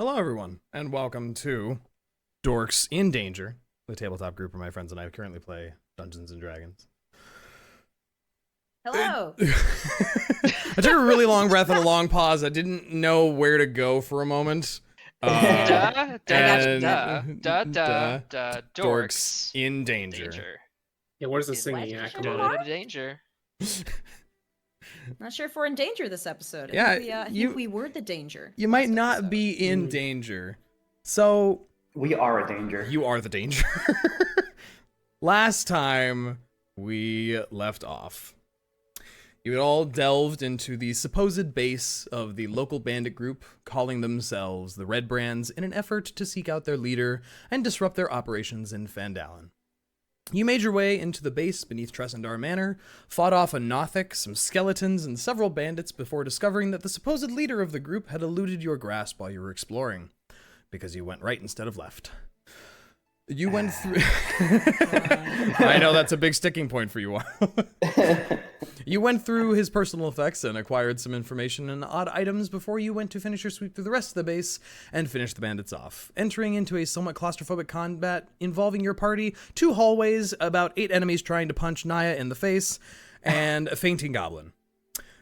Hello, everyone, and welcome to Dorks in Danger, the tabletop group where my friends and I currently play Dungeons and Dragons. Hello. I took a really long breath and a long pause. I didn't know where to go for a moment. Dorks in Danger. Yeah, what is the singing at? Come on. Danger. Not sure if we're in danger this episode. I think we were the danger. You might not be in danger. So... We are a danger. You are the danger. Last time we left off, you had all delved into the supposed base of the local bandit group, calling themselves the Red Brands, in an effort to seek out their leader and disrupt their operations in Fandalen. You made your way into the base beneath Tressendar Manor, fought off a Nothic, some skeletons, and several bandits before discovering that the supposed leader of the group had eluded your grasp while you were exploring, because you went right instead of left. You went through... I know that's a big sticking point for you all. You went through his personal effects and acquired some information and odd items before you went to finish your sweep through the rest of the base and finish the bandits off, entering into a somewhat claustrophobic combat involving your party, 2 hallways, about 8 enemies trying to punch Niah in the face, and a fainting goblin.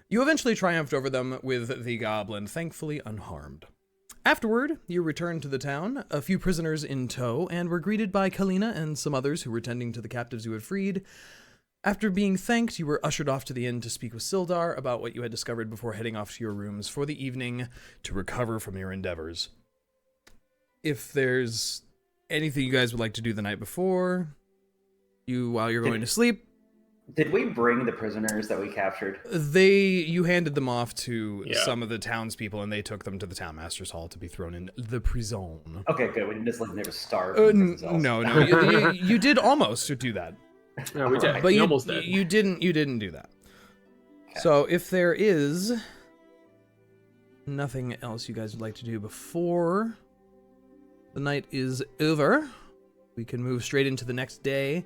You eventually triumphed over them with the goblin, thankfully unharmed. Afterward, you returned to the town, a few prisoners in tow, and were greeted by Kalina and some others who were tending to the captives you had freed. After being thanked, you were ushered off to the inn to speak with Sildar about what you had discovered before heading off to your rooms for the evening to recover from your endeavors. If there's anything you guys would like to do the night before, while you're going to sleep... Did we bring the prisoners that we captured? You handed them off to some of the townspeople, and they took them to the townmaster's hall to be thrown in the prison. Okay, good. We didn't just let them starve. No. You did almost do that. No, we did. But you almost did. You didn't do that. Okay. So if there is nothing else you guys would like to do before the night is over, we can move straight into the next day,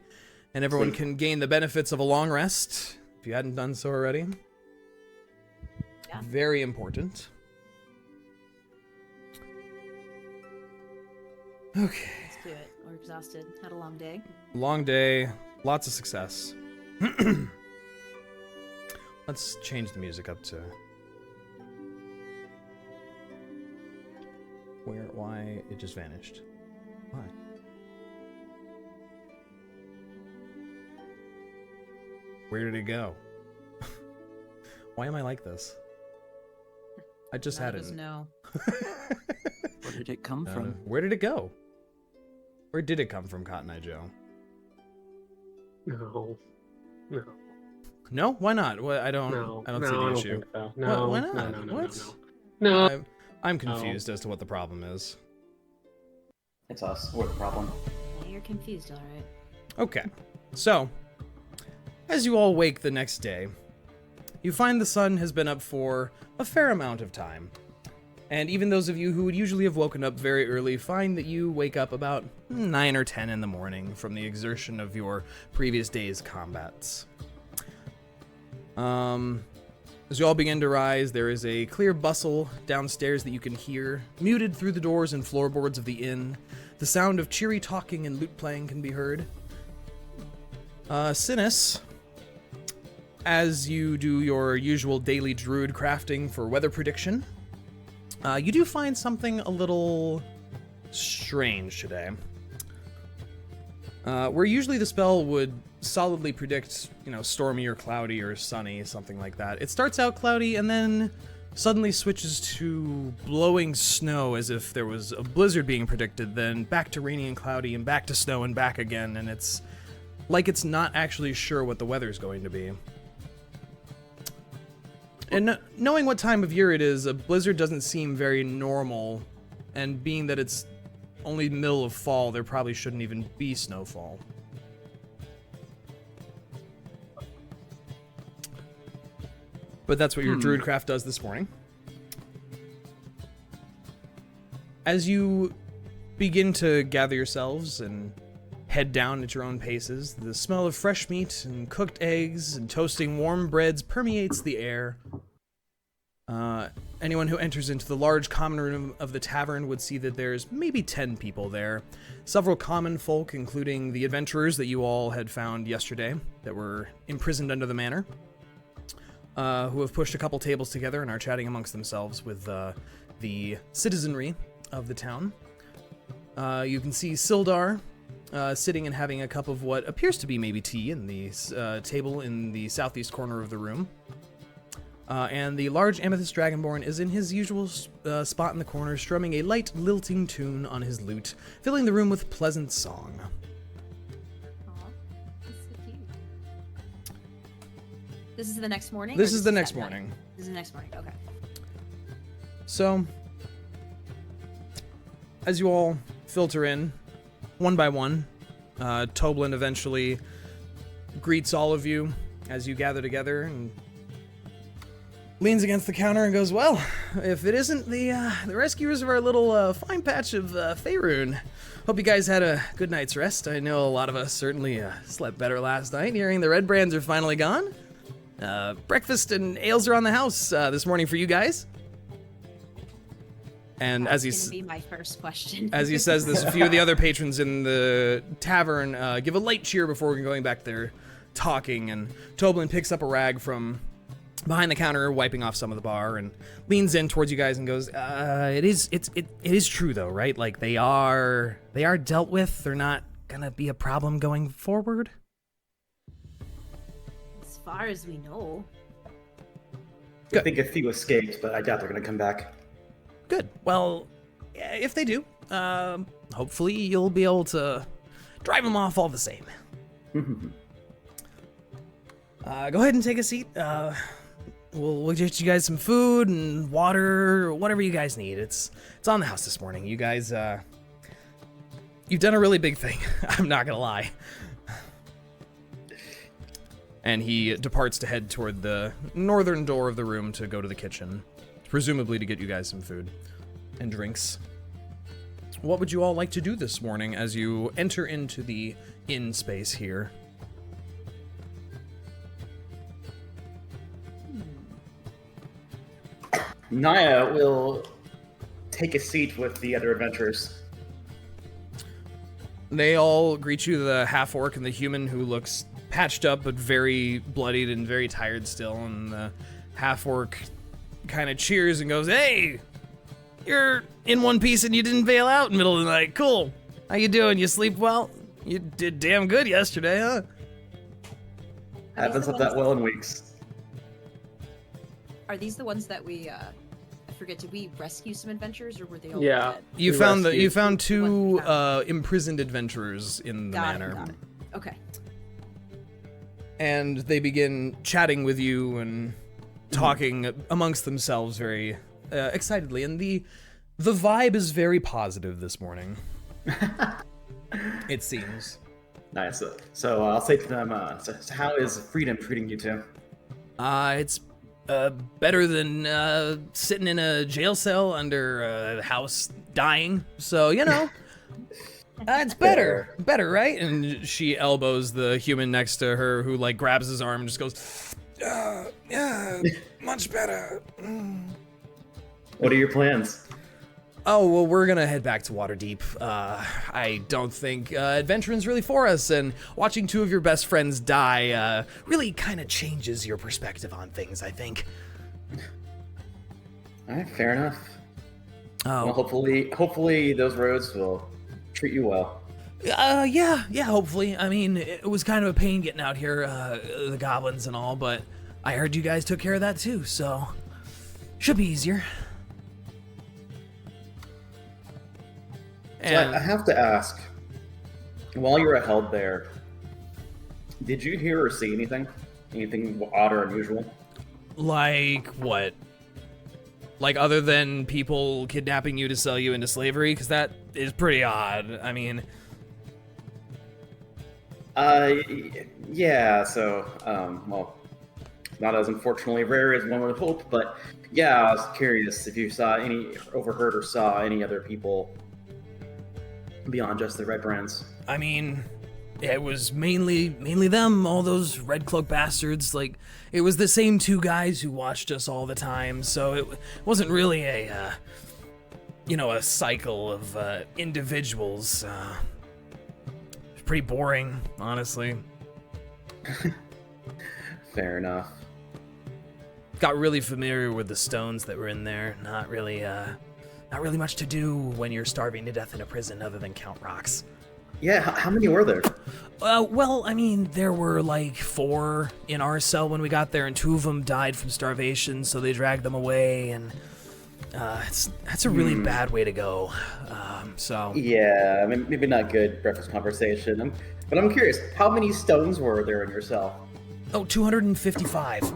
and everyone can gain the benefits of a long rest, if you hadn't done so already. Yeah. Very important. Okay. Let's do it. We're exhausted. Had a long day. Long day. Lots of success. Let's change the music up to... Why it just vanished. Why? Where did it go? Why am I like this? I just had it. No. Where did it come from? Where did it go? Where did it come from, Cotton Eye Joe? No. No? Why not? Well, I don't see the issue. So. No. Why not? No. I'm confused as to what the problem is. It's us. We're the problem. Yeah, you're confused, all right. Okay. So, as you all wake the next day, you find the sun has been up for a fair amount of time. And even those of you who would usually have woken up very early find that you wake up about 9 or 10 in the morning from the exertion of your previous day's combats. As you all begin to rise, there is a clear bustle downstairs that you can hear, muted through the doors and floorboards of the inn. The sound of cheery talking and lute playing can be heard. Synas, as you do your usual daily druid crafting for weather prediction, you do find something a little strange today. Where usually the spell would solidly predict, stormy or cloudy or sunny, something like that. It starts out cloudy and then suddenly switches to blowing snow as if there was a blizzard being predicted, then back to rainy and cloudy and back to snow and back again, and it's like it's not actually sure what the weather's going to be. And knowing what time of year it is, a blizzard doesn't seem very normal, and being that it's only middle of fall, there probably shouldn't even be snowfall. But that's what your druidcraft does this morning. As you begin to gather yourselves and head down at your own paces, the smell of fresh meat and cooked eggs and toasting warm breads permeates the air. anyone who enters into the large common room of the tavern would see that there's maybe 10 people there. Several common folk, including the adventurers that you all had found yesterday that were imprisoned under the manor, who have pushed a couple tables together and are chatting amongst themselves with the citizenry of the town. You can see Sildar sitting and having a cup of what appears to be maybe tea in the table in the southeast corner of the room. And the large amethyst dragonborn is in his usual spot in the corner, strumming a light, lilting tune on his lute, filling the room with pleasant song. Aw, that's so cute. This is the next morning? This or is the that next night? morning. This is the next morning, okay. So, as you all filter in, one by one, Toblin eventually greets all of you as you gather together and leans against the counter and goes, well, if it isn't the rescuers of our little fine patch of Faerun, hope you guys had a good night's rest. I know a lot of us certainly slept better last night, hearing the red brands are finally gone. Breakfast and ales are on the house this morning for you guys. And That's as gonna be my first question. as he says this, a few of the other patrons in the tavern give a light cheer before going back there talking, and Toblin picks up a rag from behind the counter, wiping off some of the bar, and leans in towards you guys and goes, it is true though, right? Like they are dealt with. They're not gonna be a problem going forward. As far as we know. I think a few escaped, but I doubt they're gonna come back. Good. Well, if they do, hopefully you'll be able to drive them off all the same. Go ahead and take a seat. We'll get you guys some food and water, whatever you guys need. It's on the house this morning. You guys, you've done a really big thing. I'm not gonna lie. And he departs to head toward the northern door of the room to go to the kitchen, presumably to get you guys some food and drinks. What would you all like to do this morning as you enter into the inn space here? Niah will take a seat with the other adventurers. They all greet you, the half-orc and the human who looks patched up but very bloodied and very tired still, and the half-orc kind of cheers and goes, hey, you're in one piece and you didn't bail out in the middle of the night. Cool. How you doing? You sleep well? You did damn good yesterday, huh? Haven't slept that well in weeks. Are these the ones that we, I forget, did we rescue some adventurers or were they all Yeah. dead? You We found rescued two one. imprisoned adventurers in the Got it, manor. got it. Okay. And they begin chatting with you and talking amongst themselves very excitedly, and the vibe is very positive this morning. It seems. Nice. So I'll say to them, so how is freedom treating you two? It's better than sitting in a jail cell under a house dying. So, you know, it's better. Better, right? And she elbows the human next to her who, like, grabs his arm and just goes, yeah, much better. What are your plans? Oh, well, we're gonna head back to Waterdeep. I don't think adventuring's really for us, and watching two of your best friends die really kind of changes your perspective on things, I think. All right, fair enough. Oh, Well, hopefully those roads will treat you well. yeah, hopefully. I mean, it was kind of a pain getting out here, the goblins and all, but I heard you guys took care of that too, so should be easier. So I have to ask, while you were held there, did you hear or see anything? Anything odd or unusual? Like what? Like other than people kidnapping you to sell you into slavery? Because that is pretty odd. I mean... Yeah, so, well, not as unfortunately rare as one would hope, but yeah, I was curious if you saw overheard or saw any other people beyond just the red brands. I mean, it was mainly them, all those red cloak bastards. Like, it was the same two guys who watched us all the time, so it wasn't really a cycle of individuals. It's pretty boring, honestly. Fair enough. Got really familiar with the stones that were in there. Not really much to do when you're starving to death in a prison other than count rocks. Yeah, how many were there? Well, I mean, there were like 4 in our cell when we got there, and 2 of them died from starvation, so they dragged them away, and that's a really bad way to go. So Yeah, I mean, maybe not good breakfast conversation. But I'm curious, how many stones were there in your cell? 255.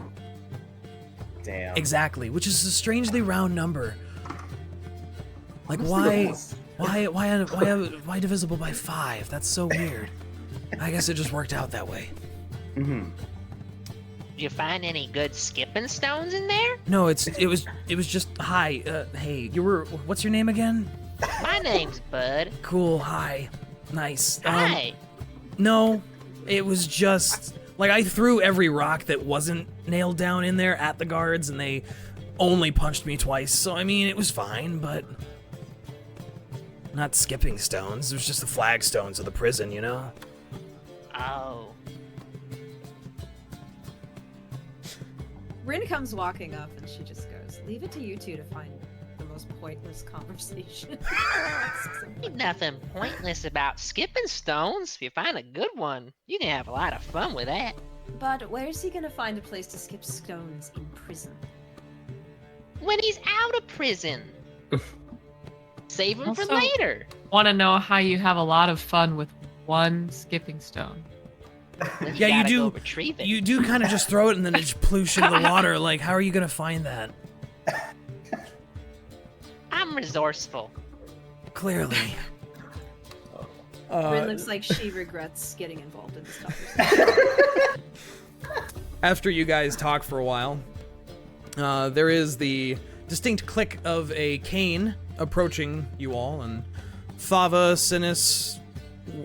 Damn. Exactly, which is a strangely round number. Like, why divisible by 5? That's so weird. I guess it just worked out that way. Mm-hmm. Did you find any good skipping stones in there? No, it was just hi. Hey, what's your name again? My name's Bud. Cool. Hi. Nice. Hi. No, it was just like I threw every rock that wasn't nailed down in there at the guards, and they only punched me twice. So I mean, it was fine, but not skipping stones. It was just the flagstones of the prison, you know. Oh. Rinn comes walking up and she just goes, "Leave it to you two to find the most pointless conversation." Ain't nothing pointless about skipping stones. If you find a good one, you can have a lot of fun with that. But where's he gonna find a place to skip stones in prison? When he's out of prison. Save him for Also- later. Want to know how you have a lot of fun with one skipping stone? Then Yeah, you gotta do. Go retrieve it. You do kind of just throw it and then it just ploosh into the water. Like, how are you gonna find that? I'm resourceful. Clearly. Rinn looks like she regrets getting involved in this conversation. After you guys talk for a while, there is the distinct click of a cane approaching you all, and Thava, Synas,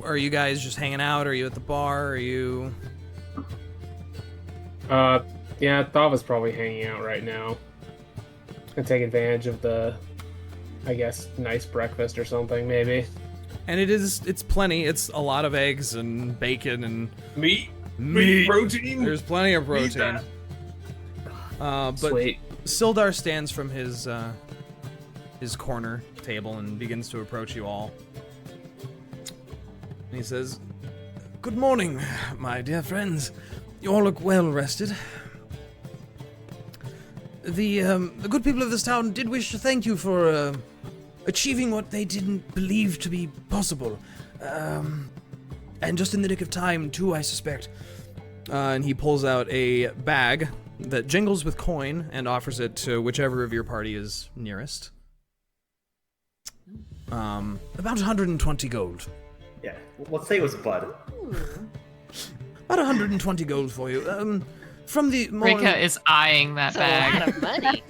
are you guys just hanging out? Are you at the bar? Are you... Yeah, Thava's probably hanging out right now. And take advantage of the, I guess, nice breakfast or something, maybe. And it's plenty. It's a lot of eggs and bacon and... Meat! Meat! Protein! There's plenty of protein. But Sweet. Sildar stands from his corner table and begins to approach you all. And he says, "Good morning, my dear friends. You all look well rested. The good people of this town did wish to thank you for achieving what they didn't believe to be possible. And just in the nick of time, too, I suspect." And he pulls out a bag that jingles with coin and offers it to whichever of your party is nearest. About 120 gold. Yeah, let's say it was Bud. About 120 gold for you. From the morning, Reyka is eyeing that That's bag. a lot of money.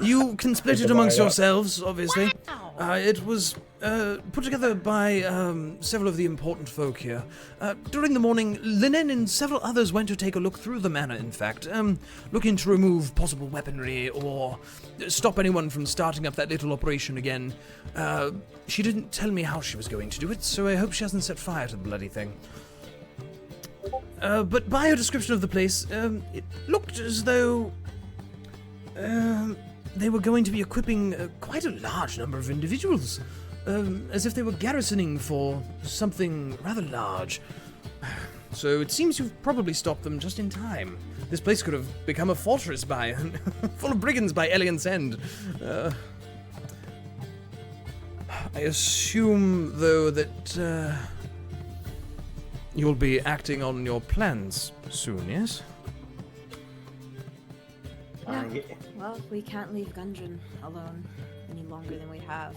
you can split it amongst yourselves, obviously. Wow. It was put together by several of the important folk here. During the morning, Linen and several others went to take a look through the manor, in fact, looking to remove possible weaponry or stop anyone from starting up that little operation again. She didn't tell me how she was going to do it, so I hope she hasn't set fire to the bloody thing. But by her description of the place, it looked as though they were going to be equipping quite a large number of individuals, as if they were garrisoning for something rather large. So it seems you've probably stopped them just in time. This place could have become a fortress full of brigands by Elian's End. I assume, though, that you'll be acting on your plans soon, yes? Yeah. Well, we can't leave Gundren alone any longer than we have.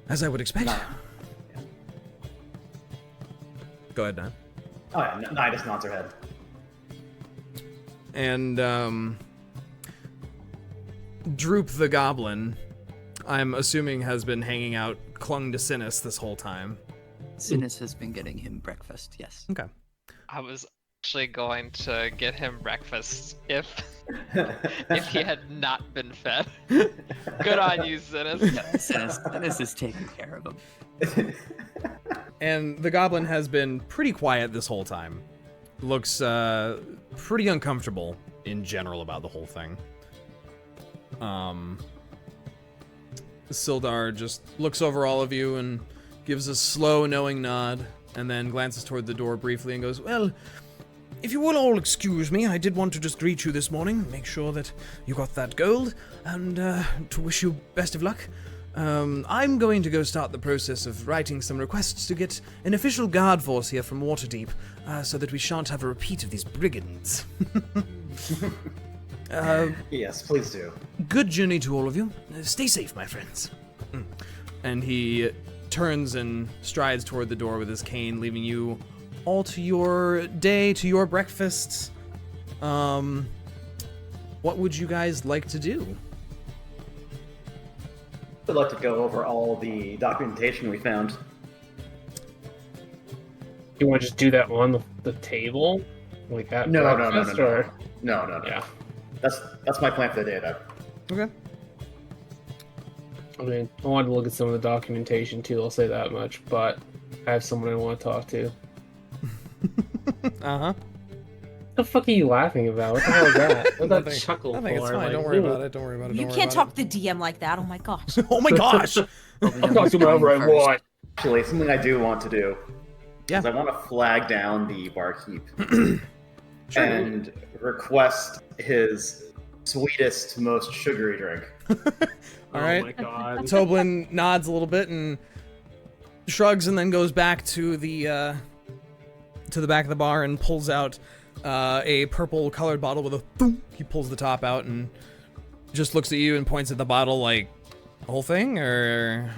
As I would expect. No. Go ahead, Dan. Oh yeah, Niah just nods her head. And, Droop the Goblin, I'm assuming has been hanging out clung to Synas this whole time. Synas has been getting him breakfast, yes. Okay. I was actually going to get him breakfast if he had not been fed. Good on you, Synas. Yeah, Synas is taking care of him. And the goblin has been pretty quiet this whole time. Looks pretty uncomfortable in general about the whole thing. Sildar just looks over all of you and gives a slow, knowing nod, and then glances toward the door briefly and goes, well, if you will all excuse me, I did want to just greet you this morning, make sure that you got that gold, and to wish you best of luck. I'm going to go start the process of writing some requests to get an official guard force here from Waterdeep, so that we shan't have a repeat of these brigands. Yes, please do. Good journey to all of you. Stay safe, my friends. And he turns and strides toward the door with his cane, leaving you all to your day, to your breakfasts. What would you guys like to do? I'd like to go over all the documentation we found. You want to just do that on the table? Like at No. breakfast, or- No. Yeah. That's my plan for the day, though. Okay. I mean, I wanted to look at some of the documentation too, I'll say that much, but I have someone I want to talk to. Uh-huh. What the fuck are you laughing about? What the hell is that? What's that Nothing. chuckle Nothing, it's for? fine. Like, Don't worry ooh. about it. Don't worry about it. You Don't can't worry talk the DM like that. Oh my gosh. about it. Oh my gosh! I'll talk to whoever I want. Actually, something I do want to do Yeah. is I want to flag down the barkeep Sure. and request his sweetest, most sugary drink. All right. Oh my god. Toblin nods a little bit and shrugs, and then goes back to the back of the bar and pulls out a purple colored bottle with a thump. He pulls the top out and just looks at you and points at the bottle like, the whole thing, or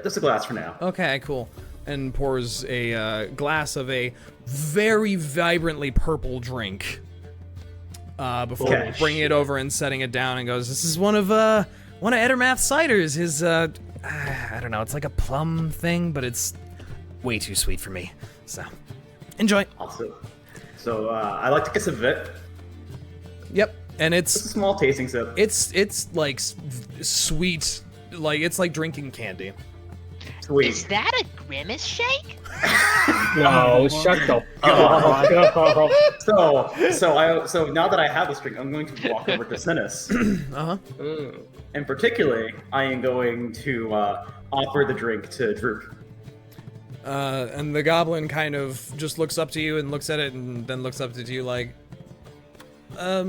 Just a glass for now. okay, cool. And pours a glass of a very vibrantly purple drink before Okay. bringing it over and setting it down, and goes, this is one of Edermath's ciders. His I don't know, it's like a plum thing, but it's way too sweet for me. So enjoy. Also, so I like to get some of it. Yep. And Just a it's small tasting sip. like sweet, like it's like drinking candy. Sweet. Is that a grimace shake? No, shut the fuck up. So now that I have this drink, I'm going to walk over to Synas. Uh-huh. And particularly, I am going to offer the drink to Droop. And the goblin kind of just looks up to you and looks at it and then looks up to you like, I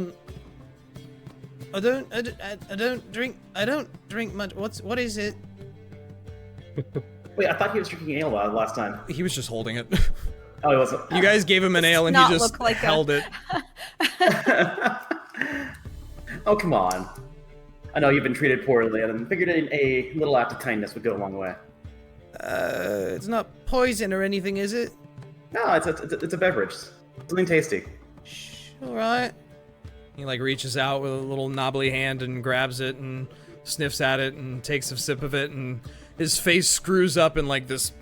don't drink much. What is it? Wait, I thought he was drinking ale last time. He was just holding it. Oh, he wasn't. You guys gave him an ale and he not just look like a- held it. Oh, come on. I know you've been treated poorly, and I figured a little act of kindness would go a long way. It's not poison or anything, is it? No, it's a beverage. Something tasty. All right. He like reaches out with a little knobbly hand and grabs it and sniffs at it and takes a sip of it, and his face screws up in like this.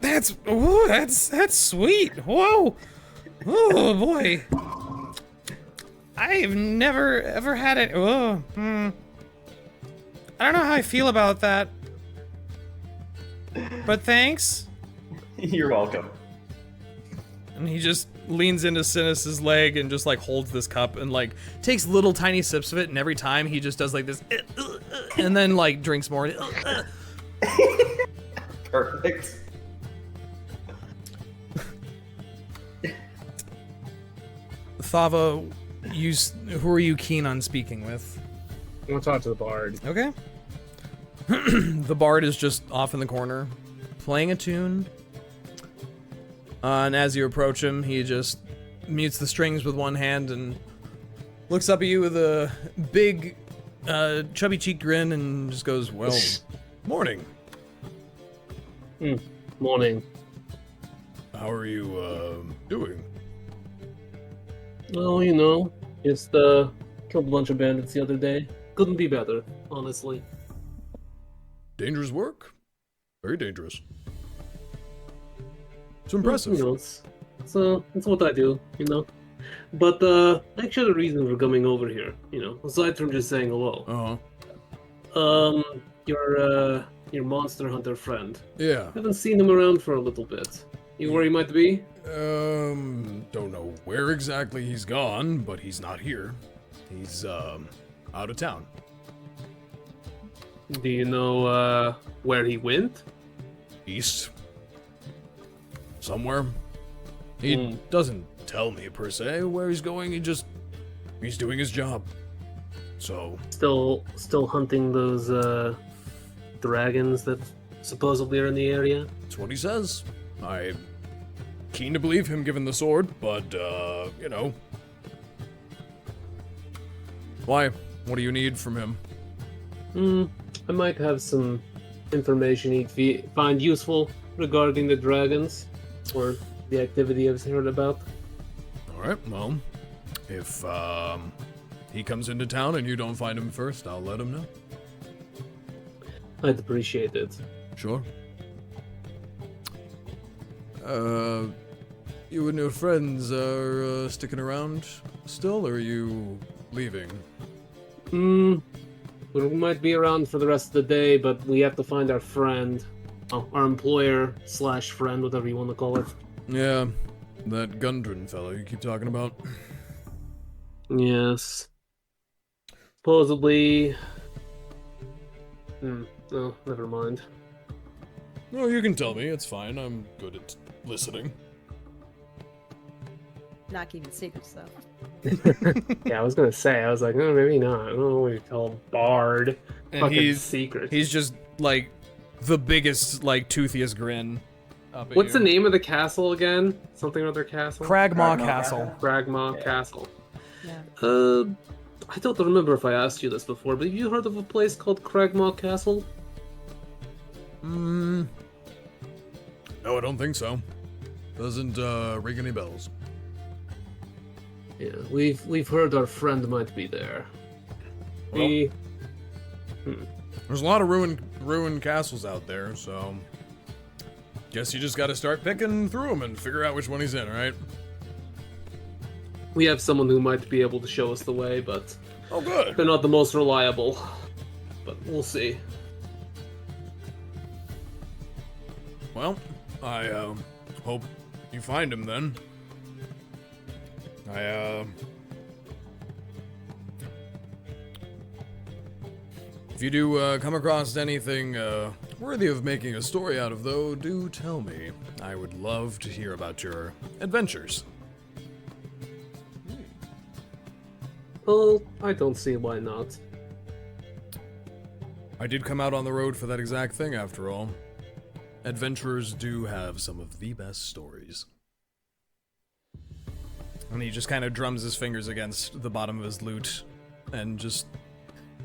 That's sweet. Whoa. Oh boy. I've never ever had it. Oh. I don't know how I feel about that. But thanks. You're welcome. And he just leans into Synas' leg and just like holds this cup and like takes little tiny sips of it, and every time he just does like this and then like drinks more. Perfect. Thava, who are you keen on speaking with? I want to talk to the bard. Okay. The bard is just off in the corner, playing a tune. And as you approach him, he just mutes the strings with one hand and looks up at you with a big, chubby-cheeked grin and just goes, well, morning. Morning. How are you, doing? Well, just killed a bunch of bandits the other day. couldn't be better, honestly. Dangerous work. Very dangerous. It's impressive. You know, it's what I do, you know. But actually, the reason for coming over here, you know, aside from just saying hello, your monster hunter friend. Yeah. Haven't seen him around for a little bit. You where he might be? Don't know where exactly he's gone, but he's not here. He's out of town. Do you know where he went? East. Somewhere. He doesn't tell me per se where he's going. He's doing his job. So Still hunting those dragons that supposedly are in the area? that's what he says. I'm keen to believe him given the sword, but you know. Why? What do you need from him? I might have some information he'd find useful regarding the dragons or the activity I've heard about. Alright, well, if he comes into town and you don't find him first, I'll let him know. I'd appreciate it. Sure. You and your friends are sticking around still, or are you leaving? We might be around for the rest of the day, but we have to find our friend. Our employer / friend, whatever you want to call it. Yeah, that Gundren fellow you keep talking about. Yes. Supposedly... Oh, never mind. No, you can tell me, it's fine. I'm good at listening. Not keeping secrets though. Yeah, I was gonna say, I was like, oh, maybe not. I don't know what you call Bard. And Fucking secret. He's just, like, the biggest, like, toothiest grin. What's the name of the castle again? Something or other castle? Cragmaw Castle. Cragmaw Castle. Yeah. I don't remember if I asked you this before, but have you heard of a place called Cragmaw Castle? No, I don't think so. Doesn't ring any bells. Yeah, we've heard our friend might be there. Well, there's a lot of ruined castles out there, so guess you just got to start picking through them and figure out which one he's in, right? We have someone who might be able to show us the way, but Oh, good. they're not the most reliable. But we'll see. Well, I hope you find him then. If you do come across anything worthy of making a story out of, though, do tell me. I would love to hear about your adventures. Well, I don't see why not. I did come out on the road for that exact thing, after all. Adventurers do have some of the best stories. And he just kind of drums his fingers against the bottom of his lute and just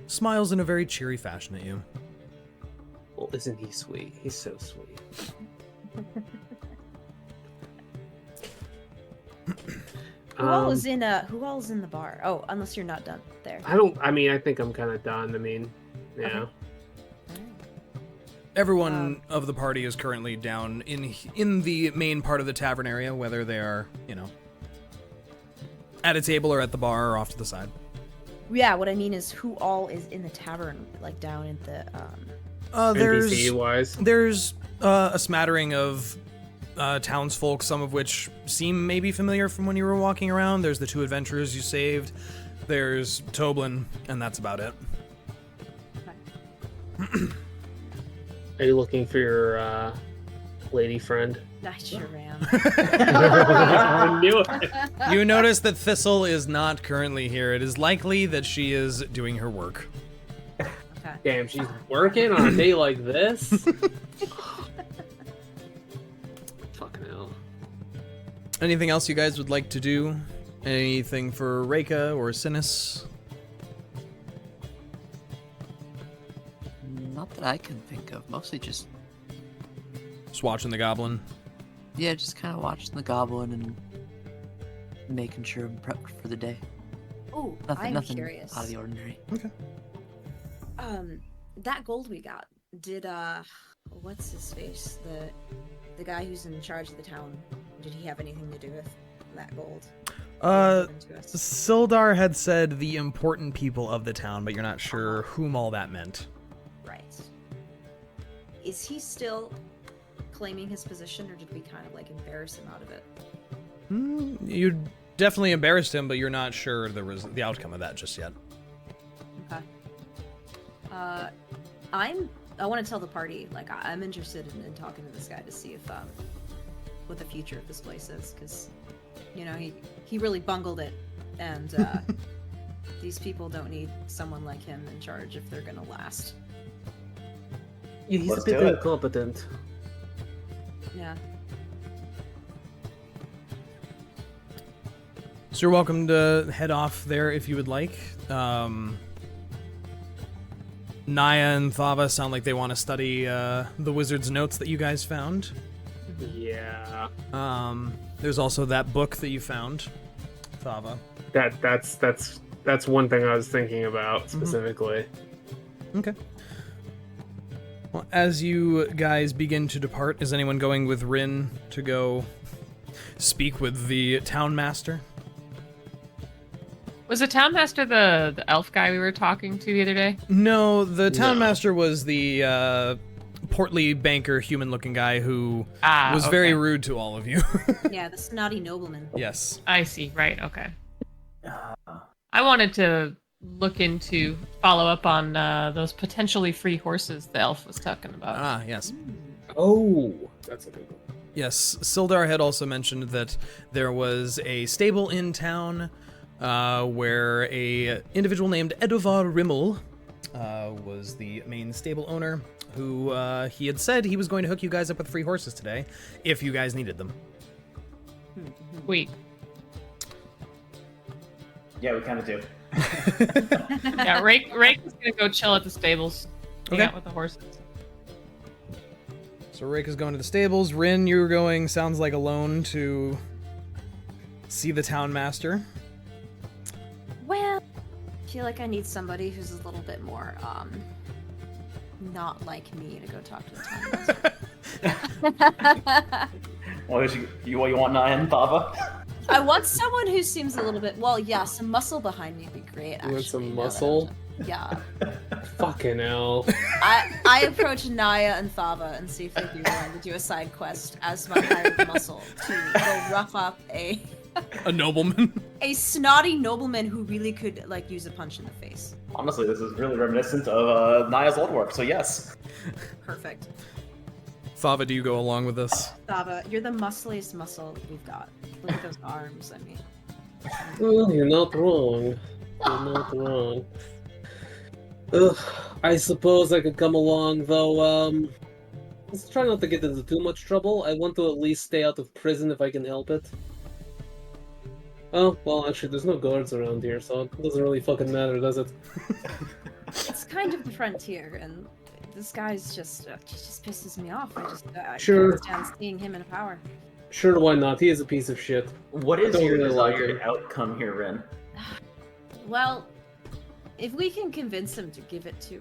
smiles in a very cheery fashion at you. Well, isn't he sweet? He's so sweet. Who all is in the bar? Oh, unless you're not done there. I think I'm kind of done. Yeah. Everyone of the party is currently down in the main part of the tavern area, whether they are, at a table or at the bar or off to the side. Yeah, what I mean is who all is in the tavern, like down at the NPC-wise? There's a smattering of townsfolk, some of which seem maybe familiar from when you were walking around. There's the two adventurers you saved. There's Toblin, and that's about it. Are you looking for your lady friend? I sure am. I knew it. You notice that Thistle is not currently here. It is likely that she is doing her work. Okay. Damn, she's working on a day like this? Fucking hell. Anything else you guys would like to do? Anything for Reyka or Synas? Not that I can think of. Mostly just watching the goblin. Yeah, just kind of watching the goblin and making sure I'm prepped for the day. Oh, Nothing I'm curious. out of the ordinary. Okay. That gold we got, did what's his face? The guy who's in charge of the town, did he have anything to do with that gold? Given to us? Sildar had said the important people of the town, but you're not sure whom all that meant. Right. Is he still claiming his position, or did we kind of like embarrass him out of it? You definitely embarrassed him, but you're not sure the outcome of that just yet. Okay. I want to tell the party, like, I'm interested in talking to this guy to see if what the future of this place is, because you know he really bungled it, and these people don't need someone like him in charge if they're gonna last. Yeah, he's Let's a bit do it. incompetent. Yeah. So you're welcome to head off there if you would like. Niah and Thava sound like they want to study the wizard's notes that you guys found. Yeah. There's also that book that you found, Thava. That's one thing I was thinking about specifically. Okay. Well, as you guys begin to depart, is anyone going with Rinn to go speak with the town master? Was the town master the elf guy we were talking to the other day? No, the town No. master was the portly banker, human-looking guy who was okay. very rude to all of you. Yeah, the snotty nobleman. Yes. I see. Right. Okay. I wanted to follow up on those potentially free horses the elf was talking about. Ah, yes. Oh, that's a good one. Yes, Sildar had also mentioned that there was a stable in town where a individual named Edovar Rimmel was the main stable owner, who he had said he was going to hook you guys up with free horses today, if you guys needed them. Wait. Yeah, we kind of do. Yeah, Reyka's gonna go chill at the stables. Hang Okay. out with the horses. So Reyka's going to the stables. Rinn, you're going, sounds like, alone to see the town master. Well, I feel like I need somebody who's a little bit more, not like me to go talk to the town master. Well, you want Niah and Thava? I want someone who seems a little bit, well, yeah, some muscle behind me would be great, actually. You want some now that I'm- muscle? Yeah. Fucking hell. I approach Niah and Thava and see if they'd be willing to do a side quest as my hired muscle to go rough up a nobleman. a snotty nobleman who really could like use a punch in the face. Honestly, this is really reminiscent of Niah's old work, so yes. Perfect. Thava, do you go along with this? Thava, you're the muscliest muscle we've got. Look at those arms, I mean. Well, you're not wrong. You're not wrong. Ugh, I suppose I could come along, though, let's try not to get into too much trouble. I want to at least stay out of prison if I can help it. Oh, well, actually, there's no guards around here, so it doesn't really fucking matter, does it? It's kind of the frontier, and this guy's just pisses me off. I Sure. can't stand seeing him in power. Sure, why not? He is a piece of shit. What is Don't your really like desired him. outcome here, Rinn? Well, if we can convince him to give it to,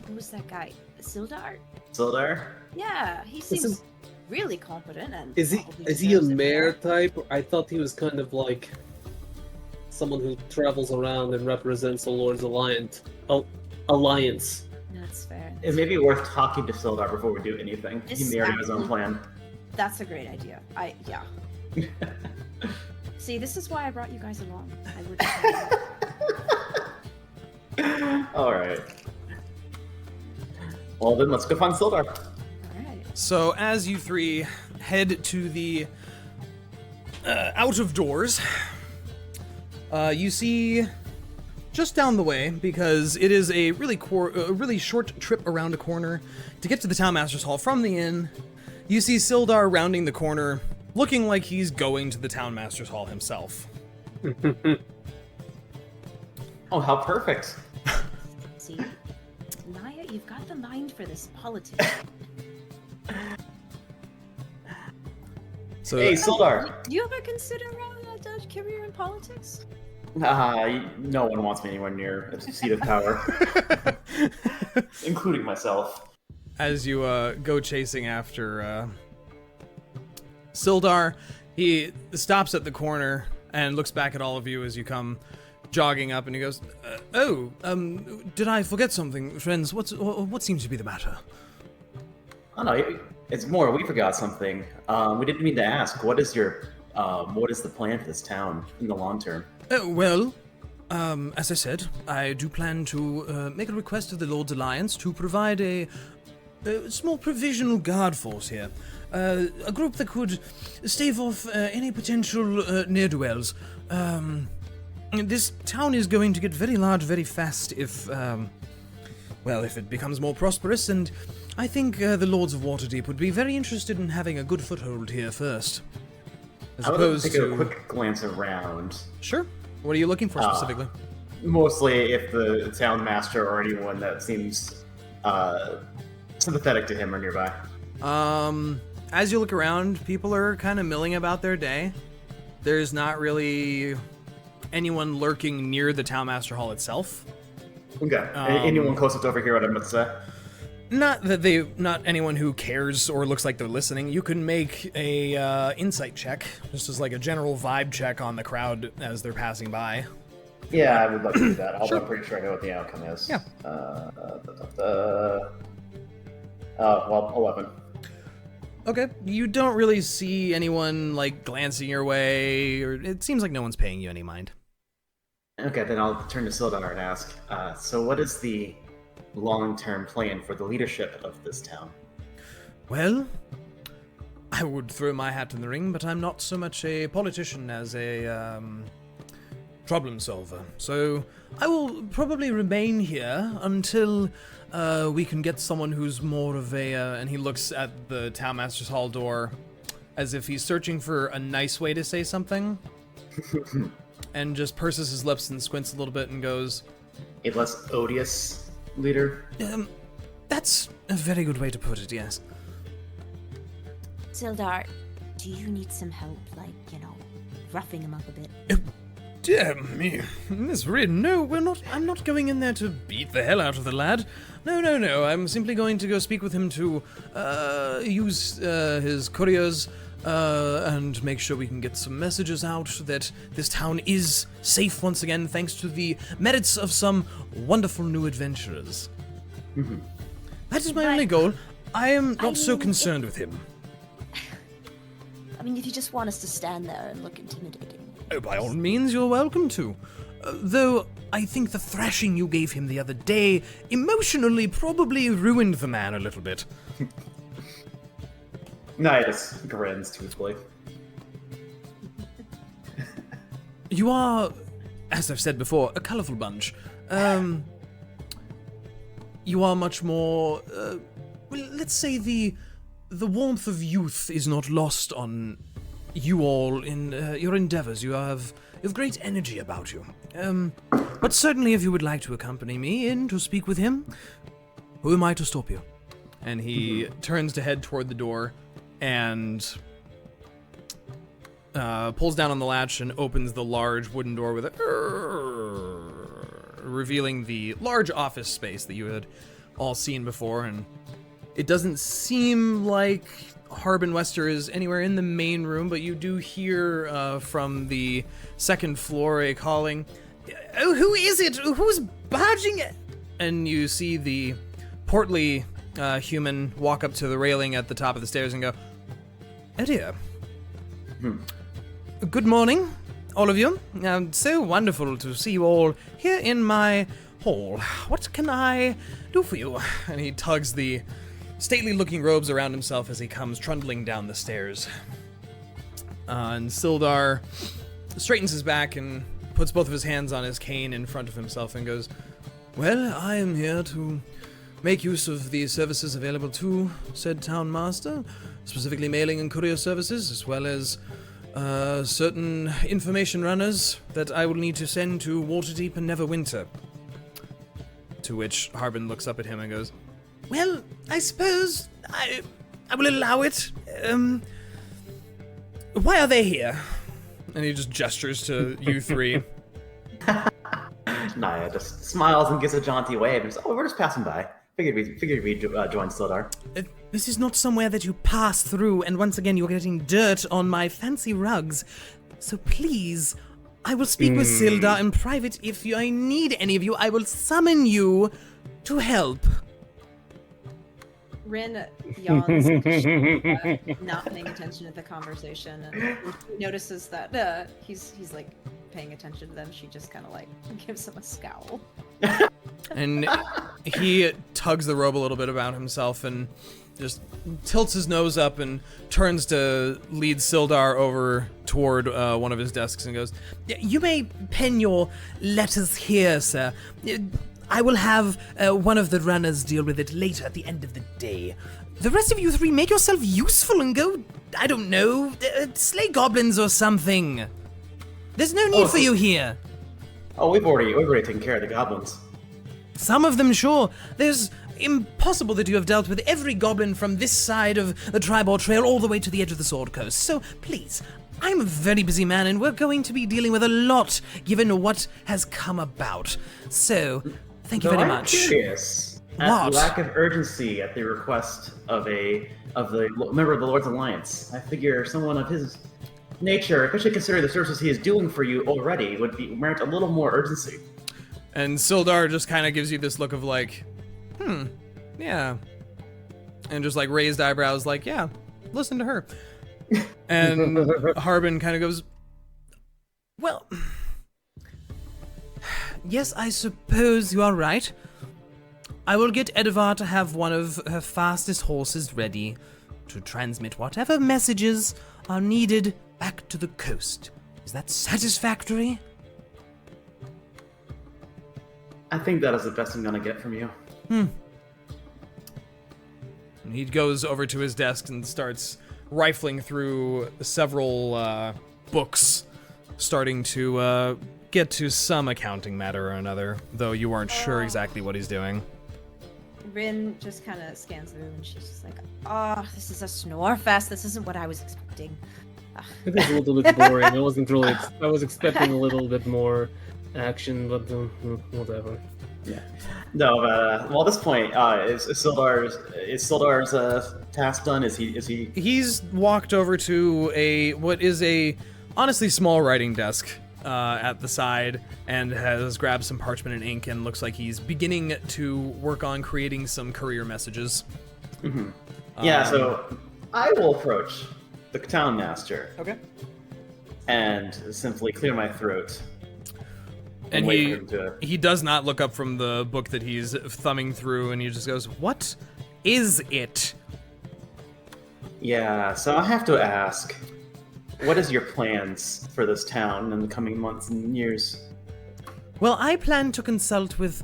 who was that guy? Sildar? Sildar? Yeah, he This seems is- really competent and Is probably he a deserves it mayor more. type? I thought he was kind of like someone who travels around and represents the Lord's Alliance. Alliance. That's fair. It may be worth talking to Sildar before we do anything. He may already have his own plan. That's a great idea. Yeah. See, this is why I brought you guys along. I would. Alright. Well then, let's go find Sildar. Alright. So as you three head to the out of doors, you see just down the way, because it is a really short trip around a corner to get to the Townmaster's Hall from the inn. You see Sildar rounding the corner, looking like he's going to the Townmaster's Hall himself. Oh, how perfect. See, Niah, you've got the mind for this politics. So Hey, Sildar. Do you ever consider a career in politics? No one wants me anywhere near a seat of power, including myself. As you go chasing after Sildar, he stops at the corner and looks back at all of you as you come jogging up, and he goes, did I forget something, friends? What seems to be the matter? Oh no, it's more. We forgot something. We didn't mean to ask. What is the plan for this town in the long term? As I said, I do plan to make a request to the Lord's Alliance to provide a small provisional guard force here. A group that could stave off any potential ne'er-do-wells. This town is going to get very large very fast if it becomes more prosperous, and I think the Lords of Waterdeep would be very interested in having a good foothold here first. As I would opposed take to... a quick glance around. Sure. What are you looking for specifically? Mostly if the town master or anyone that seems sympathetic to him are nearby. As you look around, people are kind of milling about their day. There's not really anyone lurking near the Town Master Hall itself. Okay. Anyone close up to overhear what I'm about to say? Not anyone who cares or looks like they're listening. You can make a insight check, just as like a general vibe check on the crowd as they're passing by. Yeah, I would like to do that. Although Sure. I'm pretty sure I know what the outcome is. Yeah. 11. Okay, you don't really see anyone like glancing your way, or it seems like no one's paying you any mind. Okay, then I'll turn to Sildar and ask, so what is the long-term plan for the leadership of this town? Well, I would throw my hat in the ring, but I'm not so much a politician as a problem solver. So I will probably remain here until we can get someone who's more of a... and he looks at the Town Master's Hall door as if he's searching for a nice way to say something. And just purses his lips and squints a little bit and goes... A less odious leader? That's a very good way to put it, yes. Sildar, do you need some help, like, roughing him up a bit? Dear me, Miss Rinn, no, I'm not going in there to beat the hell out of the lad. No, I'm simply going to go speak with him to, use, his couriers, and make sure we can get some messages out that this town is safe once again thanks to the merits of some wonderful new adventurers. Mm-hmm. That is my only goal. I am not so concerned with him. I mean, if you just want us to stand there and look intimidating. Oh, by all means, you're welcome to. Though, I think the thrashing you gave him the other day emotionally probably ruined the man a little bit. Niah just grins toothfully. You are, as I've said before, a colorful bunch. You are much more, well, let's say the warmth of youth is not lost on you all in your endeavors. You have great energy about you. But certainly if you would like to accompany me in to speak with him, who am I to stop you? And he turns to head toward the door and pulls down on the latch and opens the large wooden door with revealing the large office space that you had all seen before. And it doesn't seem like Harbin Wester is anywhere in the main room, but you do hear from the second floor a calling, "Oh, who is it? Who's barging?" And you see the portly human walk up to the railing at the top of the stairs and go, "Oh dear. Good morning, all of you. So wonderful to see you all here in my hall. What can I do for you?" And he tugs the stately-looking robes around himself as he comes trundling down the stairs. And Sildar straightens his back and puts both of his hands on his cane in front of himself and goes, "Well, I am here to make use of the services available to said town master, specifically mailing and courier services, as well as certain information runners that I will need to send to Waterdeep and Neverwinter." To which Harbin looks up at him and goes, "Well, I suppose I will allow it. Why are they here?" And he just gestures to you three. Niah just smiles and gives a jaunty wave and says, "Oh, we're just passing by. Figured we'd join Sildar." This is not somewhere that you pass through, and once again, you're getting dirt on my fancy rugs. So please, I will speak with Sildar in private. If I need any of you, I will summon you to help. Rinn yawns, not paying attention to the conversation, and when she notices that he's like paying attention to them, she just kind of like gives him a scowl. And he tugs the robe a little bit about himself and just tilts his nose up and turns to lead Sildar over toward one of his desks and goes, "You may pen your letters here, sir. I will have one of the runners deal with it later at the end of the day. The rest of you three, make yourself useful and go, I don't know, slay goblins or something. There's no need for you here." Oh, we've already taken care of the goblins. Some of them, sure. There's impossible that you have dealt with every goblin from this side of the Tribor Trail all the way to the edge of the Sword Coast. So, please, I'm a very busy man, and we're going to be dealing with a lot, given what has come about. So, thank you very much. I'm curious at What? the lack of urgency at the request of the member of the Lord's Alliance. I figure someone of his nature, especially considering the services he is doing for you already, would merit a little more urgency. And Sildar just kind of gives you this look of like, yeah. And just like raised eyebrows like, yeah, listen to her. And Harbin kind of goes, well, yes, I suppose you are right. I will get Edvar to have one of her fastest horses ready to transmit whatever messages are needed back to the coast. Is that satisfactory? I think that is the best I'm gonna get from you. And he goes over to his desk and starts rifling through several books, starting to get to some accounting matter or another, though you weren't sure exactly what he's doing. Rinn just kind of scans the room and she's just like, "Oh, this is a snore fest. This isn't what I was expecting." It was a little bit boring. I wasn't really. I was expecting a little bit more action, but whatever. Yeah. No, but well, at this point, is Sildar's task done? Is he? He's walked over to what is a honestly small writing desk at the side and has grabbed some parchment and ink and looks like he's beginning to work on creating some courier messages. Mm-hmm. Yeah. So I will approach the town master. Okay. And simply clear my throat. And wait for him to... he does not look up from the book that he's thumbing through, and he just goes, "What is it?" Yeah, so I have to ask, what is your plans for this town in the coming months and years? Well, I plan to consult with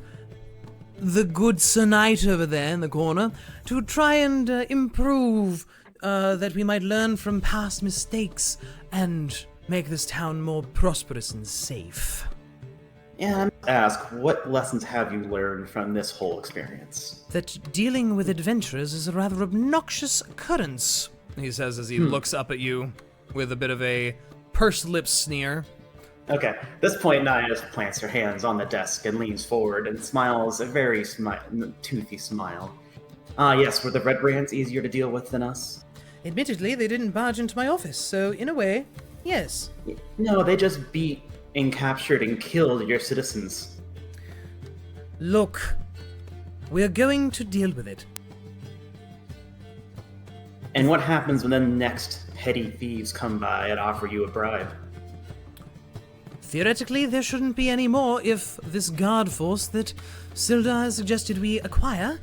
the good Sir Knight over there in the corner to try and improve, that we might learn from past mistakes and make this town more prosperous and safe. Yeah, I must ask, what lessons have you learned from this whole experience? That dealing with adventurers is a rather obnoxious occurrence, he says as he looks up at you with a bit of a pursed lips sneer. Okay, at this point, Niah just plants her hands on the desk and leans forward and smiles a very toothy smile. Yes, were the Red Brands easier to deal with than us? Admittedly, they didn't barge into my office, so in a way, yes. No, they just beat and captured and killed your citizens. Look, we're going to deal with it. And what happens when the next petty thieves come by and offer you a bribe? Theoretically, there shouldn't be any more if this guard force that Sildar has suggested we acquire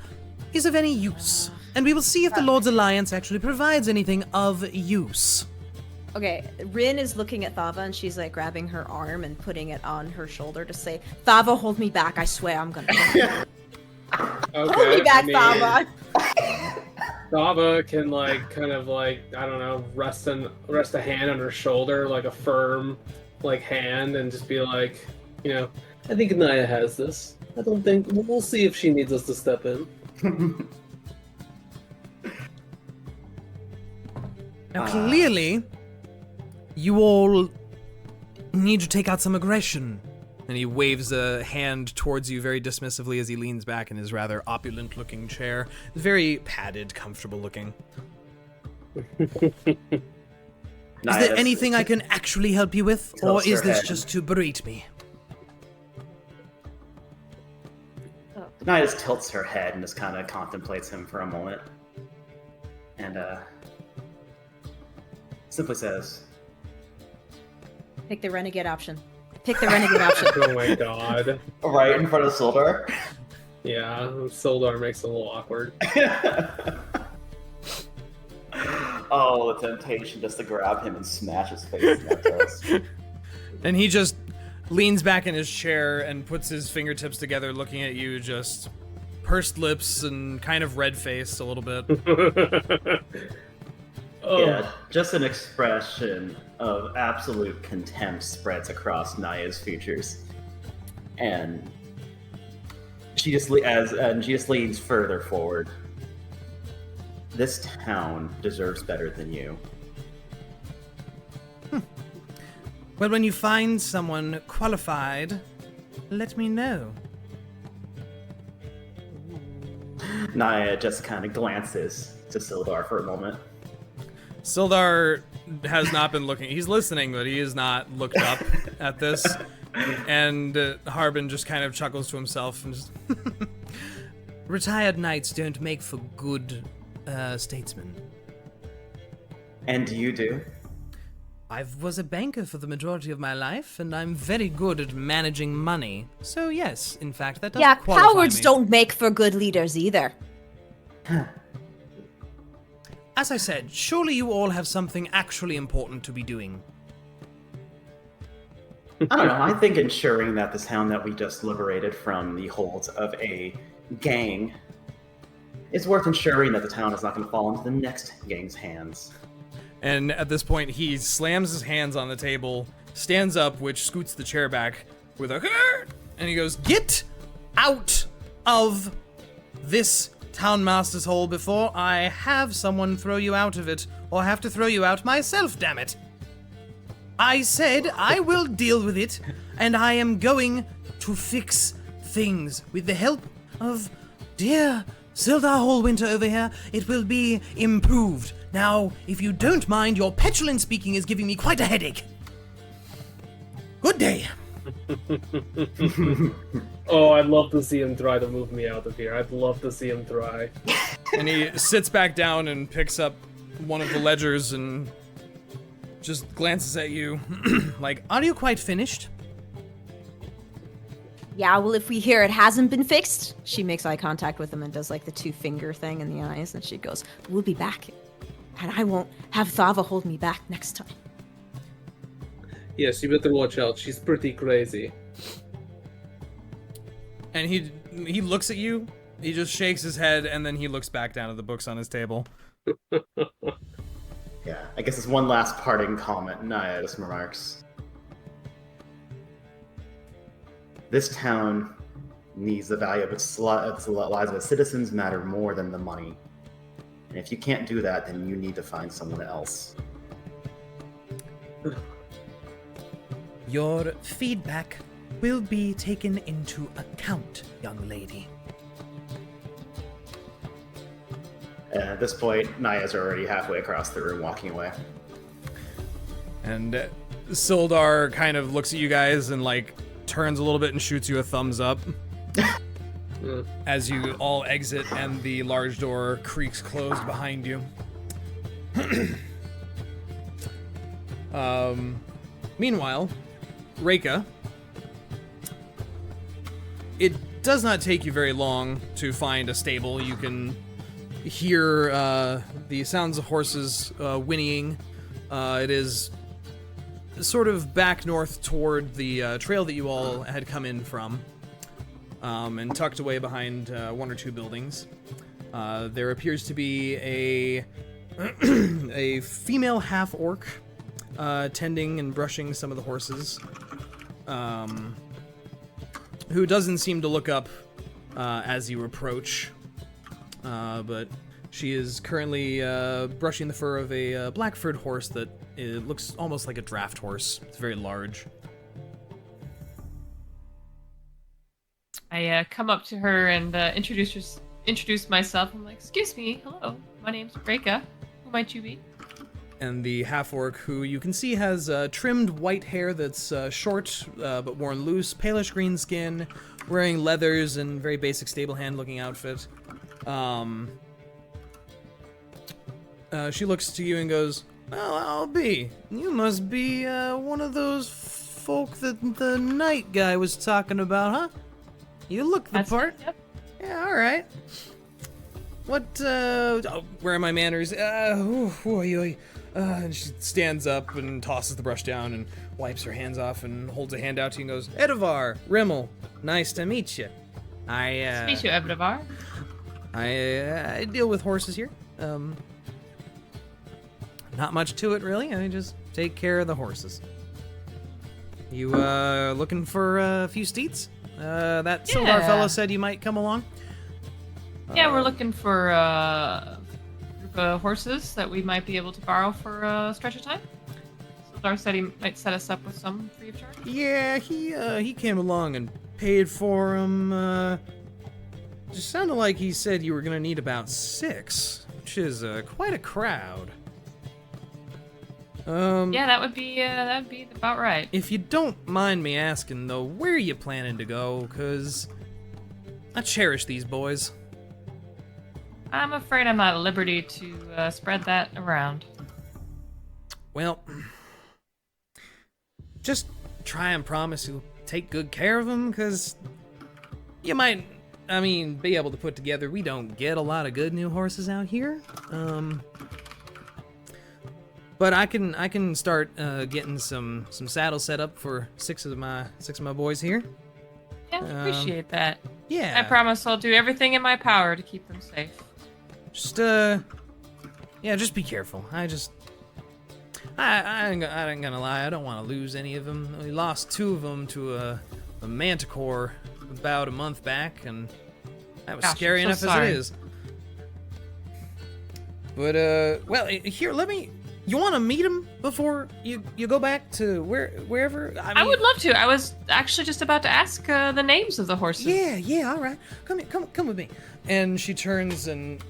is of any use. And we will see if the Lord's Alliance actually provides anything of use. Okay, Rinn is looking at Thava and she's like grabbing her arm and putting it on her shoulder to say, "Thava, hold me back. I swear I'm gonna Okay, hold me back, Thava." Thava can kind of I don't know, rest a hand on her shoulder, like a firm hand, and just be like, I think Niah has this. I don't think we'll see if she needs us to step in. Now, clearly, you all need to take out some aggression And he waves a hand towards you very dismissively as he leans back in his rather opulent-looking chair. Very padded, comfortable-looking. Is there anything I can actually help you with, or is this just to berate me? Niah just tilts her head and just kind of contemplates him for a moment. And, simply says... Pick the renegade option. Pick the renegade option. Oh my god. Right in front of Sildar? Yeah, Sildar makes it a little awkward. Oh, the temptation just to grab him and smash his face in that toast. And he just leans back in his chair and puts his fingertips together, looking at you, just pursed lips and kind of red-faced a little bit. Oh. Yeah, just an expression of absolute contempt spreads across Niah's features. And she just leans further forward. This town deserves better than you. Well, when you find someone qualified, let me know. Niah just kind of glances to Sildar for a moment. Sildar has not been looking. He's listening, but he has not looked up at this. And Harbin just kind of chuckles to himself and just... Retired knights don't make for good statesmen. And you do? I was a banker for the majority of my life, and I'm very good at managing money. So yes, in fact, that does qualify cowards me. don't make for good leaders either. As I said, surely you all have something actually important to be doing. I don't know. I think ensuring that the town that we just liberated from the holds of a gang is worth ensuring that the town is not going to fall into the next gang's hands. And at this point, he slams his hands on the table, stands up, which scoots the chair back with a... And he goes, "Get out of this townmaster's hole before I have someone throw you out of it, or have to throw you out myself, damn it. I said I will deal with it, and I am going to fix things with the help of dear Sildar Hallwinter over here. It will be improved. Now, if you don't mind, your petulant speaking is giving me quite a headache. Good day." Oh, I'd love to see him try to move me out of here. I'd love to see him try. And he sits back down and picks up one of the ledgers and just glances at you like, "Are you quite finished?" Yeah, well, if we hear it hasn't been fixed, she makes eye contact with him and does like the 2-finger thing in the eyes, and she goes, "We'll be back. And I won't have Thava hold me back next time." Yes, you better watch out. She's pretty crazy. And he looks at you, he just shakes his head, and then he looks back down at the books on his table. Yeah, I guess it's one last parting comment. Niah just remarks. This town needs the value of its lives of its citizens matter more than the money. And if you can't do that, then you need to find someone else. Your feedback will be taken into account, young lady. At this point, Niah's already halfway across the room walking away. And Sildar kind of looks at you guys and like turns a little bit and shoots you a thumbs up. As you all exit and the large door creaks closed behind you. Meanwhile, Reyka, it does not take you very long to find a stable. You can hear the sounds of horses whinnying. It is sort of back north toward the trail that you all had come in from. And tucked away behind one or two buildings. There appears to be a a female half-orc tending and brushing some of the horses, who doesn't seem to look up as you approach, but she is currently brushing the fur of a Blackford horse that looks almost like a draft horse. It's very large. I come up to her and introduce myself. I'm like, excuse me, hello, my name's Reyka. Who might you be? And the half-orc, who you can see has trimmed white hair that's short but worn loose, palish green skin, wearing leathers and very basic stable hand-looking outfit. She looks to you and goes, "Well, I'll be. You must be one of those folk that the night guy was talking about, huh? You look the That's part. it, yep. Yeah, all right. What, where are my manners? And she stands up and tosses the brush down and wipes her hands off and holds a hand out to you and goes, Edivar, Rimmel, nice to meet you. Nice to meet you, Evdavar. I deal with horses here. Not much to it, really. I just take care of the horses. You, looking for a few steeds? That Sildar fellow said you might come along. Yeah, we're looking for a group of horses that we might be able to borrow for a stretch of time. Sildar said he might set us up with some free of charge. Yeah, he came along and paid for them. Just sounded like he said you were gonna need about 6, which is quite a crowd. Yeah, that would be about right. If you don't mind me asking, though, where are you planning to go? 'Cause I cherish these boys. I'm afraid I'm not at liberty to spread that around. Well, just try and promise you'll take good care of them, 'cause you might, be able to put together. We don't get a lot of good new horses out here. But I can start getting some saddles set up for six of my boys here. Yeah, I appreciate that. Yeah. I promise I'll do everything in my power to keep them safe. Just just be careful. I ain't gonna lie. I don't want to lose any of them. We lost 2 of them to a manticore about a month back, and that was scary enough as it is. But here, you want to meet him before you go back to wherever? I would love to. I was actually just about to ask the names of the horses. Yeah, all right. Come with me. And she turns and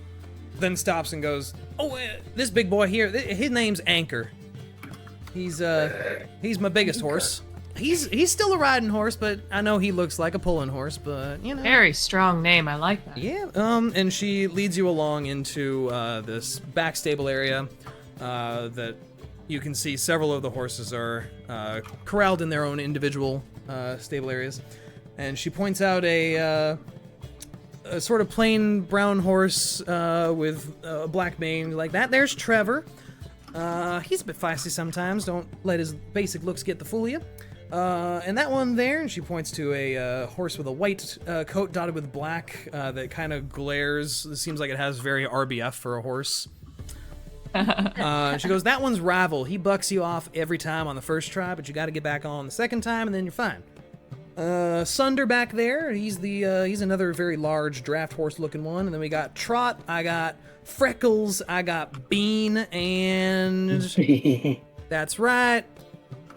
then stops and goes, this big boy here, his name's Anchor. He's my biggest horse. He's still a riding horse, but I know he looks like a pulling horse, but you know. Very strong name. I like that. Yeah. And she leads you along into this back stable area. That you can see several of the horses are corralled in their own individual stable areas. And she points out a sort of plain brown horse with a black mane like that. There's Trevor. He's a bit feisty sometimes. Don't let his basic looks get the fool of you. And that one there, and she points to a horse with a white coat dotted with black that kind of glares. It seems like it has very RBF for a horse. She goes, that one's Rival. He bucks you off every time on the first try, but you got to get back on the second time, and then you're fine. Sunder back there, he's another very large draft horse looking one. And then we got Trot, I got Freckles, I got Bean, and that's right,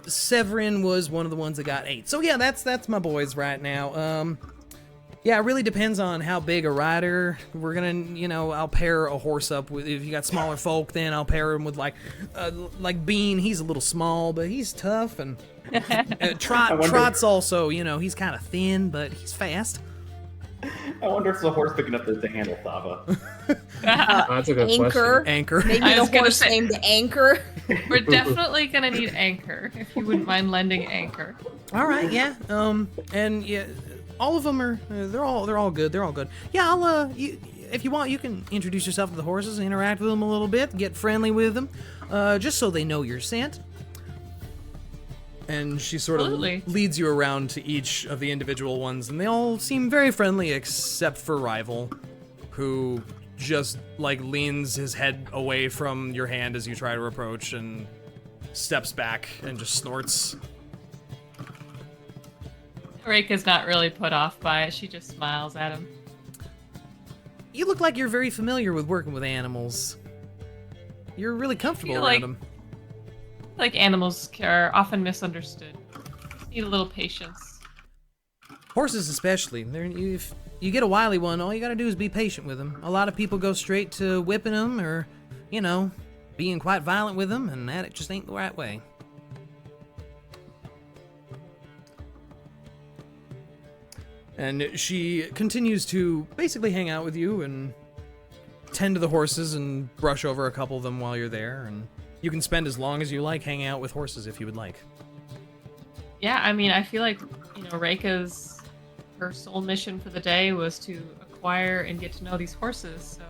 Severin was one of the ones that got 8. So yeah, that's my boys right now. Yeah, it really depends on how big a rider. We're gonna, I'll pair a horse up with, if you got smaller folk, then I'll pair him with like Bean. He's a little small, but he's tough. And Trot's also, he's kind of thin, but he's fast. I wonder if it's a horse big enough to handle Thava. That's a good question. Anchor. Maybe I the was gonna horse say- named Anchor. We're definitely gonna need Anchor, if you wouldn't mind lending Anchor. All right, yeah. And yeah, all of them are. They're all good. They're all good. Yeah, I'll. If you want, you can introduce yourself to the horses, interact with them a little bit, get friendly with them, just so they know you're sent. And she sort Absolutely. of leads you around to each of the individual ones, and they all seem very friendly except for Rival, who just leans his head away from your hand as you try to approach and steps back and just snorts. Reyka's not really put off by it. She just smiles at him. You look like you're very familiar with working with animals. You're really comfortable feel around like- them. Like animals are often misunderstood. Need a little patience. Horses especially. If you get a wily one, all you gotta do is be patient with them. A lot of people go straight to whipping them or, being quite violent with them, and that just ain't the right way. And she continues to basically hang out with you and tend to the horses and brush over a couple of them while you're there, and you can spend as long as you like hanging out with horses if you would like. Yeah, I mean, I feel like, Reyka's, her sole mission for the day was to acquire and get to know these horses, so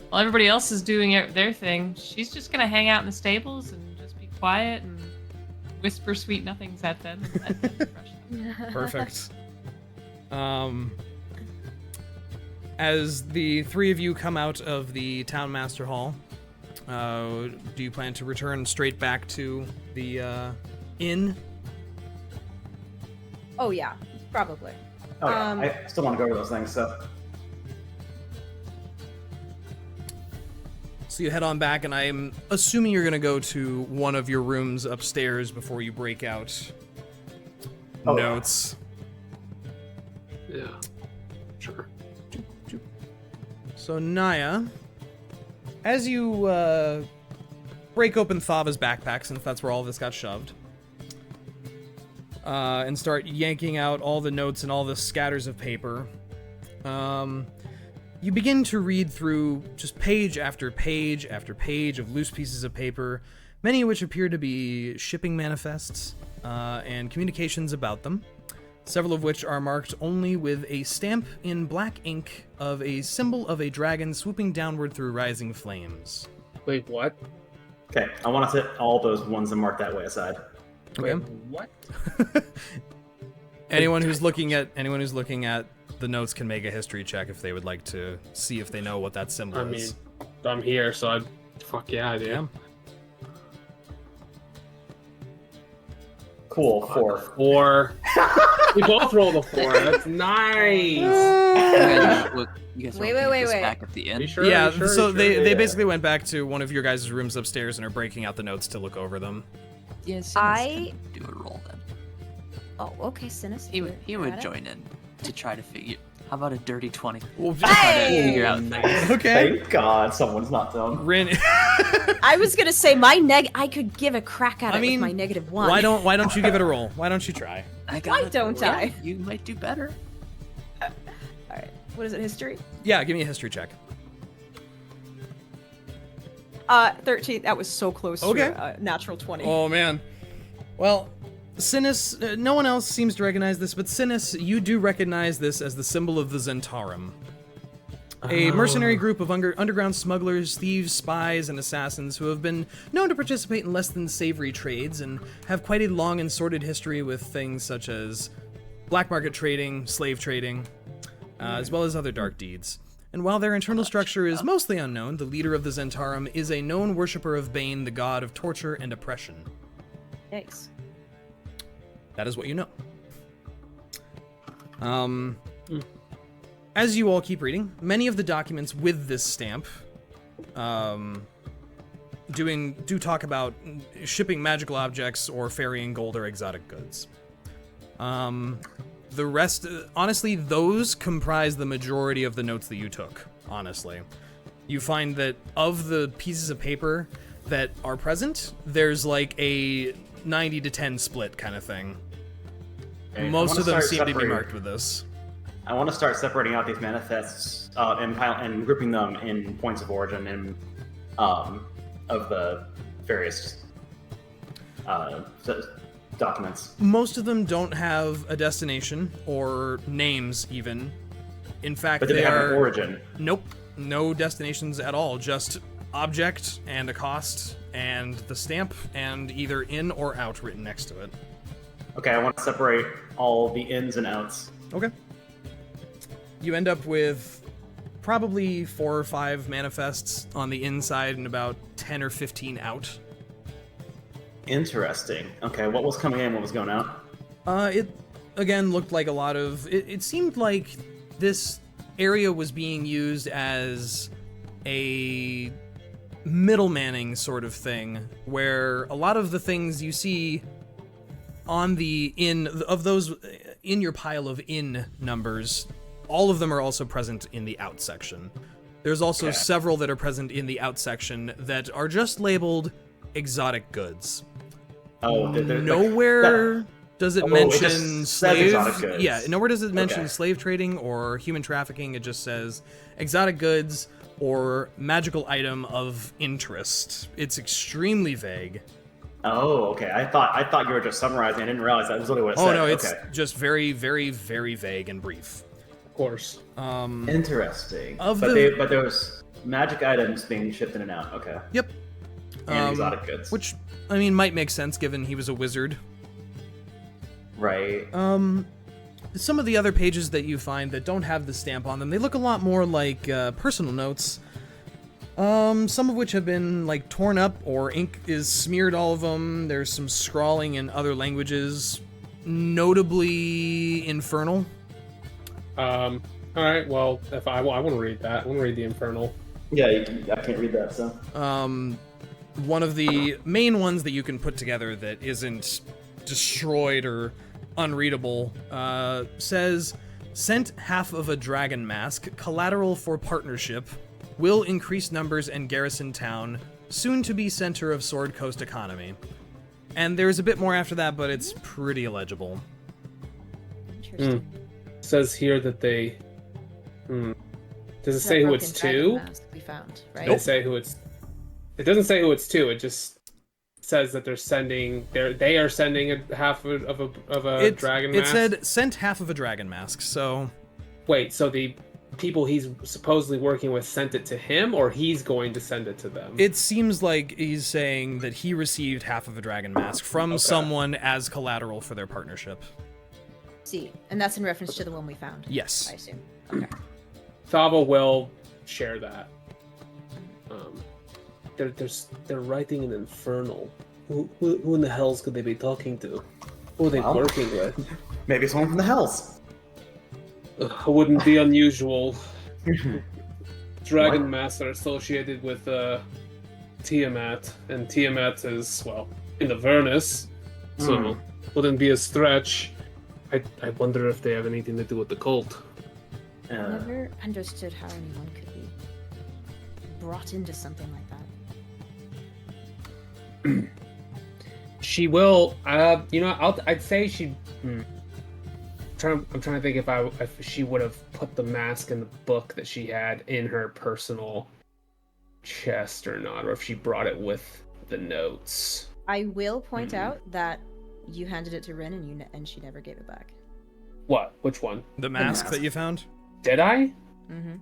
while everybody else is doing their thing, she's just gonna hang out in the stables and just be quiet and whisper sweet nothings at them and let them brush them. Perfect. As the three of you come out of the Town Master Hall, do you plan to return straight back to the inn? Oh yeah, probably. Oh yeah, I still want to go over those things. So you head on back, and I'm assuming you're gonna go to one of your rooms upstairs before you break out notes. Yeah. Sure. So Niah, as you break open Thava's backpack, since that's where all of this got shoved, and start yanking out all the notes and all the scatters of paper, you begin to read through just page after page after page of loose pieces of paper, many of which appear to be shipping manifests and communications about them, several of which are marked only with a stamp in black ink of a symbol of a dragon swooping downward through rising flames. Wait, what? Okay, I want to set all those ones and mark that way aside. Okay. Wait, what? Anyone who's looking at the notes can make a history check if they would like to see if they know what that symbol is. I'm here, so fuck yeah, I do. Cool, 4. 4. We both rolled a 4. That's nice. You guys Wait, wanna wait, keep this wait. back at the end? You sure? Yeah, You sure? so You sure? they Yeah. basically went back to one of your guys' rooms upstairs and are breaking out the notes to look over them. Yeah, Synas I- can do a roll then. Oh, okay, Synas. He would you're at it. join in to try to figure. How about a dirty 20? Well, Try to Hey! figure out things. okay. Thank God someone's not done. Rinn, I was gonna say I could give a crack at it I mean, with my -1. why don't you give it a roll? Why don't you try? I got Why it. don't Yeah, I? You might do better. All right. What is it? History? Yeah, give me a history check. 13. That was so close Okay. to natural 20. Oh man. Well, Synas, no one else seems to recognize this, but Synas, you do recognize this as the symbol of the Zentarum. A mercenary group of underground smugglers, thieves, spies, and assassins who have been known to participate in less than savory trades and have quite a long and sordid history with things such as black market trading, slave trading, as well as other dark deeds. And while their internal structure is mostly unknown, the leader of the Zentarum is a known worshipper of Bane, the god of torture and oppression. Yikes. That is what you know. As you all keep reading, many of the documents with this stamp do talk about shipping magical objects or ferrying gold or exotic goods. The rest, honestly, those comprise the majority of the notes that you took, honestly. You find that of the pieces of paper that are present, there's like a 90 to 10 split kind of thing. Okay, Most I of them wanna seem start to be separating- marked with this. I want to start separating out these manifests and grouping them in points of origin and of the various documents. Most of them don't have a destination or names even. In fact, But do they have are an origin? Nope, no destinations at all. Just object and a cost and the stamp and either in or out written next to it. Okay, I want to separate all the ins and outs. Okay. You end up with probably 4 or 5 manifests on the inside and about 10 or 15 out. Interesting. Okay, what was coming in, what was going out? It again looked like a lot of. It seemed like this area was being used as a middlemanning sort of thing, where a lot of the things you see on the of those in your pile of in numbers, all of them are also present in the out section. There's also several that are present in the out section that are just labeled exotic goods. Oh, nowhere does it mention says slave. exotic goods. Yeah, nowhere does it mention Okay. slave trading or human trafficking. It just says exotic goods or magical item of interest. It's extremely vague. Oh, okay. I thought you were just summarizing. I didn't realize that was literally what it Oh said. no, it's okay. just very, very, very vague and brief. Of course. Interesting. Of but the- there was magic items being shipped in and out. Okay. Yep. And exotic goods. Which, I mean, might make sense given he was a wizard. Right. Some of the other pages that you find that don't have the stamp on them, they look a lot more like personal notes. Some of which have been like torn up or ink is smeared all of them. There's some scrawling in other languages, notably Infernal. All right. Well, if I want to read that, I want to read the Infernal. Yeah, I can't read that. So. One of the main ones that you can put together that isn't destroyed or unreadable says, sent half of a dragon mask, collateral for partnership, will increase numbers and garrison town, soon to be center of Sword Coast economy. And there's a bit more after that, but it's pretty illegible. Interesting. It says here that they. Does it say who it's to? We found, right? Does it say who it's? It doesn't say who it's to. It just says that they're sending. They are sending a half of a dragon mask. It said sent half of a dragon mask. So wait. So the people he's supposedly working with sent it to him, or he's going to send it to them? it seems like he's saying that he received half of a dragon mask from someone as collateral for their partnership. See, and that's in reference to the one we found. Yes. I assume. Okay. Thava will share that. They're writing an infernal. Who in the hells could they be talking to? Who are they working with? Maybe someone from the Hells. It wouldn't be unusual. Dragon masks are associated with Tiamat, and Tiamat is, well, in the Avernus, so wouldn't be a stretch. I wonder if they have anything to do with the cult. I never understood how anyone could be brought into something like that. She will. I'd say she. I'm trying to think if she would have put the mask in the book that she had in her personal chest or not, or if she brought it with the notes. I will point out that you handed it to Rinn and she never gave it back. What? Which one? The mask that you found? Did I? Mm-hmm.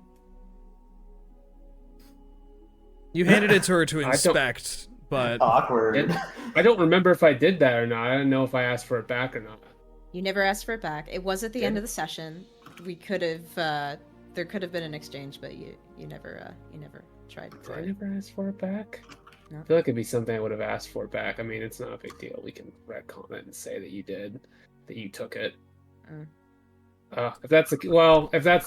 You handed it to her to inspect, but Awkward. I don't remember if I did that or not. I don't know if I asked for it back or not. You never asked for it back. It was at the end of the session. We could have, there could have been an exchange, but you never tried. Did I never ask for it back? No. I feel like it'd be something I would have asked for back. I mean, it's not a big deal. We can retcon it and say that you did, that you took it. If that's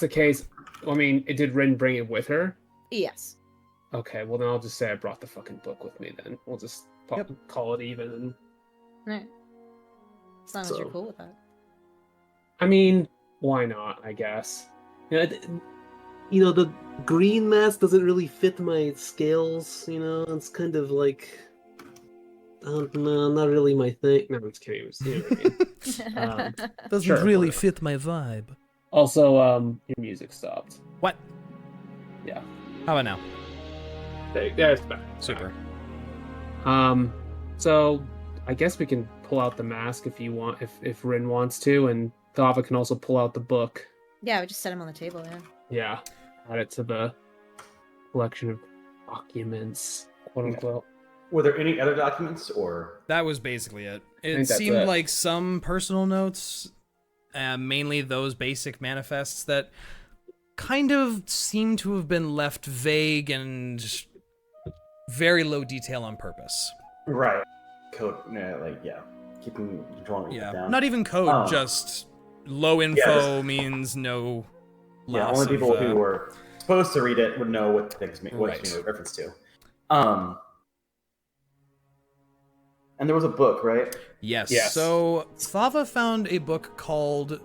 the case, I mean, did Rinn bring it with her? Yes. Okay, well then I'll just say I brought the fucking book with me. Then we'll just call it even. And Right. As long as you're cool with that. I mean, why not? I guess. The green mask doesn't really fit my scales. It's kind of like, I don't know, not really my thing. No, I'm just kidding. You know what I mean? doesn't Sure, really whatever. fit my vibe. Also, your music stopped. What? Yeah. How about now? There's back. Super. So I guess we can pull out the mask if you want, if Rinn wants to, and Thava can also pull out the book. Yeah, we just set him on the table, yeah. Yeah, add it to the collection of documents, quote unquote. Were there any other documents, or That was basically it. It think that's seemed it. like some personal notes, mainly those basic manifests that kind of seem to have been left vague and very low detail on purpose. right? Code, keeping controlling it Yeah, down. not even code, Oh. just low info means no Yeah, loss only people of, who were supposed to read it would know what things mean, what Right. it's being reference to. And there was a book, right? Yes. Yes. So Thava found a book called,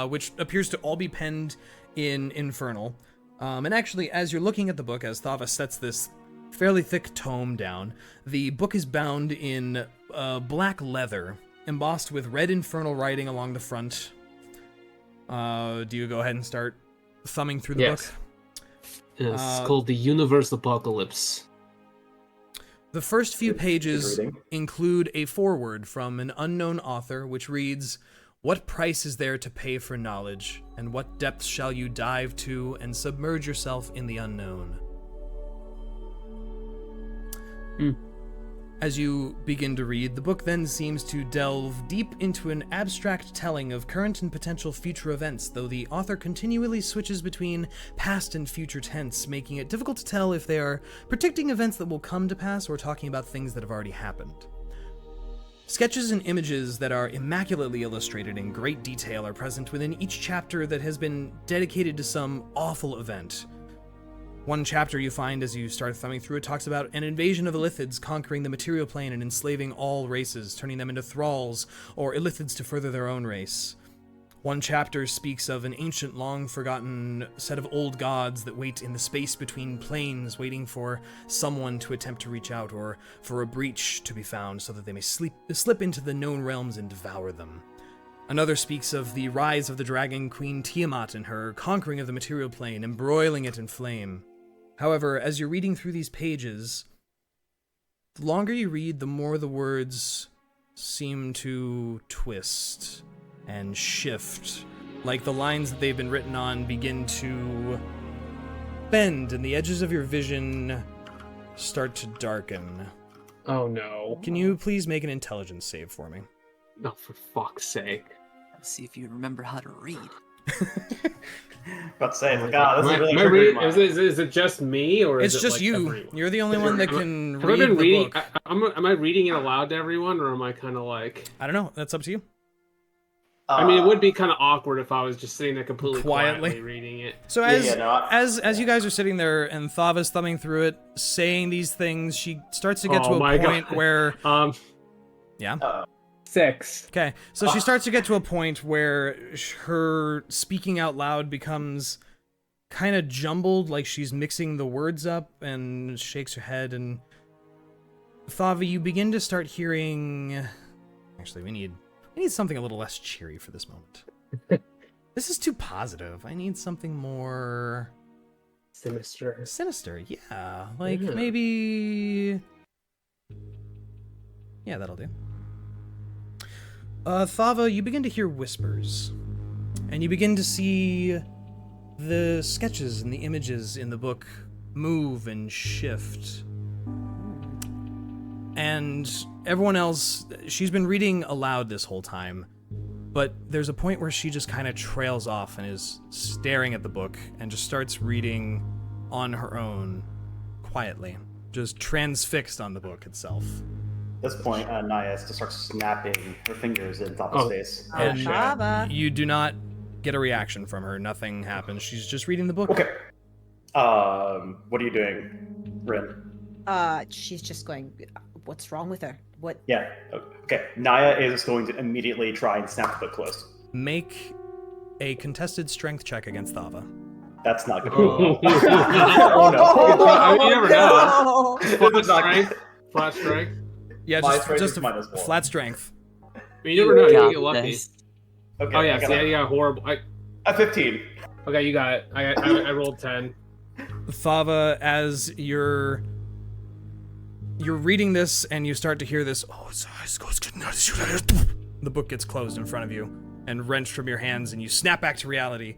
which appears to all be penned in Infernal. And actually, as you're looking at the book, as Thava sets this fairly thick tome down, the book is bound in black leather, embossed with red infernal writing along the front. Do you go ahead and start thumbing through the Yes. book? It's called The Universe Apocalypse. The first few Good pages reading. include a foreword from an unknown author, which reads, "What price is there to pay for knowledge, and what depths shall you dive to and submerge yourself in the unknown?" As you begin to read, the book then seems to delve deep into an abstract telling of current and potential future events, though the author continually switches between past and future tense, making it difficult to tell if they are predicting events that will come to pass or talking about things that have already happened. Sketches and images that are immaculately illustrated in great detail are present within each chapter that has been dedicated to some awful event. One chapter you find as you start thumbing through it talks about an invasion of Illithids conquering the material plane and enslaving all races, turning them into thralls or Illithids to further their own race. One chapter speaks of an ancient, long-forgotten set of old gods that wait in the space between planes, waiting for someone to attempt to reach out or for a breach to be found so that they may slip into the known realms and devour them. Another speaks of the rise of the dragon queen Tiamat and her conquering of the material plane, embroiling it in flame. However, as you're reading through these pages, the longer you read, the more the words seem to twist and shift, like the lines that they've been written on begin to bend and the edges of your vision start to darken. Oh no. Can you please make an intelligence save for me? No, for fuck's sake. Let's see if you remember how to read. About to say, it's like, this is really Am I triggering read- mine. is it just me, or It's is it just like you. everyone? You're the only one that can Have I read been the reading? book. Am I reading it aloud to everyone, or am I kind of like? I don't know. That's up to you. I mean, it would be kind of awkward if I was just sitting there completely Quietly. quietly reading it. So Yeah, as you guys are sitting there and Thava's thumbing through it, saying these things, she starts to get to Oh a my point God. where Uh, 6. okay, so she starts to get to a point where her speaking out loud becomes kind of jumbled, like she's mixing the words up, and shakes her head. And Thava, you begin to start hearing. Actually, we need something a little less cheery for this moment. This is too positive. I need something more Sinister. sinister. Yeah, like Yeah. maybe. Yeah, that'll do. Thava, you begin to hear whispers, and you begin to see the sketches and the images in the book move and shift. And everyone else, she's been reading aloud this whole time, but there's a point where she just kind of trails off and is staring at the book and just starts reading on her own, quietly, just transfixed on the book itself. At this point, Niah has to start snapping her fingers in Thava's face. And Thava. you do not get a reaction from her. Nothing happens. She's just reading the book. Okay. What are you doing, Rinn? She's just going. What's wrong with her? What? Yeah. Okay. Niah is going to immediately try and snap the book closed. Make a contested strength check against Thava. That's not good. Oh. Oh, no. I mean, you never know. This Flat is not strength. good. Flat strength. Yeah, My just, strength just is a minus one. flat strength. I mean, you never know. You Got can get lucky. this. Okay. Oh yeah, I see, got you got horrible. a 15. Okay, you got it. I rolled 10. Thava, as you're reading this and you start to hear this, the book gets closed in front of you and wrenched from your hands, and you snap back to reality.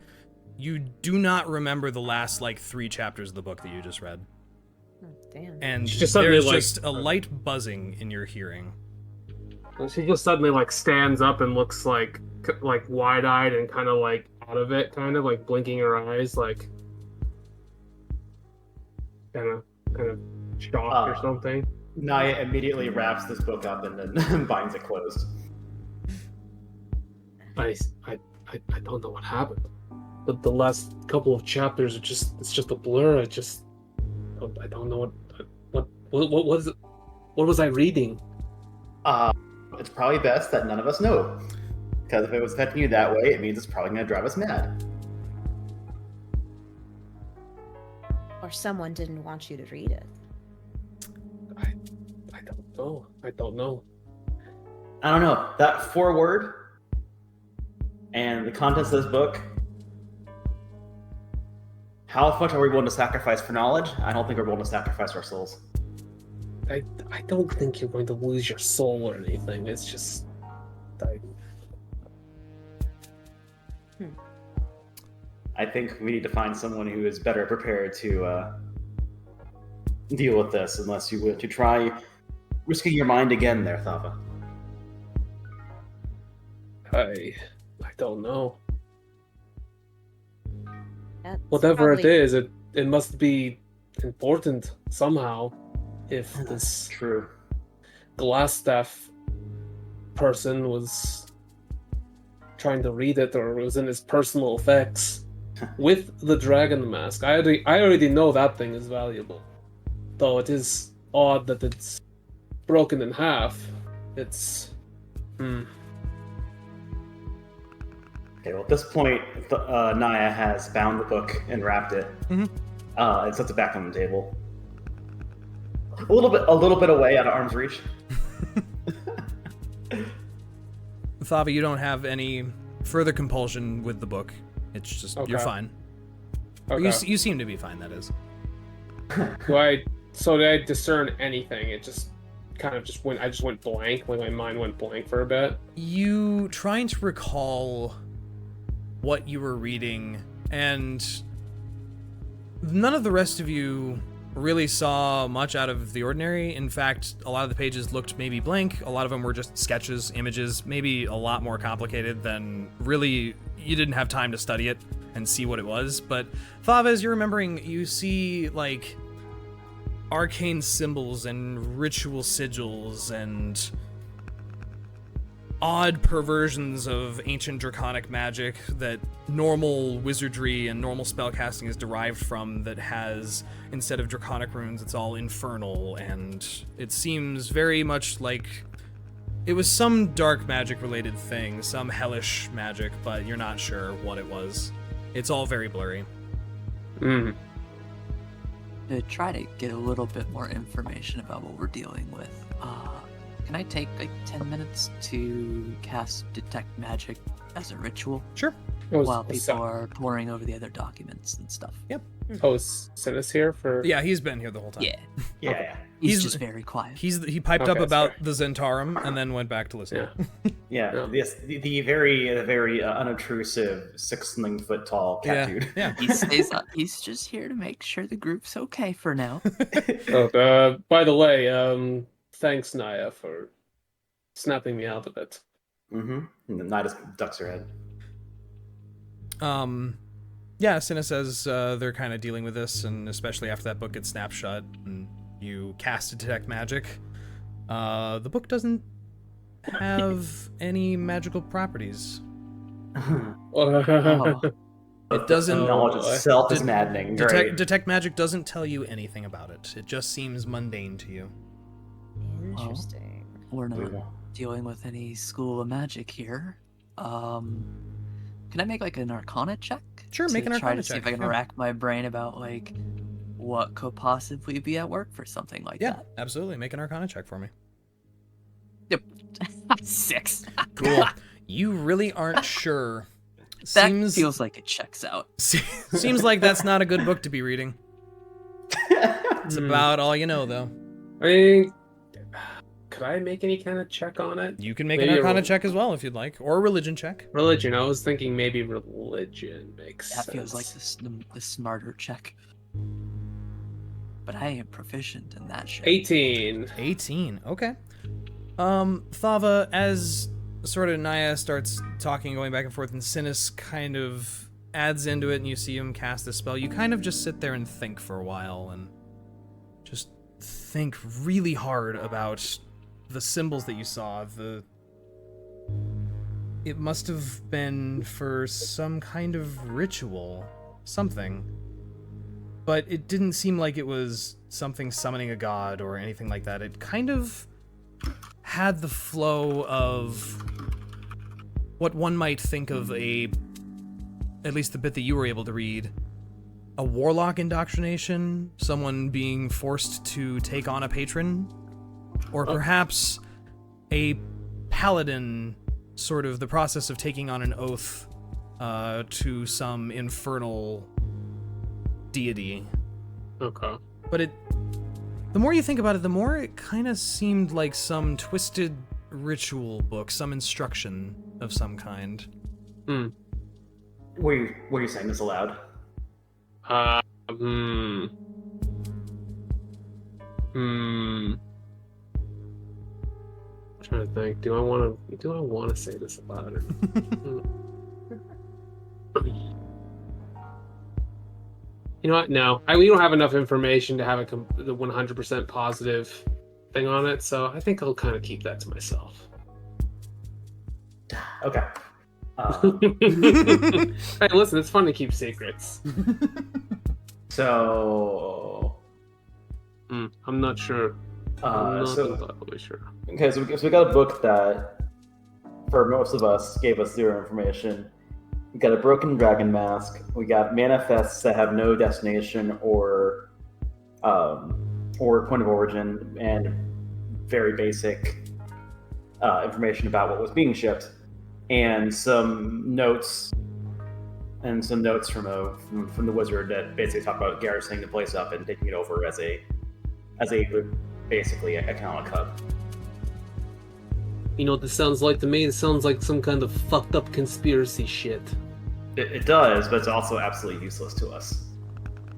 You do not remember the last 3 chapters of the book that you just read, Oh, damn. and She just suddenly, there's like- just a light buzzing in your hearing. She just suddenly stands up and looks like wide-eyed and kind of out of it, kind of blinking her eyes, kind of shocked or something. Niah immediately wraps this book up and then binds it closed. I don't know what happened. But the last couple of chapters it's just a blur. I don't know what was it. What was I reading? It's probably best that none of us know. Because if it was affecting you that way, it means it's probably going to drive us mad. Or someone didn't want you to read it. I don't know. I don't know. I don't know. That foreword and the contents of this book. How much are we willing to sacrifice for knowledge? I don't think we're willing to sacrifice our souls. I don't think you're going to lose your soul or anything. It's just... I think we need to find someone who is better prepared to deal with this, unless you were to try risking your mind again there, Thava. I don't know. That's Whatever probably- it is, it must be important somehow. If this True. Glassstaff person was trying to read it, or was in his personal effects with the dragon mask. I already know that thing is valuable. Though it is odd that it's broken in half. It's... Okay, well, at this point, Niah has bound the book and wrapped it, and sets it back on the table. A little bit away, out of arm's reach. Thava, you don't have any further compulsion with the book. It's just you're Okay. fine. Or Okay. you seem to be fine. That is. Did I discern anything? It just kind of just went. I just went blank. Like my mind went blank for a bit. You trying to recall what you were reading, and none of the rest of you really saw much out of the ordinary. In fact, a lot of the pages looked maybe blank. A lot of them were just sketches, images, maybe a lot more complicated than really you didn't have time to study it and see what it was. But Thava, as you're remembering, you see like arcane symbols and ritual sigils and odd perversions of ancient draconic magic that normal wizardry and normal spellcasting is derived from, that has, instead of draconic runes, it's all infernal, and it seems very much like it was some dark magic related thing, some hellish magic, but you're not sure what it was. It's all very blurry. Mm. To try to get a little bit more information about what we're dealing with, can I take like 10 minutes to cast Detect Magic as a ritual Sure. while people are poring over the other documents and stuff? Is Synas here for? Oh, Yeah, he's been here the whole time. Yeah, Yeah, he's He's- just very quiet. He piped Okay, up that's about fair. the Zentarum and then went back to listen. Yeah. Yes, the very unobtrusive 6-foot tall cat dude. Yeah. He stays up. He's just here to make sure the group's okay for now. By the way, thanks Niah for snapping me out of it. Mm-hmm. And then Niah just ducks her head. Yeah, Synas says they're kind of dealing with this, and especially after that book gets snapped shut and you cast to detect magic. The book doesn't have any magical properties. Oh, It doesn't. Knowledge itself is Det- maddening. Great. Detect magic doesn't tell you anything about it. It just seems mundane to you. Interesting. we're not dealing with any school of magic here. Can I make like an Arcana check? Sure, make to an try Arcana to see check, if I can yeah. rack my brain about like what could possibly be at work for something like Yeah, that. absolutely. Make an Arcana check for me. Yep. 6. Cool. You really aren't sure. That Seems feels like it checks out. seems like that's not a good book to be reading. It's about all you know, though. I mean, could I make any kind of check on it? You can make Maybe an a Arcana roll. check as well if you'd like, or a religion check. Religion. I was thinking maybe religion makes That sense. feels like the smarter check. But I am proficient in that shit. 18. 18. Okay. Thava, as sort of Niah starts talking, going back and forth, and Synas kind of adds into it, and you see him cast the spell, you kind of just sit there and think for a while, and just think really hard about the symbols that you saw. It must have been for some kind of ritual, something. But it didn't seem like it was something summoning a god or anything like that. It kind of had the flow of what one might think of at least the bit that you were able to read, a warlock indoctrination, someone being forced to take on a patron, or perhaps a paladin, sort of the process of taking on an oath to some infernal deity. Okay. But the more you think about it, the more it kind of seemed like some twisted ritual book, some instruction of some kind. Were you saying this aloud? I'm trying to think. Do I want to say this aloud? You know what? No, we don't have enough information to have the 100% positive thing on it, so I think I'll kind of keep that to myself. Okay. Hey, listen, it's fun to keep secrets. So, I'm not sure. I'm not so entirely sure. okay, so we got a book that, for most of us, gave us zero information. We got a broken dragon mask. We got manifests that have no destination or point of origin, and very basic information about what was being shipped, and some notes from the wizard that basically talk about garrisoning the place up and taking it over as a basically a talent hub. You know what this sounds like to me? It sounds like some kind of fucked up conspiracy shit. It does, but it's also absolutely useless to us.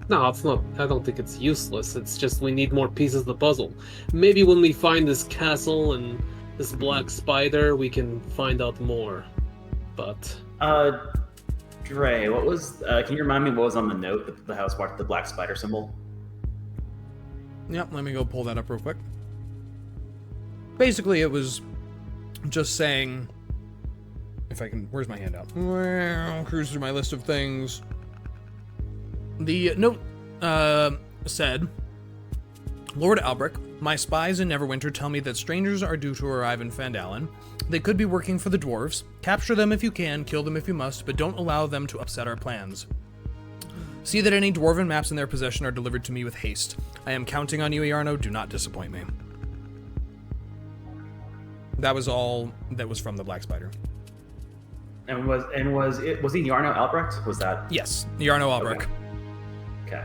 No, it's not. I don't think it's useless. It's just we need more pieces of the puzzle. Maybe when we find this castle and this black spider, we can find out more. But Dre, what was? Can you remind me what was on the note? The house marked the black spider symbol. Yep, let me go pull that up real quick. Basically, it was just saying, if I can, where's my handout? Well, cruise through my list of things. The note said, Lord Albrecht, my spies in Neverwinter tell me that strangers are due to arrive in Fandalin. They could be working for the dwarves. Capture them if you can, kill them if you must, but don't allow them to upset our plans. See that any dwarven maps in their possession are delivered to me with haste. I am counting on you, Iarno. Do not disappoint me. That was all that was from the Black Spider. And was he Iarno Albrecht? Was that? Yes, Iarno Albrecht. Okay.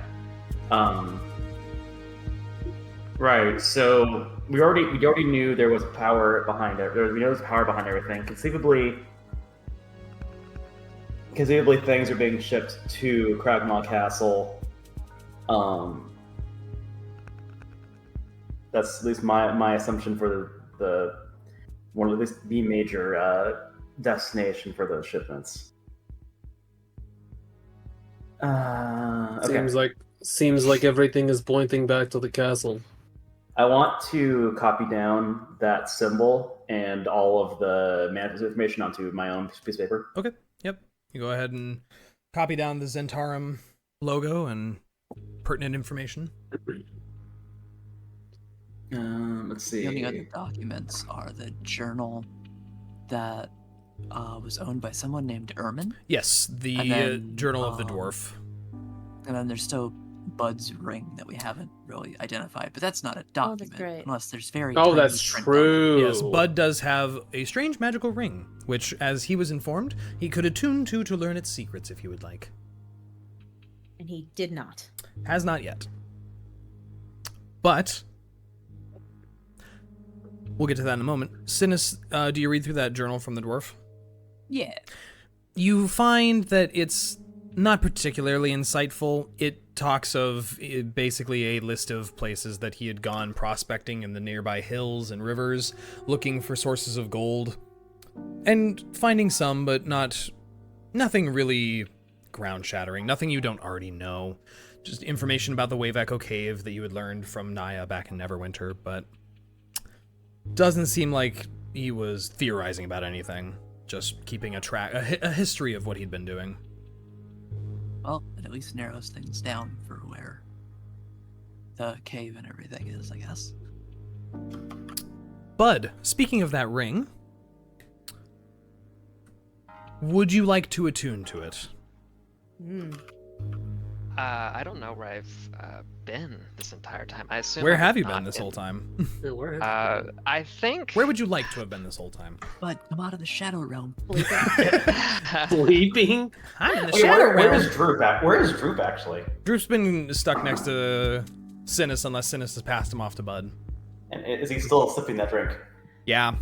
Right. So we already knew there was power behind it. We know there's power behind everything. Conceivably, things are being shipped to Cragmaw Castle. That's at least my assumption for the one of the major destination for those shipments. Okay. Seems like everything is pointing back to the castle. I want to copy down that symbol and all of the manifest information onto my own piece of paper. Okay. Yep. You go ahead and copy down the Zentarum logo and pertinent information. Let's see. The only other documents are the journal that was owned by someone named Ermin. Yes, the Journal of the Dwarf. And then there's still Bud's ring that we haven't really identified, but that's not a document unless there's very. Oh, that's true. Yes, Bud does have a strange magical ring, which, as he was informed, he could attune to learn its secrets if he would like. And he did not. Has not yet. But we'll get to that in a moment. Synas, do you read through that journal from the dwarf? Yeah. You find that it's not particularly insightful. It talks of basically a list of places that he had gone prospecting in the nearby hills and rivers, looking for sources of gold, and finding some, but nothing really ground-shattering, nothing you don't already know. Just information about the Wave Echo Cave that you had learned from Niah back in Neverwinter, but doesn't seem like he was theorizing about anything, just keeping a history of what he'd been doing. Well, it at least narrows things down for where the cave and everything is, I guess. Bud, speaking of that ring, would you like to attune to it? I don't know where I've been this entire time. I assume. Where I have was you not been this in- whole time? Yeah, where? I think. Where would you like to have been this whole time? But come out of the shadow realm. Sleeping? I'm in the Wait, shadow where realm. is Droop at? Where is Droop actually? Droop's been stuck next to Synas unless Synas has passed him off to Bud. And is he still sipping that drink? Yeah.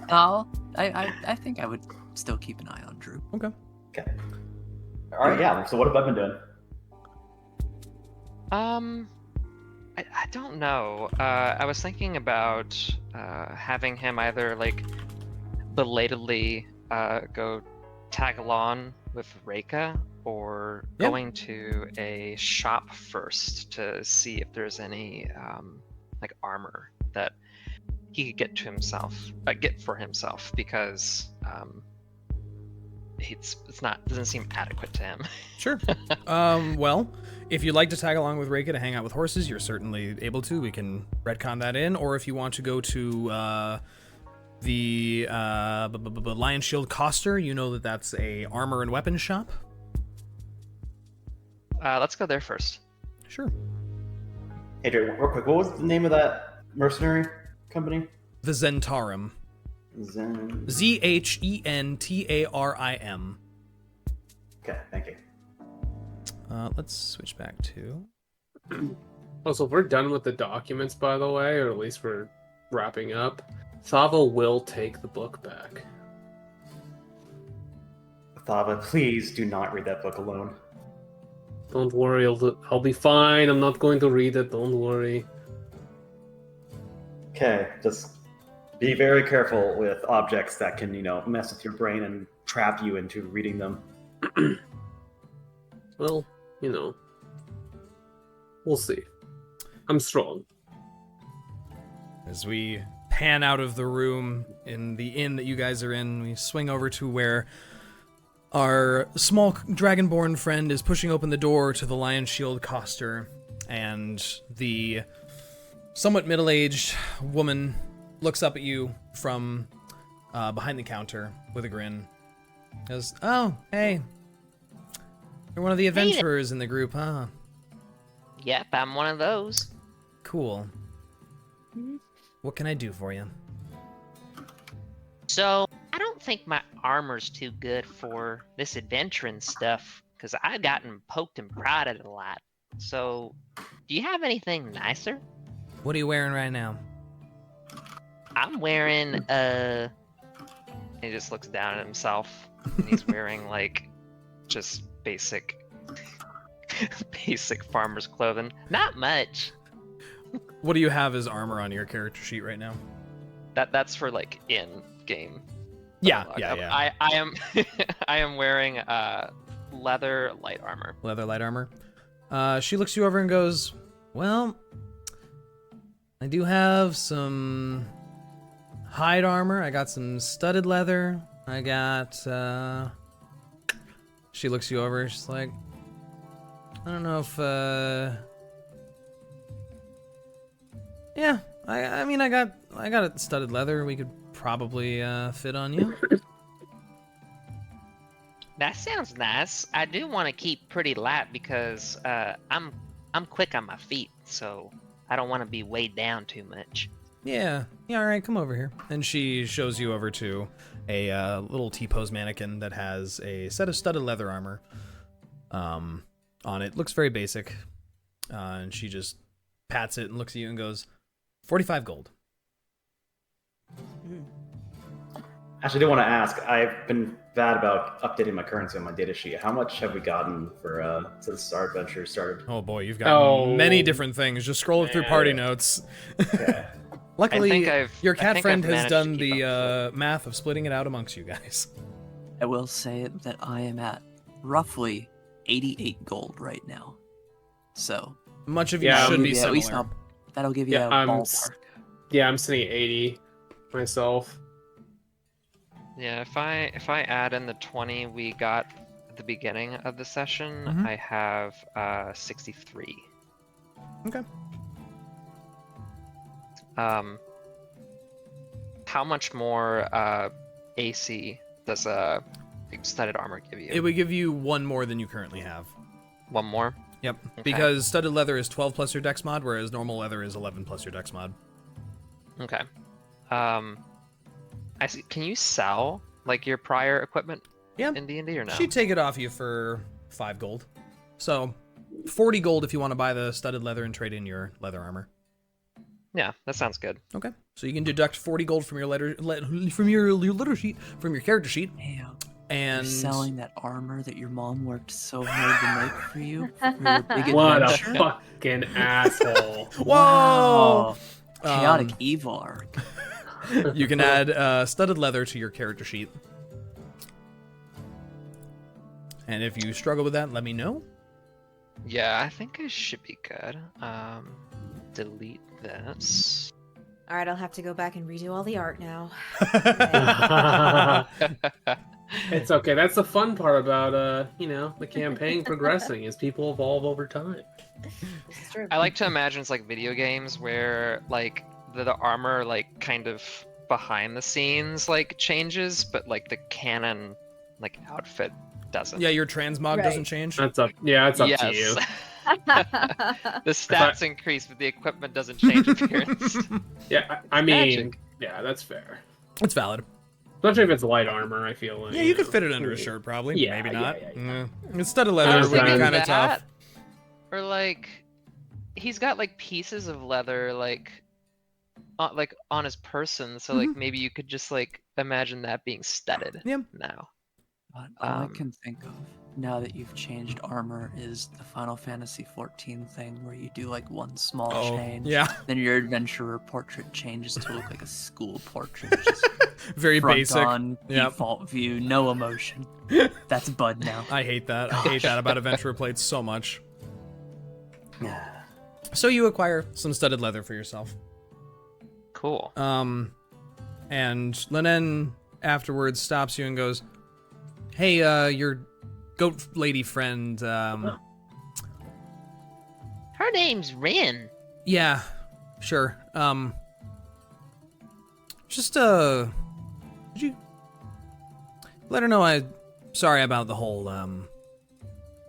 Oh, I think I would still keep an eye on Drew. Okay. Okay. All right, yeah. So what have I been doing? I don't know. I was thinking about having him either like belatedly go tag along with Reyka, or Yep. going to a shop first to see if there's any like armor that he could get to himself, get for himself, because it's not, doesn't seem adequate to him. Sure. Well, if you'd like to tag along with Reyka to hang out with horses, you're certainly able to. We can retcon that in. Or if you want to go to the Lion Shield Coster, you know that that's a armor and weapons shop. Let's go there first. Sure. Hey, Dre, real quick, what was the name of that mercenary company? The Zentarim. Zen. Zhentarim. Okay, thank you. Let's switch back to... Also, if we're done with the documents, by the way, or at least we're wrapping up, Thava will take the book back. Thava, please do not read that book alone. Don't worry, I'll be fine. I'm not going to read it. Don't worry. Okay, just be very careful with objects that can, mess with your brain and trap you into reading them. Well, we'll see. I'm strong. As we pan out of the room in the inn that you guys are in, we swing over to where our small dragonborn friend is pushing open the door to the Lion Shield Coster, and the somewhat middle-aged woman looks up at you from behind the counter with a grin. Goes, "Oh, hey. You're one of the adventurers in the group, huh? Yep, I'm one of those. Cool. What can I do for you?" So, I don't think my armor's too good for this adventuring stuff, because I've gotten poked and prodded a lot. So, do you have anything nicer? What are you wearing right now? I'm wearing, He just looks down at himself, and he's wearing like just basic farmer's clothing. not much. What do you have as armor on your character sheet right now? That's for like in game. Yeah. I am I am wearing leather light armor. Leather light armor. She looks you over and goes, "Well, I do have some hide armor. I got some studded leather. I got, She looks you over. She's like, I don't know if, yeah, I mean, I got a studded leather. We could probably, fit on you." That sounds nice. I do want to keep pretty light because I'm quick on my feet, so I don't want to be weighed down too much. Yeah, all right, come over here. And she shows you over to a little T-pose mannequin that has a set of studded leather armor on it. Looks very basic. And she just pats it and looks at you and goes, 45 gold. Actually, I do want to ask. I've been bad about updating my currency on my data sheet. How much have we gotten for since our adventure started? Oh boy, you've got many different things. Just scroll through party notes. Okay. Luckily, your I cat think friend I've has managed done to keep the math of splitting it out amongst you guys. I will say that I am at roughly 88 gold right now. So Much of you Yeah, should be at least similar. that'll give you Yeah, a I'm ballpark. I'm sitting at 80 myself. Yeah, if I add in the 20 we got at the beginning of the session, Mhm. I have 63. Okay. how much more AC does studded armor give you? It would give you 1 more than you currently have. 1 more? Yep, Okay. because studded leather is 12 plus your dex mod, whereas normal leather is 11 plus your dex mod. Okay. I see. Can you sell like your prior equipment Yeah. in D&D or no? She'd take it off you for 5 gold. So 40 gold if you want to buy the studded leather and trade in your leather armor. Yeah, that sounds good. Okay, so you can deduct 40 gold from your from your letter sheet, from your character sheet, Damn. and You're selling that armor that your mom worked so hard to make for you for your big What a adventure? fucking asshole. Whoa! Wow. Chaotic Um, evil arc. You can add studded leather to your character sheet. And if you struggle with that, let me know. Yeah, I think I should be good. Delete this. All right, I'll have to go back and redo all the art now. It's okay. That's the fun part about the campaign progressing is people evolve over time. This is true. I like to imagine it's like video games where like the armor like kind of behind the scenes like changes, but like the canon like outfit doesn't. Yeah, your transmog Right. doesn't change. That's up. Yeah, it's up Yes. to you. The stats increase, but the equipment doesn't change appearance. Yeah, I mean, Magic. yeah, that's fair. It's valid. Especially if it's light armor, I feel like. Yeah, you could fit it under a shirt, probably. Yeah, Maybe yeah, not. yeah. It's studded I leather was would be thinking kind of that, tough. Or like, he's got like pieces of leather like on his person, so like maybe you could just like imagine that being studded. Yeah. Now. But all I Um, can think of now that you've changed armor is the Final Fantasy 14 thing where you do like one small change. yeah, Then your adventurer portrait changes to look like a school portrait. Just very front basic. on, Yep. default view, no emotion. That's Bud now. I hate that. I hate that about adventurer plates so much. So you acquire some studded leather for yourself. Cool. And Lenen afterwards stops you and goes, "Hey, your goat lady friend, Her name's Rinn. yeah, sure. Just, would you let her know sorry about the whole,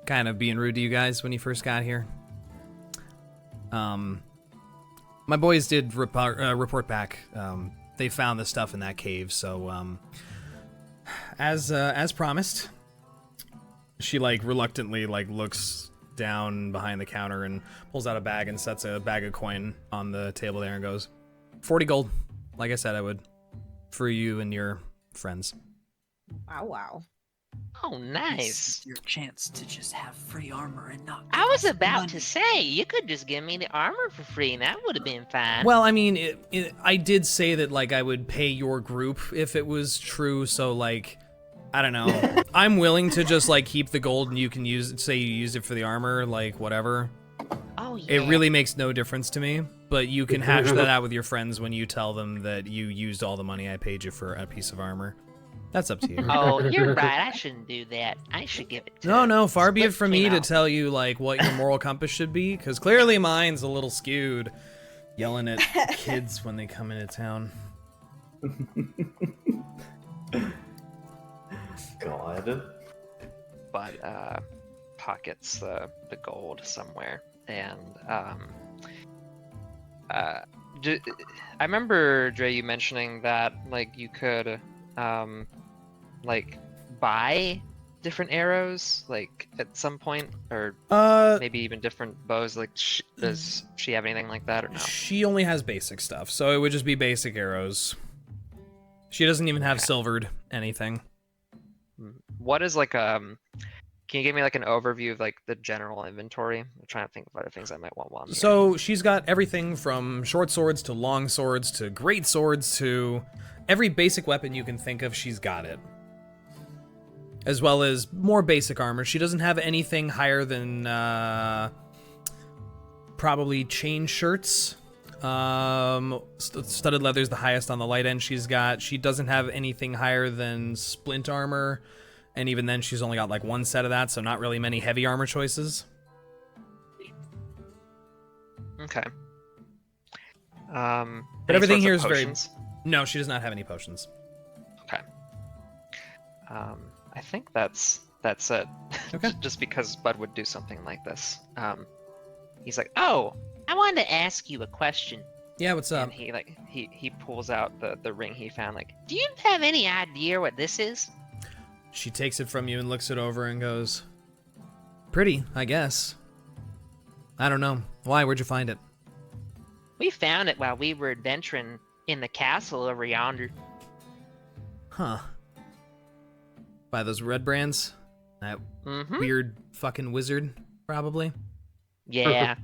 kind of being rude to you guys when you first got here. My boys did report back. They found the stuff in that cave, so, as promised, she, like, reluctantly, like, looks down behind the counter and pulls out a bag and sets a bag of coin on the table there and goes, 40 gold. Like I said, I would. For you and your friends. Wow, wow. Oh, This nice. is your chance to just have free armor and not. I give was us about money. to say, you could just give me the armor for free, and that would have been fine. Well, I mean, I did say that, like, I would pay your group if it was true, so, like, I don't know. I'm willing to just, like, keep the gold and you can say you used it for the armor, like, whatever. oh, yeah. It really makes no difference to me, but you can hash that out with your friends when you tell them that you used all the money I paid you for a piece of armor. That's up to you. Oh, you're right. I shouldn't do that. I should give it to No, far be it split from me between to all. tell you, like, what your moral compass should be, because clearly mine's a little skewed, yelling at kids when they come into town. God. But pockets the gold somewhere, and I remember Dre you mentioning that like you could like buy different arrows like at some point, or maybe even different bows. Like does she have anything like that or no? She only has basic stuff, so it would just be basic arrows. She doesn't even have silvered anything. What is like can you give me like an overview of like the general inventory? I'm trying to think of other things I might want while I'm here. So she's got everything from short swords to long swords to great swords to every basic weapon you can think of, she's got it. As well as more basic armor. She doesn't have anything higher than probably chain shirts. Studded leather is the highest on the light end she's got. She doesn't have anything higher than splint armor. And even then, she's only got like one set of that, so not really many heavy armor choices. Okay. But everything here is very... No, she does not have any potions. Okay. I think that's it. Okay. Just because Bud would do something like this. He's like, "Oh, I wanted to ask you a question." Yeah, what's up? and he pulls out the ring he found. Like, Do you have any idea what this is? She takes it from you and looks it over and goes, "Pretty, I guess. I don't know. Why? Where'd you find it?" We found it while we were adventuring in the castle over yonder. Huh. By those red brands? That Mm-hmm. weird fucking wizard, probably. Yeah.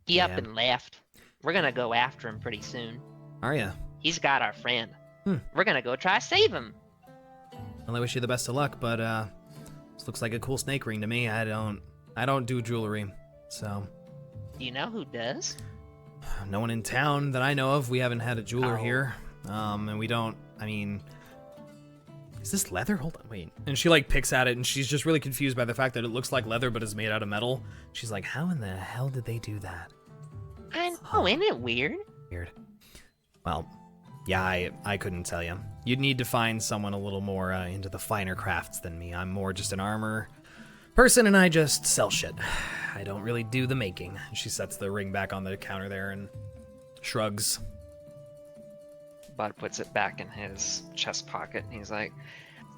He up Yeah. and left. We're gonna go after him pretty soon. Are ya? He's got our friend. Hmm. We're gonna go try to save him. Well, I wish you the best of luck, but this looks like a cool snake ring to me. I don't do jewelry, so Do you know who does? no one in town that I know of. We haven't had a jeweler Oh. here, and we don't. I mean, is this leather? Hold on, wait. And she like picks at it, and she's just really confused by the fact that it looks like leather, but is made out of metal. She's like, "How in the hell did they do that?" I know, isn't it weird? Weird. Well, yeah, I couldn't tell you. You'd need to find someone a little more into the finer crafts than me. I'm more just an armor person, and I just sell shit. I don't really do the making. She sets the ring back on the counter there and shrugs. Bud puts it back in his chest pocket, and he's like,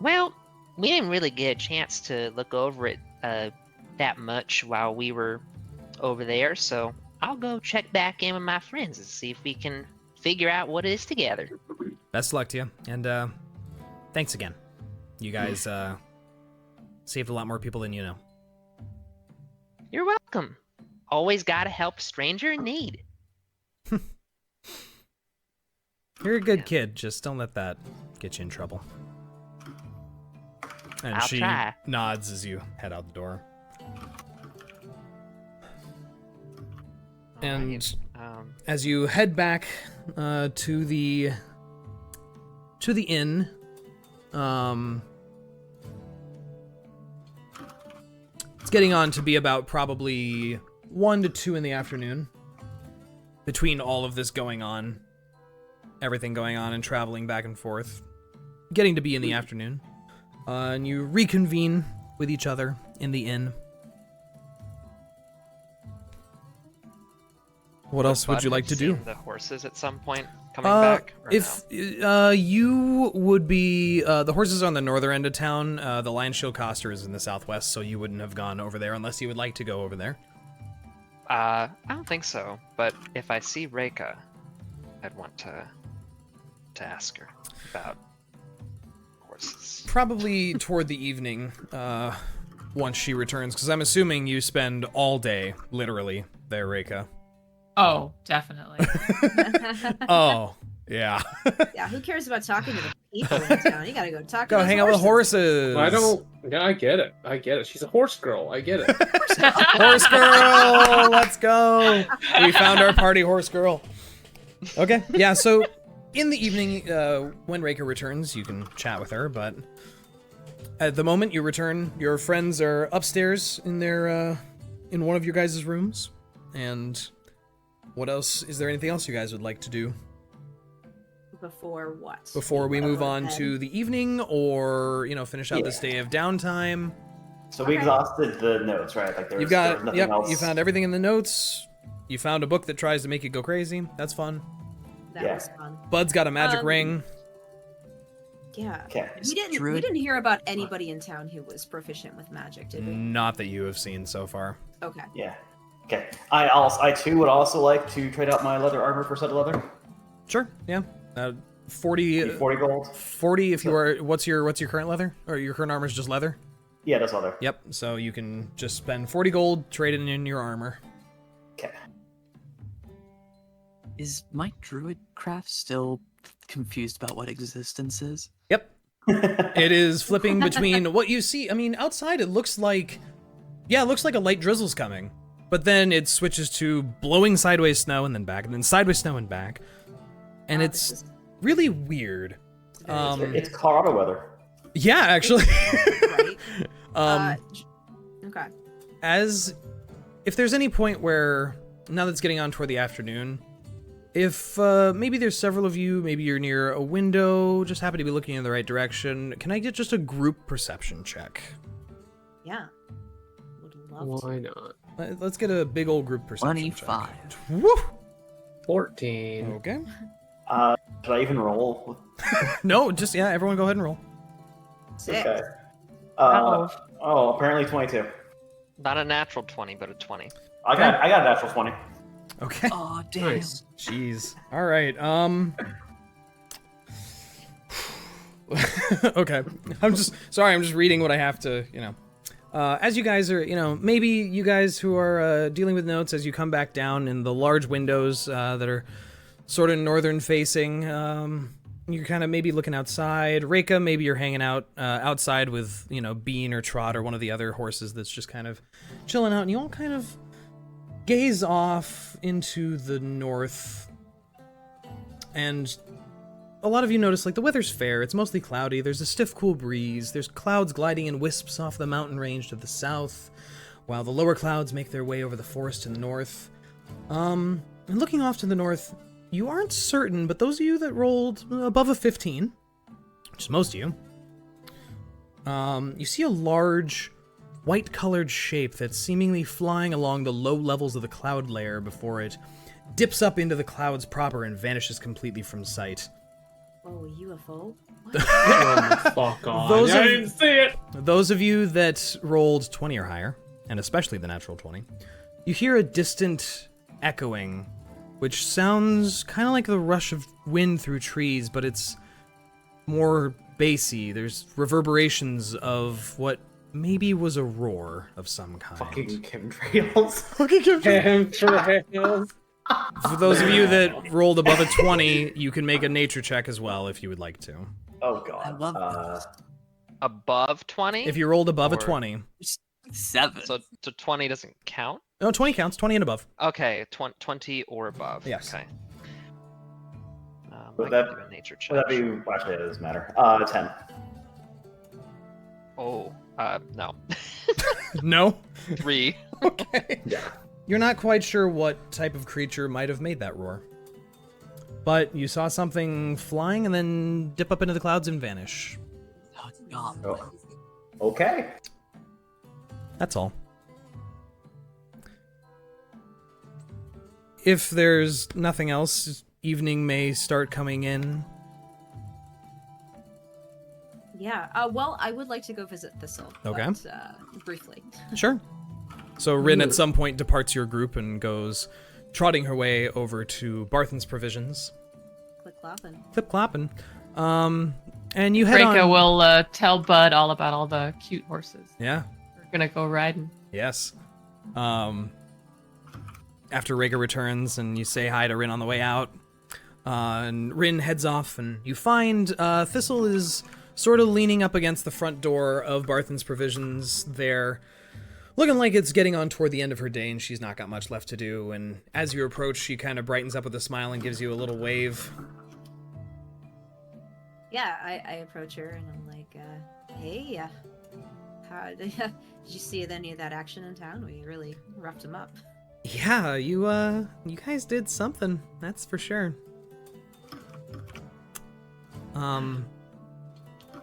Well, we didn't really get a chance to look over it that much while we were over there, so I'll go check back in with my friends and see if we can figure out what it is together. Best of luck to you, and thanks again. You guys saved a lot more people than you know. You're welcome. Always gotta help a stranger in need. You're a good kid. Just don't let that get you in trouble. And I'll she try. nods as you head out the door. And as you head back to the inn, it's getting on to be about probably 1 to 2 in the afternoon. Between all of this going on, everything going on and traveling back and forth, getting to be in the afternoon, and you reconvene with each other in the inn. What else would Bud you like to have do? seen the horses at some point coming back? Or If you would be, the horses are on the northern end of town. The Lion Shield Coster is in the southwest, so you wouldn't have gone over there unless you would like to go over there. no? I don't think so. But if I see Reyka, I'd want to ask her about horses. Probably toward the evening, once she returns, because I'm assuming you spend all day, literally, there, Reyka. Oh, definitely. Oh, yeah. Yeah, who cares about talking to the people in town? You gotta go talk to Go those hang out with horses. I don't. Yeah, I get it. I get it. She's a horse girl. I get it. Horse girl, let's go. We found our party horse girl. Okay, yeah, so in the evening, when Reyka returns, you can chat with her, but at the moment you return, your friends are upstairs in their, in one of your guys' rooms. And what else? Is there anything else you guys would like to do Before what? before we move on bed? to the evening, or, you know, finish out this day of downtime? So we exhausted the notes, right? Like there was, You've there was got, nothing yep, else. you found everything in the notes. You found a book that tries to make you go crazy. That's fun. That Yeah. was fun. Bud's got a magic ring. Yeah. Okay. We didn't Druid- hear about anybody in town who was proficient with magic, did we? Not that you have seen so far. Okay. Yeah. Okay. I too would also like to trade out my leather armor for a set of leather. Sure, yeah. 40, 40 gold. 40 if you are, what's your current leather? Or your current armor is just leather? Yeah, that's leather. Yep, so you can just spend 40 gold, trade it in your armor. Okay. Is my druid craft still confused about what existence is? Yep. It is flipping between what you see. I mean, outside it looks like, yeah, it looks like a light drizzle's coming. But then it switches to blowing sideways snow and then back, and then sideways snow and back. And Wow, it's this is- really weird. It's Colorado weather. Yeah, actually. Right. um, Okay. as if there's any point where, now that it's getting on toward the afternoon, If maybe there's several of you, maybe you're near a window, just happen to be looking in the right direction, can I get just a group perception check? Yeah. Would love Why not? Let's get a big old group perception 25. check. Woo! 14. Okay. Should I even roll? No, just, yeah, everyone go ahead and roll. to. Sick. Okay. Apparently 22. Not a natural 20, but a 20. I got a natural 20. Okay. Oh, damn. Nice. Jeez. All right. Okay. I'm just reading what I have to, as you guys are, maybe you guys who are dealing with notes as you come back down in the large windows that are sort of northern facing, you're kind of maybe looking outside. Reyka, maybe you're hanging out outside with, Bean or Trot or one of the other horses that's just kind of chilling out, and you all kind of gaze off into the north, and a lot of you notice, the weather's fair. It's mostly cloudy. There's a stiff, cool breeze. There's clouds gliding in wisps off the mountain range to the south, while the lower clouds make their way over the forest to the north. And looking off to the north, you aren't certain, but those of you that rolled above a 15, which is most of you, you see a large, white-colored shape that's seemingly flying along the low levels of the cloud layer before it dips up into the clouds proper and vanishes completely from sight. Oh, a UFO? Fuck off. Those I of- didn't see it. Those of you that rolled 20 or higher, and especially the natural 20, you hear a distant echoing, which sounds kind of like the rush of wind through trees, but it's more bassy. There's reverberations of what maybe was a roar of some kind. Fucking chemtrails. Fucking Chemtrails. For those of you that rolled above a 20, you can make a nature check as well if you would like to. Oh I god. love Above 20? If you rolled above a Or- 20. this. 7. So 20 doesn't count? No, 20 counts, 20 and above. Okay, 20 or above. Yes. Okay. Would I that- can do a nature check. Would that be... Well, actually, it doesn't matter. 10. Oh, no. No? 3. Okay. Yeah. You're not quite sure what type of creature might have made that roar. But you saw something flying and then dip up into the clouds and vanish. Oh, God. Oh. Okay. That's all. If there's nothing else, evening may start coming in. Yeah. Well, I would like to go visit Thistle. Okay. But, briefly. Sure. So Rinn at some point departs your group and goes trotting her way over to Barthen's Provisions. Click clapping. Clip clapping. And you head Reyka on. will tell Bud all about all the cute horses. Yeah. We're gonna go riding. Yes. After Reyka returns and you say hi to Rinn on the way out, and Rinn heads off, and you find Thistle is sort of leaning up against the front door of Barthen's Provisions there, looking like it's getting on toward the end of her day and she's not got much left to do. And as you approach, she kind of brightens up with a smile and gives you a little wave. Yeah, I approach her and I'm like, hey, how did you see any of that action in town? We really roughed him up. Yeah, you guys did something, that's for sure.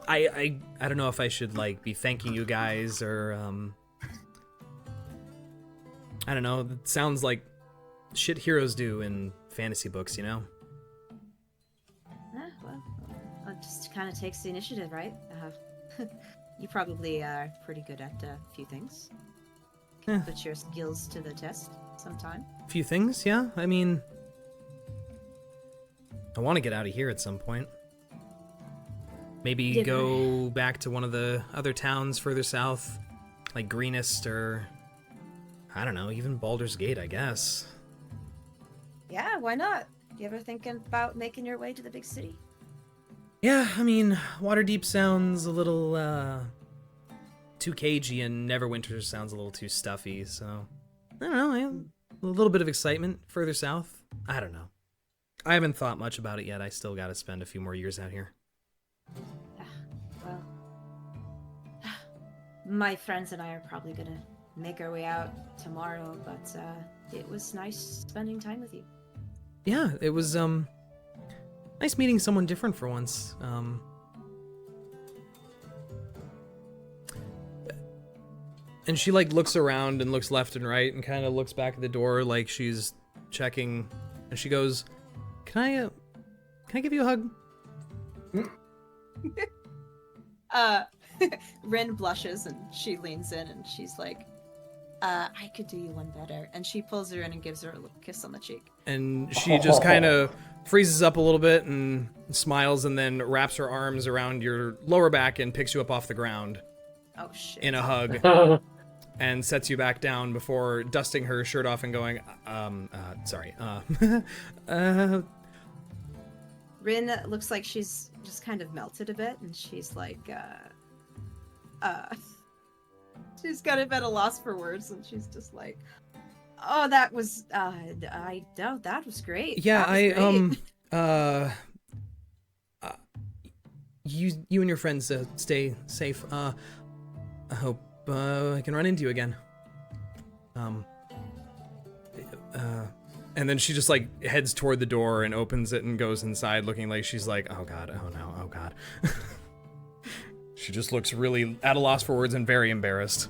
I don't know if I should be thanking you guys or I don't know. It sounds like shit heroes do in fantasy books, Well, it just kind of takes the initiative, right? You probably are pretty good at a few things. Can Yeah. put your skills to the test sometime. A few things, yeah. I mean, I want to get out of here at some point. Maybe Different. go back to one of the other towns further south, like Greenest or, I don't know, even Baldur's Gate, I guess. Yeah, why not? You ever thinking about making your way to the big city? Yeah, I mean, Waterdeep sounds a little, too cagey, and Neverwinter sounds a little too stuffy, so... I don't know, a little bit of excitement further south. I don't know. I haven't thought much about it yet. I still gotta spend a few more years out here. Well, my friends and I are probably gonna make our way out tomorrow, but it was nice spending time with you. yeah, it was nice meeting someone different for once. And she like looks around and looks left and right and kind of looks back at the door like she's checking, and she goes, "Can I give you a hug?" Rinn blushes and she leans in and she's like, I could do you one better. And she pulls her in and gives her a little kiss on the cheek. And she just kind of freezes up a little bit and smiles and then wraps her arms around your lower back and picks you up off the ground. Oh shit. In a hug. And sets you back down before dusting her shirt off and going, sorry. Rinn looks like she's just kind of melted a bit, and she's like, she's kind of at a loss for words, and she's just like, oh, that was, that was great. Yeah, That was great. You and your friends stay safe. I hope I can run into you again. And then she just like heads toward the door and opens it and goes inside looking like she's like, oh god, oh no, oh god. She just looks really at a loss for words and very embarrassed.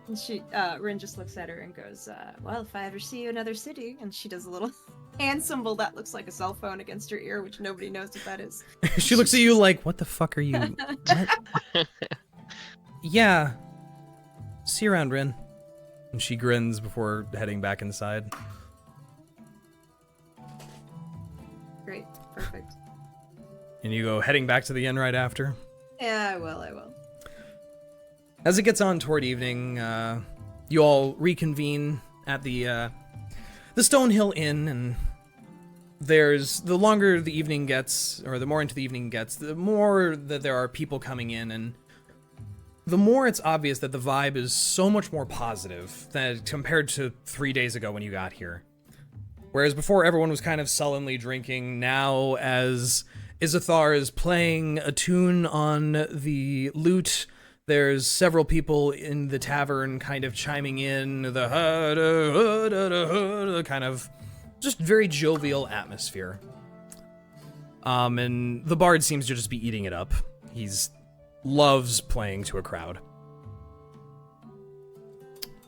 And she, Rinn just looks at her and goes, well, if I ever see you in another city, and she does a little hand symbol that looks like a cell phone against her ear, which nobody knows what that is. She looks at you like, what the fuck are you? What? Yeah. See you around, Rinn. And she grins before heading back inside. Great. Perfect. And you go heading back to the inn right after? Yeah, I will. As it gets on toward evening, you all reconvene at the Stonehill Inn, and the longer the evening gets, or the more into the evening gets, the more that there are people coming in, and the more it's obvious that the vibe is so much more positive than compared to 3 days ago when you got here. Whereas before everyone was kind of sullenly drinking, now as Izathar is playing a tune on the lute, there's several people in the tavern kind of chiming in the kind of just very jovial atmosphere. And the bard seems to just be eating it up. He's loves playing to a crowd.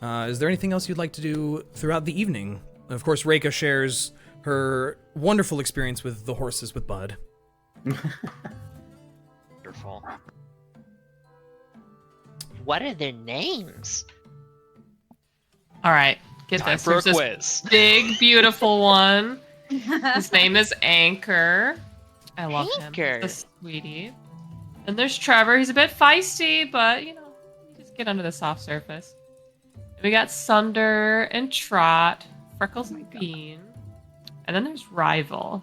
Is there anything else you'd like to do throughout the evening? Of course, Reyka shares her wonderful experience with the horses with Bud. Wonderful. What are their names? All right, get Time this. for a There's quiz. this big, beautiful one. His name is Anchor. I love him. Anchor. He's a sweetie. And there's Trevor. He's a bit feisty, but you just get under the soft surface. And we got Sunder and Trot, Freckles and Bean, and then there's Rival.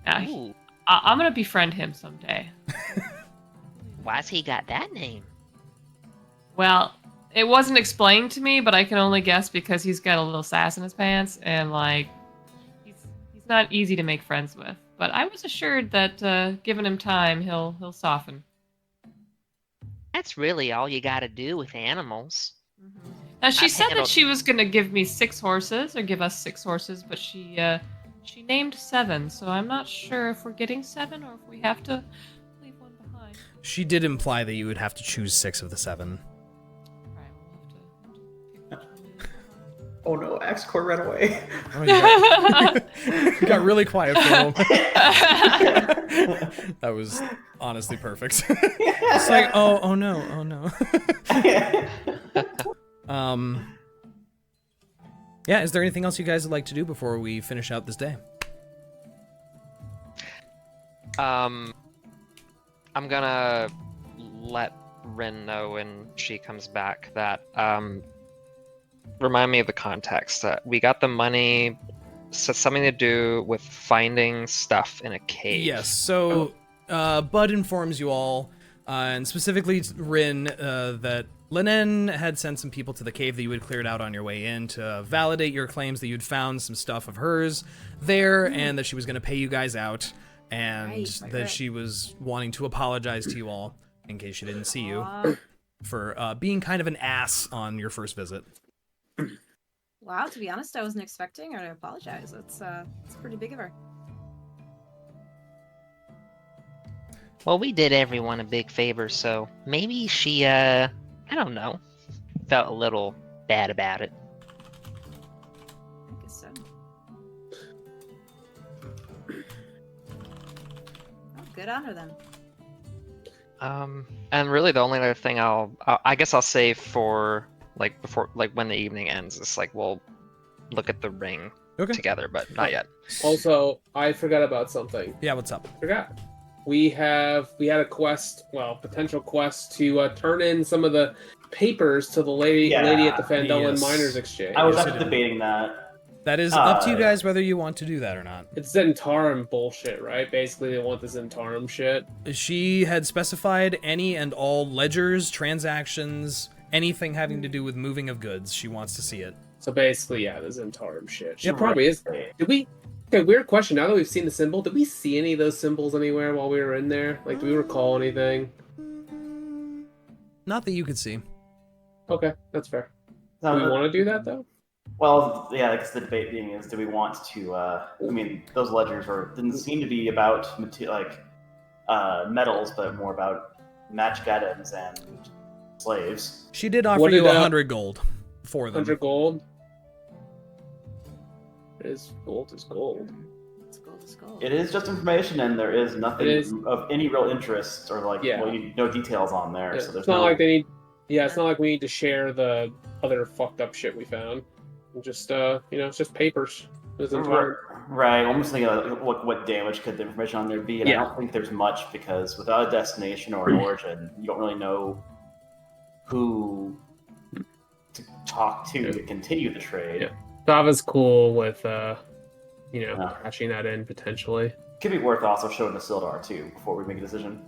Yeah, Ooh, I'm gonna befriend him someday. why's he got that name? Well, it wasn't explained to me, but I can only guess because he's got a little sass in his pants, and like, he's not easy to make friends with. But I was assured that given him time, he'll soften. That's really all you gotta do with animals. Now she said handled- that she was gonna give me 6 horses, or give us 6 horses, but she named 7, so I'm not sure if we're getting 7 or if we have to leave one behind. She did imply that you would have to choose 6 of the 7. Right, we'll have to pick which one. Oh no, Axikor ran away. Oh, yeah. It got really quiet for a moment. That was honestly perfect. It's like, oh no. Yeah, is there anything else you guys would like to do before we finish out this day? I'm gonna let Rinn know when she comes back that remind me of the context. We got the money, something to do with finding stuff in a cave. Yes, so Bud informs you all, and specifically Rinn, that Linen had sent some people to the cave that you had cleared out on your way in to validate your claims that you'd found some stuff of hers there, and that she was going to pay you guys out, and that she was wanting to apologize to you all, in case she didn't see you, for being kind of an ass on your first visit. Wow, to be honest, I wasn't expecting her to apologize. That's pretty big of her. Well, we did everyone a big favor, so maybe she, I don't know, felt a little bad about it. I guess so. Oh, good on her then. And really the only other thing I guess I'll say for like before, like when the evening ends, it's like we'll look at the ring Okay. together, but not yet. Also, I forgot about something. Yeah, what's up? Forgot. We had a quest, potential quest to turn in some of the papers to the lady at the Fandolin Yes. Miners Exchange. I was Yes, actually debating that. That is up to you guys whether you want to do that or not. It's Zentarum bullshit, right? Basically, they want the Zentarum shit. She had specified any and all ledgers, transactions, anything having to do with moving of goods. She wants to see it. So basically, yeah, the Zentarum shit. She Yep. probably is. Did we? Okay, weird question. Now that we've seen the symbol, did we see any of those symbols anywhere while we were in there? Like, do we recall anything? Not that you could see. Okay, that's fair. Do we want to do that though? Well, yeah, I guess the debate being is, do we want to? I mean, those ledgers didn't seem to be about metals, but more about magic items and slaves. She did offer What you did, 100 gold for them. 100 gold. Gold is gold. It's gold, it's gold. It is just information, and there is nothing of any real interest or no details on there. So there's It's not like they need. Yeah, it's not like we need to share the other fucked up shit we found. Just it's just papers. It's entire. Right. I'm just thinking what damage could the information on there be, and I don't think there's much because without a destination or an origin, you don't really know who to talk to continue the trade. Yeah. Thava's cool with patching that in potentially. Could be worth also showing to Sildar too before we make a decision.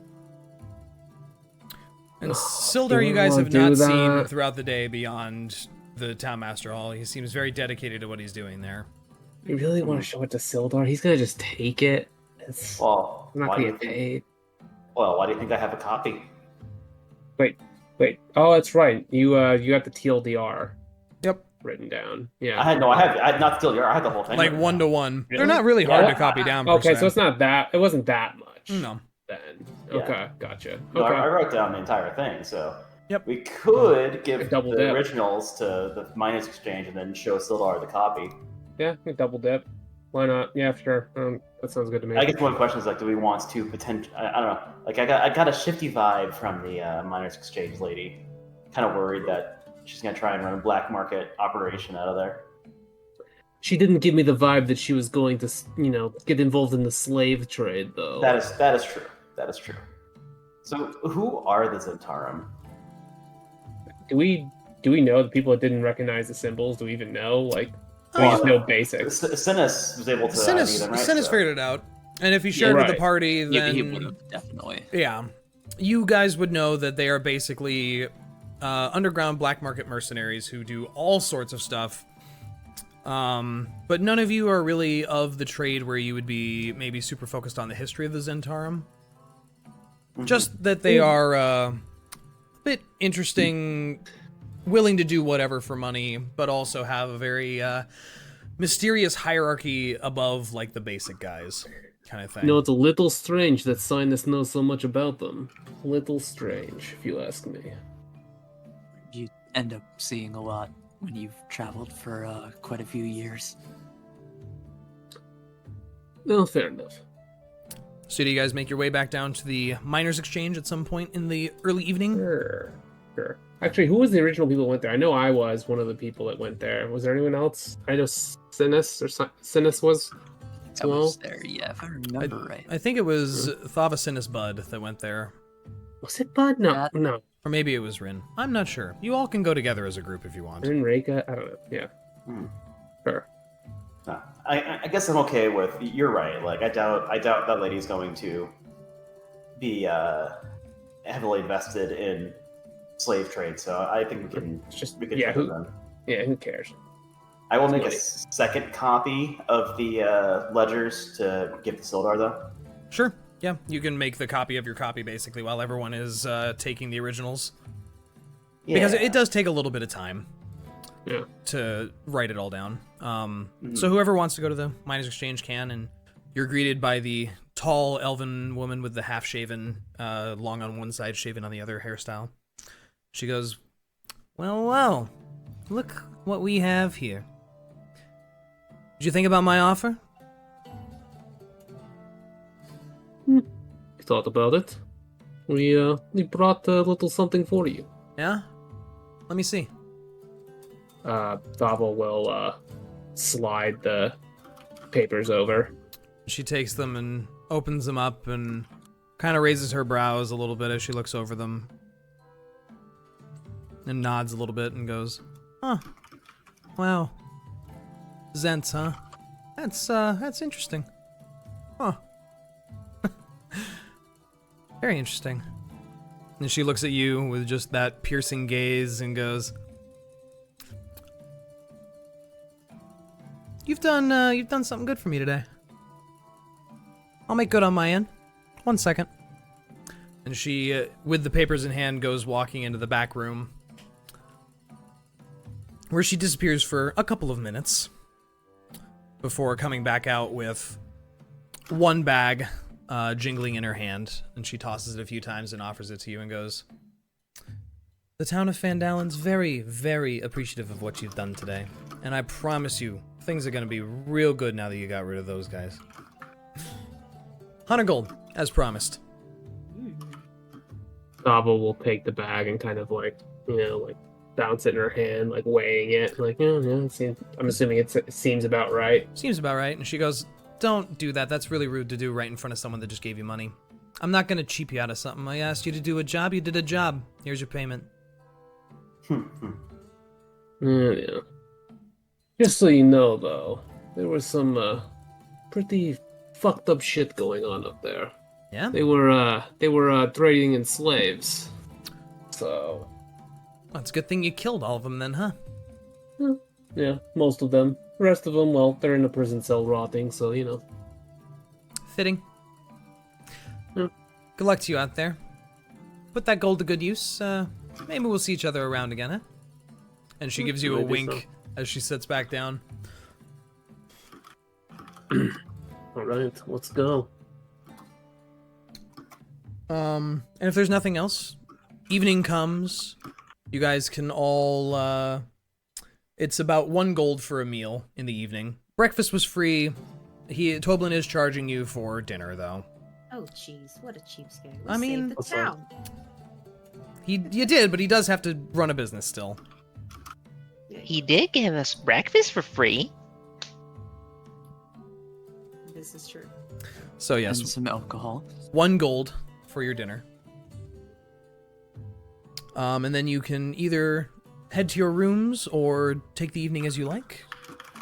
And Sildar, you guys have not seen throughout the day beyond the Town Master Hall. He seems very dedicated to what he's doing there. You really want to show it to Sildar? He's gonna just take it. Well, I'm not gonna get paid. Well, why do you think I have a copy? Wait. Oh, that's right. You got the TLDR. Yep. Written down. Yeah. I had not TLDR. I had the whole thing. Like written 1 to down. 1. They're not really hard to copy down. Okay, per se. so it's not that. It wasn't that much. No. Then. Yeah. Okay, gotcha. No, Okay. I wrote down the entire thing, so Yep. we could give Double the dip. originals to the Miners Exchange and then show Sildar the copy. Yeah, we double dip. Why not? Yeah, sure. That sounds good to me. I guess one question is do we want to potential? I don't know. Like I got a shifty vibe from the Miners Exchange lady. Kind of worried that she's gonna try and run a black market operation out of there. She didn't give me the vibe that she was going to, get involved in the slave trade, though. That is true. That is true. So who are the Zentarum? Do we know the people that didn't recognize the symbols? Do we even know? Like, we just know basics. Synas was able to ID them, right? Synas figured it out. And if he shared with the party, then... Yeah, he would have, definitely. Yeah. You guys would know that they are basically underground black market mercenaries who do all sorts of stuff. But none of you are really of the trade where you would be maybe super focused on the history of the Zentarum. Mm-hmm. Just that they are a bit interesting, willing to do whatever for money, but also have a very mysterious hierarchy above like the basic guys kind of thing. It's a little strange that Synas knows so much about them. Little strange, if you ask me. You end up seeing a lot when you've traveled for quite a few years. No, fair enough. So do you guys make your way back down to the Miners Exchange at some point in the early evening? Sure. Actually, who was the original people that went there? I know I was one of the people that went there. Was there anyone else? I know Synas was. I was there, yeah, if I remember right. I think it was Thava Synas Bud that went there. Was it Bud? No. Or maybe it was Rinn. I'm not sure. You all can go together as a group if you want. Rinn, Reyka? I don't know. Yeah. Sure. No, I guess I'm okay with. You're right. Like I doubt that lady's going to be heavily invested in slave trade. So I think we can who cares? I will make a second copy of the ledgers to give to Sildar though. Sure. Yeah, you can make the copy of your copy basically while everyone is taking the originals. Yeah. Because it does take a little bit of time. to write it all down. So whoever wants to go to the Miners Exchange can, and you're greeted by the tall elven woman with the half-shaven, long on one side, shaven on the other hairstyle. She goes, well, look what we have here. Did you think about my offer? Thought about it. We brought a little something for you. Yeah? Let me see. Thava will slide the papers over. She takes them and opens them up and kind of raises her brows a little bit as she looks over them. And nods a little bit and goes, huh. Wow. Zents, huh? That's interesting. Huh. Very interesting. And she looks at you with just that piercing gaze and goes, You've done something good for me today. I'll make good on my end. 1 second. And she, with the papers in hand, goes walking into the back room, where she disappears for a couple of minutes before coming back out with one bag jingling in her hand, and she tosses it a few times and offers it to you and goes, The town of Fandalen's very, very appreciative of what you've done today, and I promise you, things are going to be real good now that you got rid of those guys. 100 gold, as promised. Thava will take the bag and kind of like bounce it in her hand, like weighing it. Like, I'm assuming it seems about right. Seems about right. And she goes, Don't do that. That's really rude to do right in front of someone that just gave you money. I'm not going to cheap you out of something. I asked you to do a job. You did a job. Here's your payment. Yeah. Just so you know, though, there was some pretty fucked up shit going on up there. Yeah? They were trading in slaves. So... Well, it's a good thing you killed all of them then, huh? Yeah, most of them. The rest of them, well, they're in a prison cell rotting, so, Fitting. Yeah. Good luck to you out there. Put that gold to good use. Maybe we'll see each other around again, huh? And she gives you a Maybe wink so. as she sits back down. Alright, let's go. And if there's nothing else, evening comes. You guys can all, it's about 1 gold for a meal in the evening. Breakfast was free. Toblin is charging you for dinner, though. Oh, jeez, what a cheapskate. I mean- Save the town. You did, but he does have to run a business still. He did give us breakfast for free. This is true. So yes, And some alcohol. 1 gold for your dinner. And then you can either head to your rooms or take the evening as you like.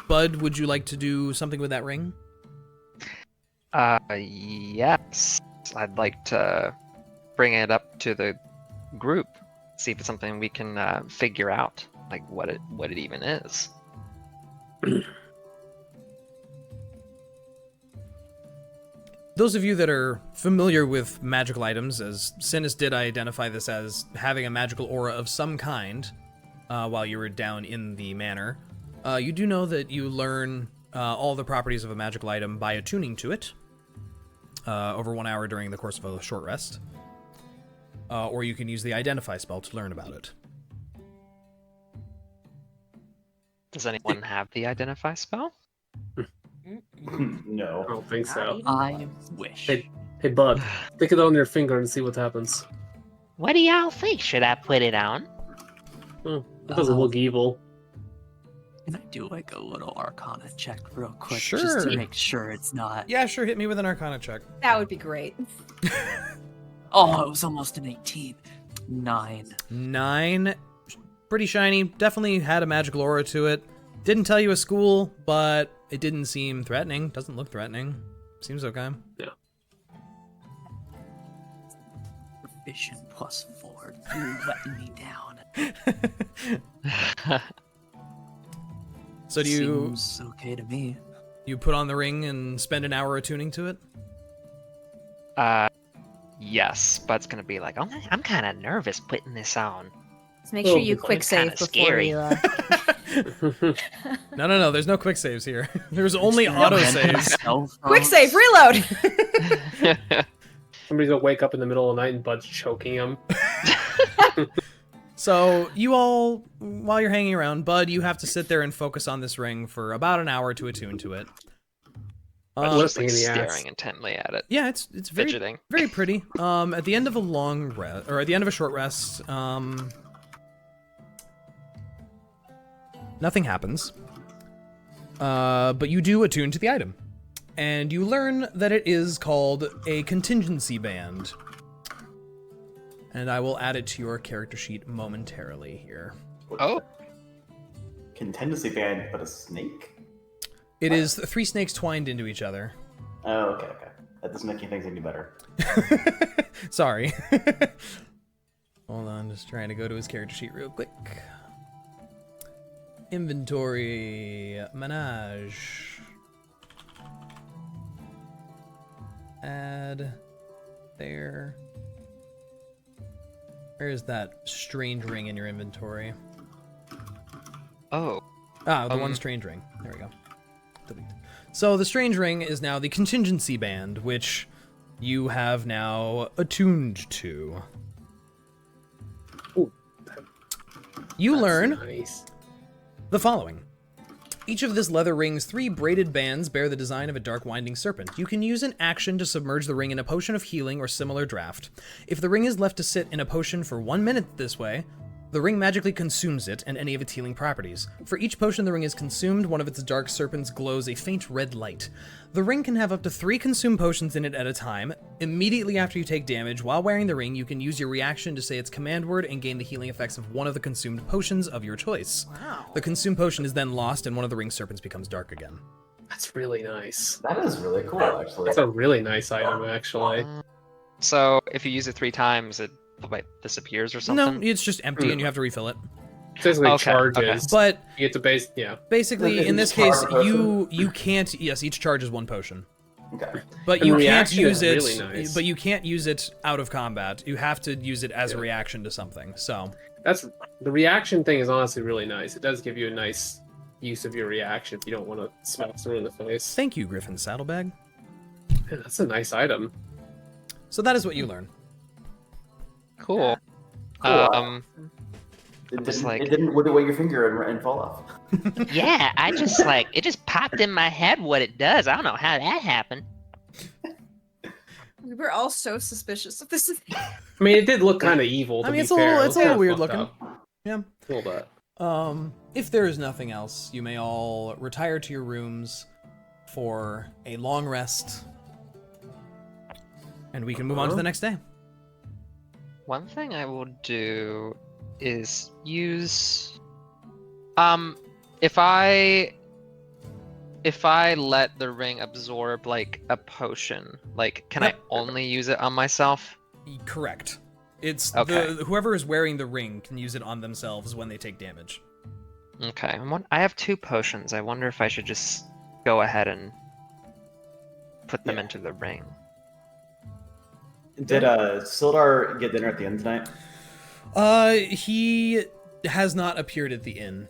Bud, would you like to do something with that ring? Yes. I'd like to bring it up to the group, see if it's something we can figure out, like what it even is. Those of you that are familiar with magical items, as Synas did identify this as having a magical aura of some kind while you were down in the manor, you do know that you learn all the properties of a magical item by attuning to it over 1 hour during the course of a short rest. Or you can use the Identify spell to learn about it. Does anyone have the identify spell? No. I don't think so. I wish. Hey, bud, stick it on your finger and see what happens. What do y'all think? Should I put it on? Oh, it doesn't look evil. Can I do like a little Arcana check real quick, just Sure. to make sure it's not? Yeah, sure, hit me with an Arcana check. That would be great. Oh, it was almost an 18. 9. 9. Pretty shiny. Definitely had a magical aura to it. Didn't tell you a school, but it didn't seem threatening. Doesn't look threatening. Seems okay. Vision +4. You're letting me down. So do you Seems okay to me. put on the ring and spend an hour attuning to it? Yes, but it's gonna be like, I'm kind of nervous putting this on. Just make sure Little you bit quick save kinda before scary. you. No. There's no quick saves here. There's only auto saves. Quick save, reload. Somebody's gonna wake up in the middle of the night and Bud's choking him. So you all, while you're hanging around, Bud, you have to sit there and focus on this ring for about an hour to attune to it. I'm What a just like pain in the ass. staring intently at it, Yeah, it's very fidgeting. very pretty. At the end of a long rest, or at the end of a short rest, nothing happens. But you do attune to the item, and you learn that it is called a contingency band. And I will add it to your character sheet momentarily here. Oh, Contingency band, but a snake? It is 3 snakes twined into each other. Oh, okay. That doesn't make things any better. Sorry. Hold on, just trying to go to his character sheet real quick. Inventory, Menage. Add there. Where is that strange ring in your inventory? oh, Ah, the one strange ring. There we go. Delete. So the strange ring is now the contingency band, which you have now attuned to. Ooh, You learn Nice. the following. Each of this leather ring's 3 braided bands bear the design of a dark winding serpent. You can use an action to submerge the ring in a potion of healing or similar draft. If the ring is left to sit in a potion for 1 minute this way, the ring magically consumes it and any of its healing properties. For each potion the ring is consumed, one of its dark serpents glows a faint red light. The ring can have up to 3 consumed potions in it at a time. Immediately after you take damage, while wearing the ring, you can use your reaction to say its command word and gain the healing effects of one of the consumed potions of your choice. Wow. The consumed potion is then lost and one of the ring serpents becomes dark again. That's really nice. That is really cool, actually. That's a really nice item, actually. so if you use it 3 times, it like disappears or No, something. it's just empty and you have to refill it. It basically Okay, charges. okay. But You get to base, yeah. basically, in this Isn't case, each card a you can't. Yes, each charge is 1 potion, Okay. but And you the can't reaction use it. is really nice. But you can't use it out of combat. You have to use it as a reaction to something. So That's the reaction thing is honestly really nice. It does give you a nice use of your reaction if you don't want to smack someone in the face. thank you, Griffin Saddlebag. Yeah, that's a nice item. So that is what you learn. Cool. Cool. It just didn't, like- it didn't wiggle away your finger and fall off. Yeah, I just like it just popped in my head what it does. I don't know how that happened. We were all so suspicious of this. I mean, it did look kind of evil. To I mean, be it's a fair. little- It it's was a little kinda weird fucked looking. up. Yeah. A little bit. If there is nothing else, you may all retire to your rooms for a long rest, and we can move on to the next day. One thing I will do is use if I let the ring absorb like a potion, like can Yep. I only use it on myself? Correct. It's Okay. whoever is wearing the ring can use it on themselves when they take damage. Okay. I have 2 potions. I wonder if I should just go ahead and put them Yeah. into the ring. Did Sildar get dinner at the inn tonight? He has not appeared at the inn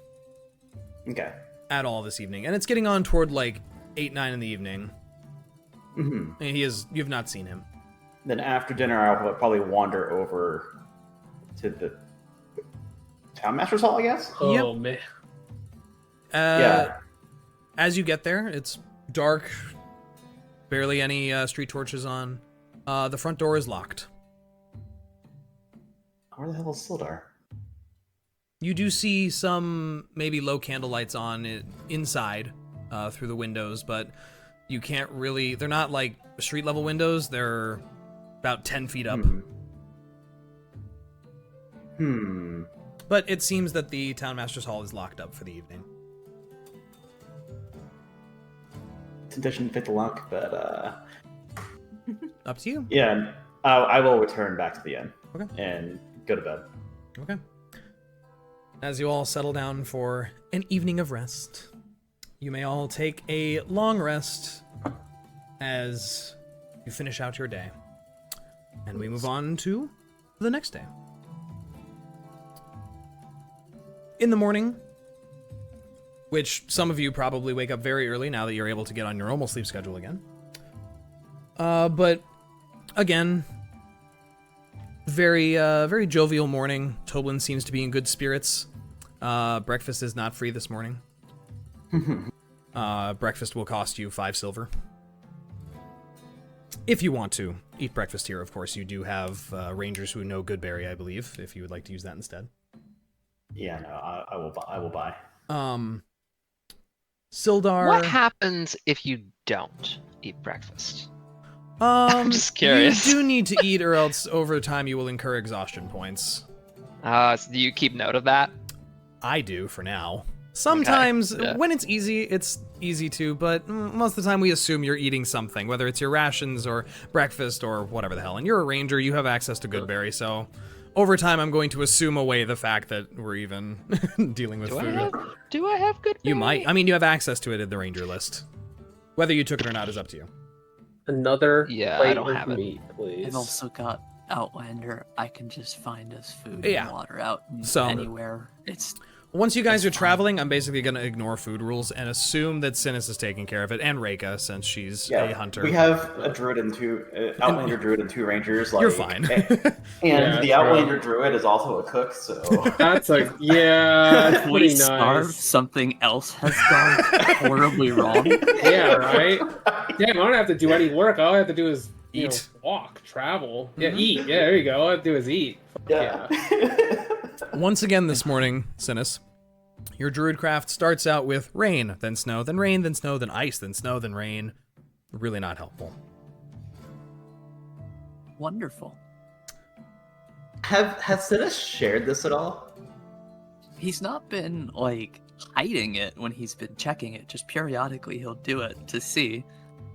Okay. at all this evening, and it's getting on toward like 8, 9 in the evening. Mm-hmm. And you've not seen him. Then after dinner, I'll probably wander over to the Town Master's Hall, I guess? Oh man. Yeah. As you get there, it's dark, barely any street torches on. The front door is locked. Where the hell is Sildar? You do see some maybe low candle lights on inside through the windows, but you can't really. They're not like street level windows. They're about 10 feet up. But it seems that the Town Master's Hall is locked up for the evening. Temptation to fit the lock, but Up to you. yeah, I will return back to the inn. Okay. And go to bed. Okay. As you all settle down for an evening of rest, you may all take a long rest as you finish out your day. And we move on to the next day. in the morning, which some of you probably wake up very early now that you're able to get on your normal sleep schedule again. But again, very jovial morning. Toblin seems to be in good spirits. Breakfast is not free this morning. Breakfast will cost you 5 silver. If you want to eat breakfast here, of course, you do have rangers who know Goodberry, I believe, if you would like to use that instead. Yeah, no, I will buy. Sildar. What happens if you don't eat breakfast? I'm just curious. You do need to eat, or else over time you will incur exhaustion points. So do you keep note of that? I do for now. Sometimes, Okay, yeah. when it's easy to, but most of the time we assume you're eating something, whether it's your rations or breakfast or whatever the hell. And you're a ranger, you have access to Goodberry, so over time I'm going to assume away the fact that we're even dealing with food. Do I have good? You might. I mean, you have access to it in the ranger list. Whether you took it or not is up to you. Another Yeah, plate I don't of have it. meat, please. I've also got Outlander. I can just find us food Yeah. and water out So- anywhere. It's Once you guys It's are traveling, I'm basically going to ignore food rules and assume that Synas is taking care of it, and Reyka, since she's a hunter. We have a druid and two outlander druid and 2 rangers. Like, You're fine. And Yeah, the true. outlander druid is also a cook, so That's like, yeah, that's we pretty starve, nice. something else has gone horribly wrong. Yeah, right? Damn, I don't have to do any work. All I have to do is you Eat. know, walk, travel. Yeah, eat. Yeah, there you go. All I have to do is eat. yeah. Once again this morning, Synas, your druid craft starts out with rain, then snow, then rain, then snow, then ice, then snow, then rain. Really not helpful. Wonderful. Has Synas shared this at all? He's not been like hiding it when he's been checking it. Just periodically he'll do it to see.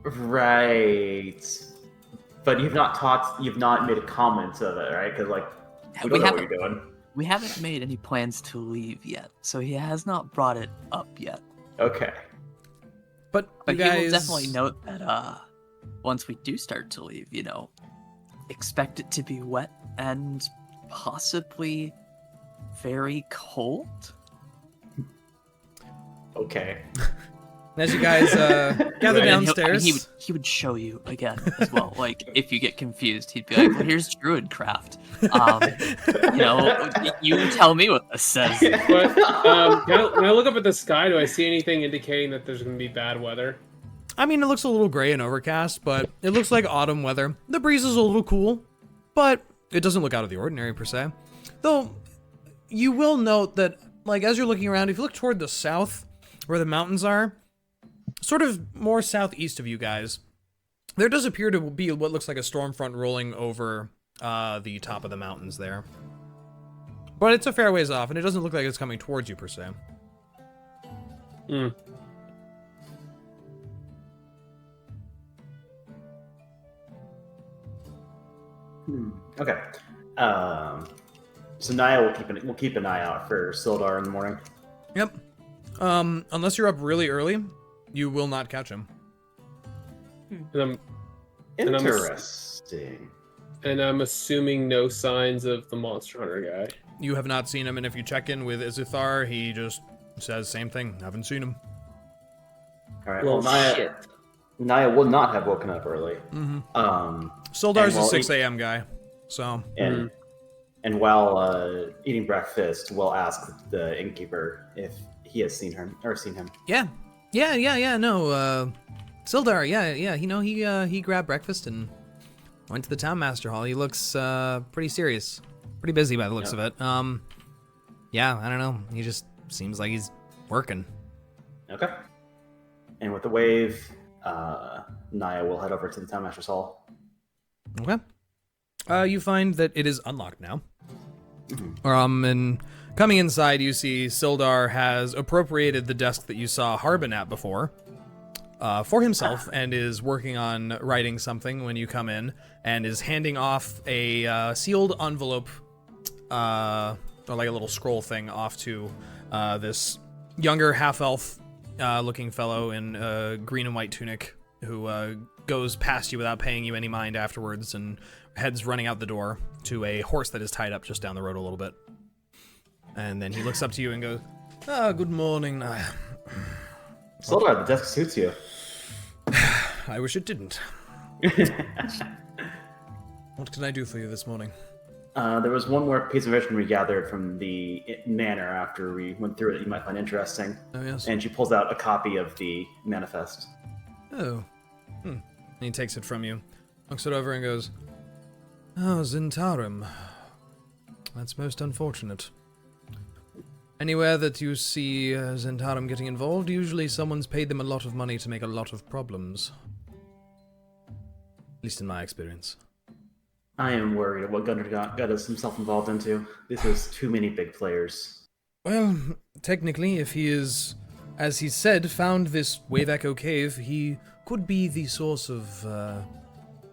Right. But you've not made a comment of it, right? Because like we don't know what you're doing. We haven't made any plans to leave yet, so he has not brought it up yet. Okay. But But you he guys... will definitely note that once we do start to leave, expect it to be wet and possibly very cold. Okay. As you guys gather And downstairs... he would show you again as well. Like if you get confused, he'd be like, "Well, here's Druidcraft. You tell me what this says." But when I look up at the sky, do I see anything indicating that there's going to be bad weather? I mean, it looks a little gray and overcast, but it looks like autumn weather. The breeze is a little cool, but it doesn't look out of the ordinary per se. Though, you will note that, like, as you're looking around, if you look toward the south, where the mountains are, sort of more southeast of you guys, there does appear to be what looks like a storm front rolling over the top of the mountains there. But it's a fair ways off, and it doesn't look like it's coming towards you per se. Hmm. Okay. So Niah will keep an eye out for Sildar in the morning. Yep. Unless you're up really early, you will not catch him. And I'm Interesting. assuming no signs of the Monster Hunter guy. You have not seen him, and if you check in with Izuthar, he just says same thing. Haven't seen him. All right. Well, Well, shit. Niah will not have woken up early. Mm-hmm. Um, Soldar's And a while 6 a.m. guy, so and while eating breakfast, we'll ask the innkeeper if he has seen him. yeah. No, Sildar, he grabbed breakfast and went to the town master hall. He looks pretty serious, pretty busy by the looks of it. Yeah, I don't know. He just seems like he's working. Okay. And with the wave, Niah will head over to the town master's hall. Okay. You find that it is unlocked now. And coming inside, you see Sildar has appropriated the desk that you saw Harbin at before for himself and is working on writing something when you come in and is handing off a sealed envelope or like a little scroll thing off to this younger half-elf looking fellow in a green and white tunic who goes past you without paying you any mind afterwards and heads running out the door to a horse that is tied up just down the road a little bit. And then he looks up to you and goes, "Ah, good morning, Niah. So the desk suits you. I wish it didn't. What can I do for you this morning?" There was one more piece of information we gathered from the manor after we went through it that you might find interesting. Oh, yes. And she pulls out a copy of the manifest. Oh. And he takes it from you, looks it over and goes, "Oh, Zentarum. That's most unfortunate. Anywhere that you see Zentarum getting involved, usually someone's paid them a lot of money to make a lot of problems. At least in my experience." I am worried of what Gunnar got us himself involved into. This is too many big players. Well, technically, if he is, as he said, found this Wave Echo Cave, he could be the source of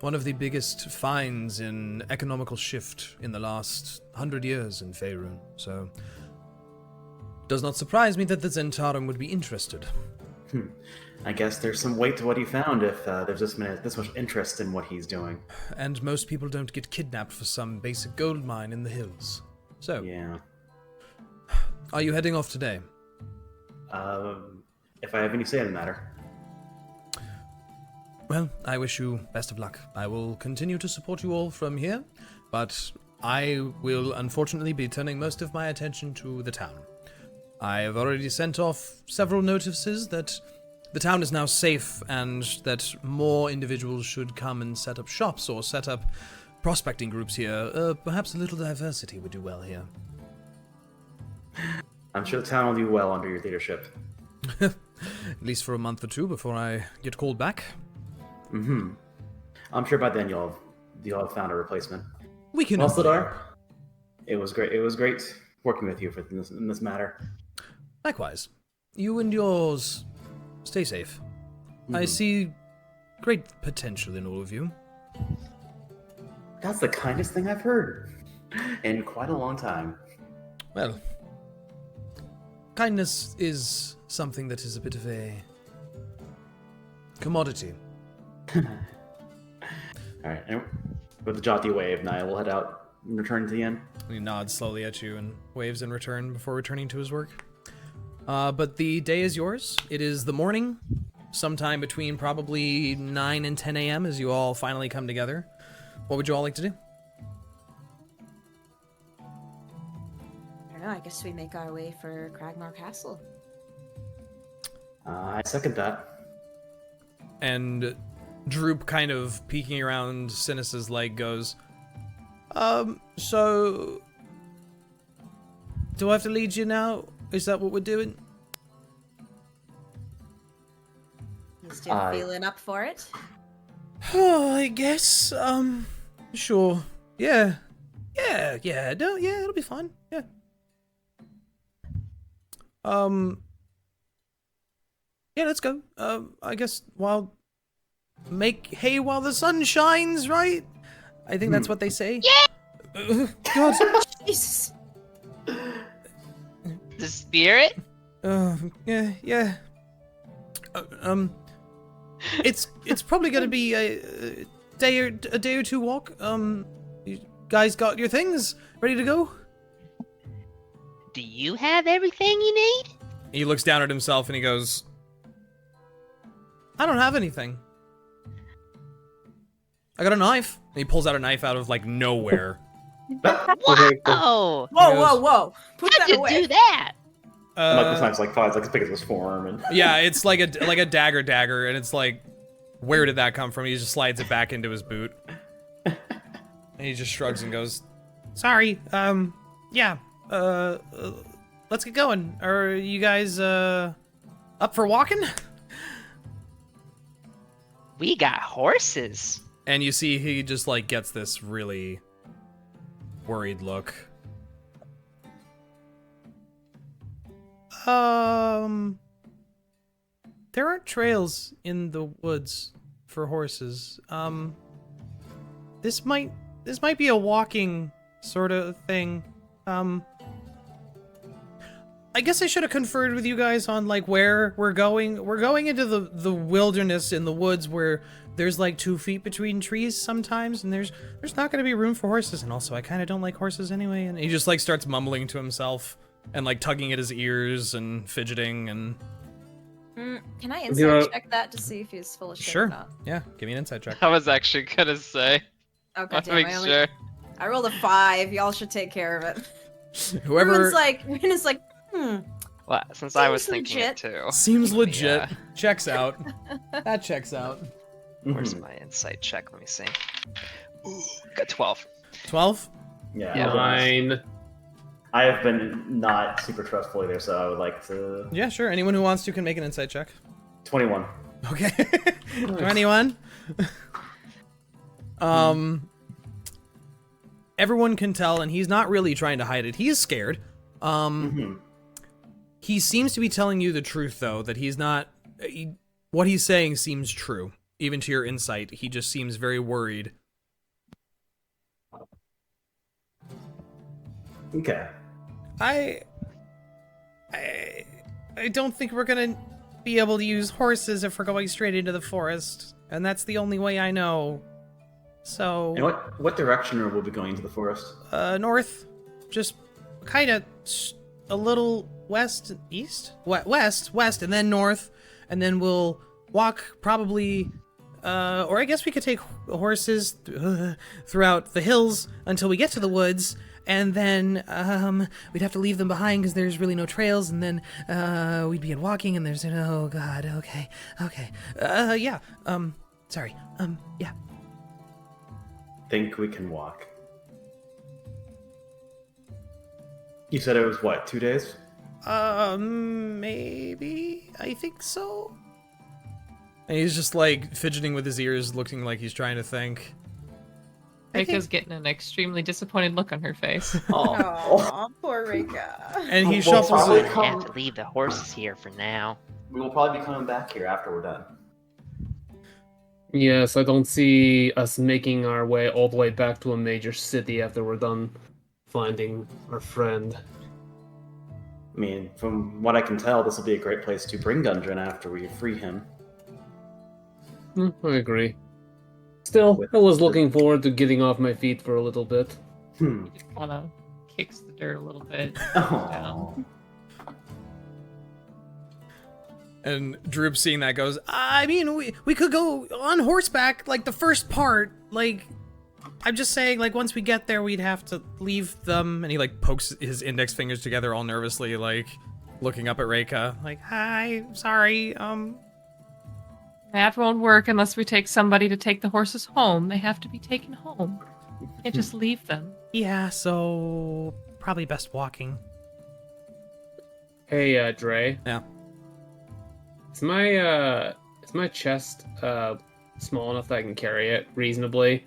one of the biggest finds in economical shift in the last 100 years in Faerun. So, does not surprise me that the Zentarum would be interested. I guess there's some weight to what he found if there's this much interest in what he's doing. And most people don't get kidnapped for some basic gold mine in the hills. So, Yeah. Are you heading off today? If I have any say in the matter. Well, I wish you best of luck. I will continue to support you all from here, but I will unfortunately be turning most of my attention to the town. I have already sent off several notices that the town is now safe and that more individuals should come and set up shops or set up prospecting groups here. Perhaps a little diversity would do well here. I'm sure the town will do well under your leadership. At least for a month or two before I get called back. Mm-hmm. I'm sure by then you'll have found a replacement. We can. Well, Sladar, it was great. It was great working with you in this matter. Likewise. You and yours, stay safe. I Mhm. see great potential in all of you. That's the kindest thing I've heard in quite a long time. Well, kindness is something that is a bit of a commodity. Alright, and with a jaunty wave, Niah will head out and return to the inn. He nods slowly at you and waves in return before returning to his work. But the day is yours. It is the morning, sometime between probably 9 and 10 a.m. as you all finally come together. What would you all like to do? I don't know. I guess we make our way for Cragmar Castle. I second that. And Droop, kind of peeking around Synas' leg, goes, so... do I have to lead you now? Is that what we're doing? You still feeling up for it? Oh, I guess, sure. Yeah, it'll be fine, yeah. Yeah, let's go. I guess make hay while the sun shines, right? I think that's what they say. Yeah! God. Jesus. The spirit? Yeah. It's probably gonna be a day or two walk. You guys got your things ready to go? Do you have everything you need? He looks down at himself and he goes, I don't have anything. I got a knife. And he pulls out a knife out of like nowhere. Whoa! Whoa! Put How'd that you away. do that? Like this knife's like as big as his forearm, and Yeah, it's like a dagger, and it's like, where did that come from? He just slides it back into his boot. And he just shrugs and goes, sorry, yeah, let's get going. Are you guys, up for walking? We got horses. And you see he just, like, gets this really worried look. There aren't trails in the woods for horses. This might be a walking sort of thing. I guess I should have conferred with you guys on like where we're going. We're going into the wilderness in the woods where there's like 2 feet between trees sometimes, and there's not going to be room for horses. And also, I kind of don't like horses anyway. And he just like starts mumbling to himself and like tugging at his ears and fidgeting and. Can I You know- insight check that to see if he's full of shit Sure. or not? Yeah, give me an insight check. I was actually gonna say. Oh I god damn, make I, only, sure. I rolled a 5. Y'all should take care of it. Whoever Rinn is like, Well, since I was Seems thinking it legit. too. seems legit, Yeah. checks out. That checks out. Where's Mhm. my insight check? Let me see. Ooh, got 12. 12. Yeah. Yeah. Fine. I have been not super trustful either, so I would like to. Yeah, sure. Anyone who wants to can make an insight check. 21. Okay. 21. Everyone can tell, and he's not really trying to hide it. He is scared. Mhm. He seems to be telling you the truth, though, that he's not. What he's saying seems true, even to your insight. He just seems very worried. Okay. I don't think we're gonna be able to use horses if we're going straight into the forest, and that's the only way I know. So, And what direction will we be going into the forest? north, just kind of a little west, east, west, and then north, and then we'll walk probably, or I guess we could take horses throughout the hills until we get to the woods. And then we'd have to leave them behind because there's really no trails, and then we'd begin walking, and there's oh god, okay, yeah, sorry, yeah. Think we can walk. You said it was what, 2 days? Maybe I think so. And he's just like fidgeting with his ears, looking like he's trying to think. Reyka's getting an extremely disappointed look on her face. Aw, poor Reyka. And he Well, shuffles probably it. I have to leave the horses here for now. We will probably be coming back here after we're done. Yes, I don't see us making our way all the way back to a major city after we're done finding our friend. I mean, from what I can tell, this will be a great place to bring Gundren after we free him. I agree. Still, I was looking forward to getting off my feet for a little bit. Kind of kicks the dirt a little bit. Oh. And Droop, seeing that, goes, I mean, we could go on horseback, like the first part. Like, I'm just saying, like, once we get there, we'd have to leave them. And he, like, pokes his index fingers together all nervously, like, looking up at Reyka. Like, hi, sorry, That won't work unless we take somebody to take the horses home. They have to be taken home. Can't just leave them. yeah, so probably best walking. Hey, Dre. Yeah. Is my chest small enough that I can carry it reasonably,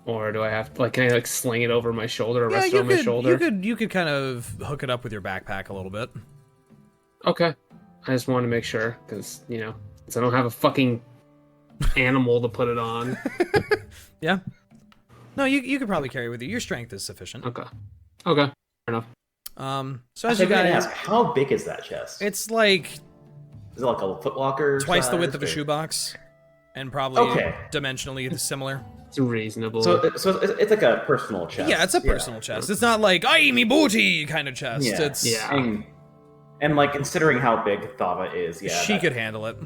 or do I have to, like, can I like sling it over my shoulder or rest it on my shoulder? You could kind of hook it up with your backpack a little bit. Okay, I just wanted to make sure because since I don't have a fucking animal to put it on. Yeah. No, you could probably carry it with you. Your strength is sufficient. Okay, fair enough. So as you I gotta guys, ask, how big is that chest? it's like Is it like a footlocker? twice the size, width of a or- shoebox, and probably Okay. dimensionally similar. It's reasonable. So it's like a personal chest. Yeah, it's a personal chest. It's not like "I me booty" kind of chest. Yeah. It's Yeah. And like considering how big Thava is, yeah, she that- could handle it.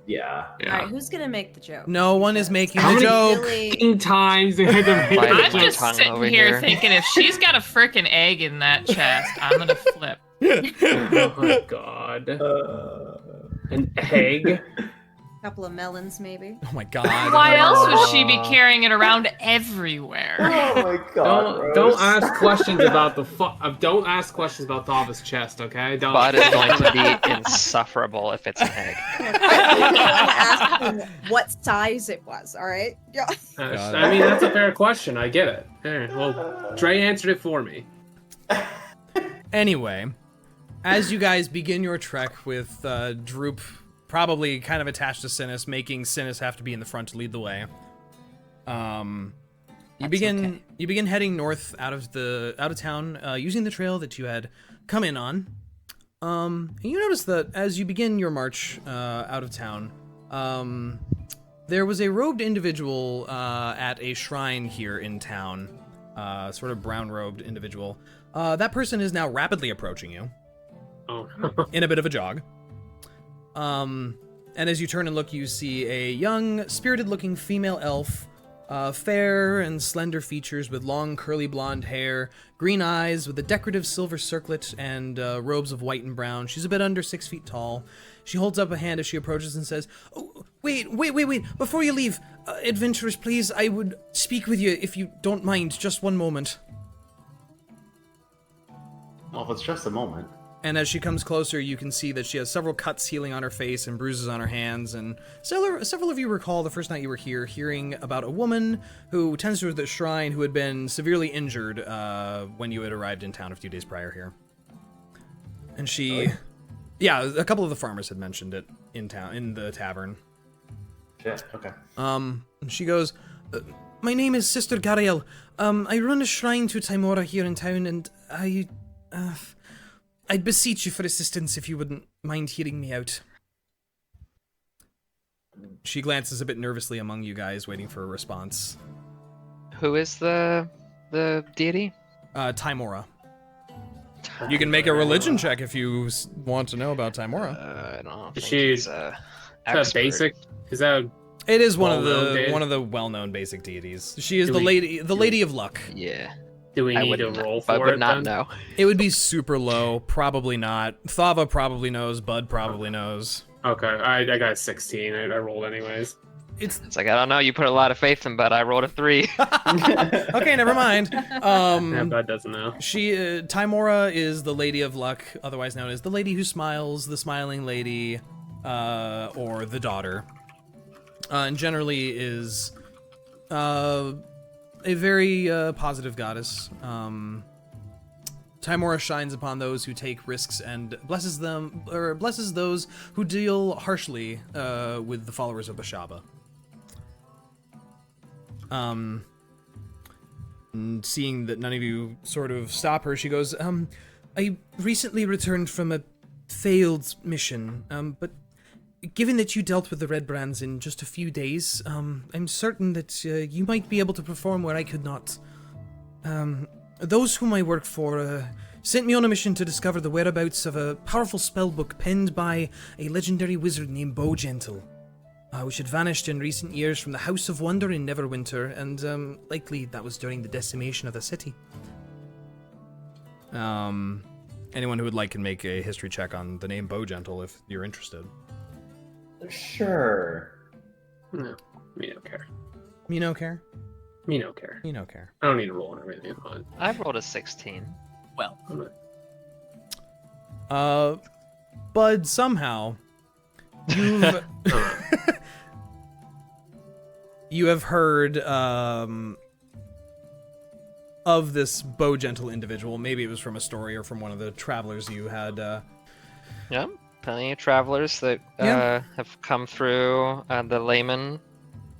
Yeah. Alright, who's gonna make the joke? No one is making How the many joke. Really... times they had to make Bite I'm my just tongue sitting over here here. thinking if she's got a frickin' egg in that chest, I'm gonna flip. Oh my god. An egg? Couple of melons, maybe. Oh my god. Why else would she be carrying it around everywhere? Oh my god. Don't ask questions about don't ask questions about Thava's chest, okay? Don't. Bud is going to be insufferable if it's an egg. I want to ask him what size it was, alright? Yeah. I mean, that's a fair question. I get it. Alright, well, Dre answered it for me. Anyway, as you guys begin your trek with Droop probably kind of attached to Synas, making Synas have to be in the front to lead the way. You That's begin okay. you begin heading north out of town, using the trail that you had come in on. And you notice that as you begin your march out of town, there was a robed individual at a shrine here in town, sort of brown robed individual. That person is now rapidly approaching you. Oh. in a bit of a jog. And as you turn and look, you see a young, spirited-looking female elf, fair and slender features with long, curly blonde hair, green eyes with a decorative silver circlet, and robes of white and brown. She's a bit under 6 feet tall. She holds up a hand as she approaches and says, "Oh, wait. Before you leave, adventurers, please, I would speak with you if you don't mind. Just one moment." Well, if it's just a moment. And as she comes closer, you can see that she has several cuts healing on her face and bruises on her hands. And several of you recall the first night you were here hearing about a woman who tends to the shrine who had been severely injured when you had arrived in town a few days prior here. And she... Really? Yeah, a couple of the farmers had mentioned it in town, in the tavern. Shit, okay. And she goes, "My name is Sister Gariel. I run a shrine to Tymora here in town, and I'd beseech you for assistance if you wouldn't mind hearing me out." She glances a bit nervously among you guys, waiting for a response. Who is the deity? Tymora. You can make a religion check if you want to know about Tymora. I don't Is think she- he's Is that expert. basic? Is that It is one Well-known of the well-known basic deities. She is Do the we- lady of luck. Yeah, do we I need would to not, roll I for would it not then? know. It would be super low, probably not. Thava probably knows. Bud probably knows. Okay, I got 16. I rolled anyways. It's like I don't know. You put a lot of faith in, but I rolled a 3. Okay, never mind. Yeah, Bud doesn't know. She, Tymora is the Lady of Luck, otherwise known as the Lady Who Smiles, the Smiling Lady, or the Daughter. And generally is a very positive goddess. Tymora shines upon those who take risks and blesses those who deal harshly with the followers of Bashaba. And seeing that none of you sort of stop her, she goes, "I recently returned from a failed mission, but given that you dealt with the Red Brands in just a few days, I'm certain that you might be able to perform where I could not. Those whom I work for sent me on a mission to discover the whereabouts of a powerful spellbook penned by a legendary wizard named Bowgentle, which had vanished in recent years from the House of Wonder in Neverwinter, and likely that was during the decimation of the city." Anyone who would like can make a history check on the name Bowgentle if you're interested. Sure. No, me don't care. Me no care? Me no care. Me no care. I don't need to roll on everything. Fine. I rolled a 16. Well, Bud, somehow, you've... you have heard, of this Bowgentle individual. Maybe it was from a story or from one of the travelers you had, Yeah, plenty of travelers that Yeah. have come through the layman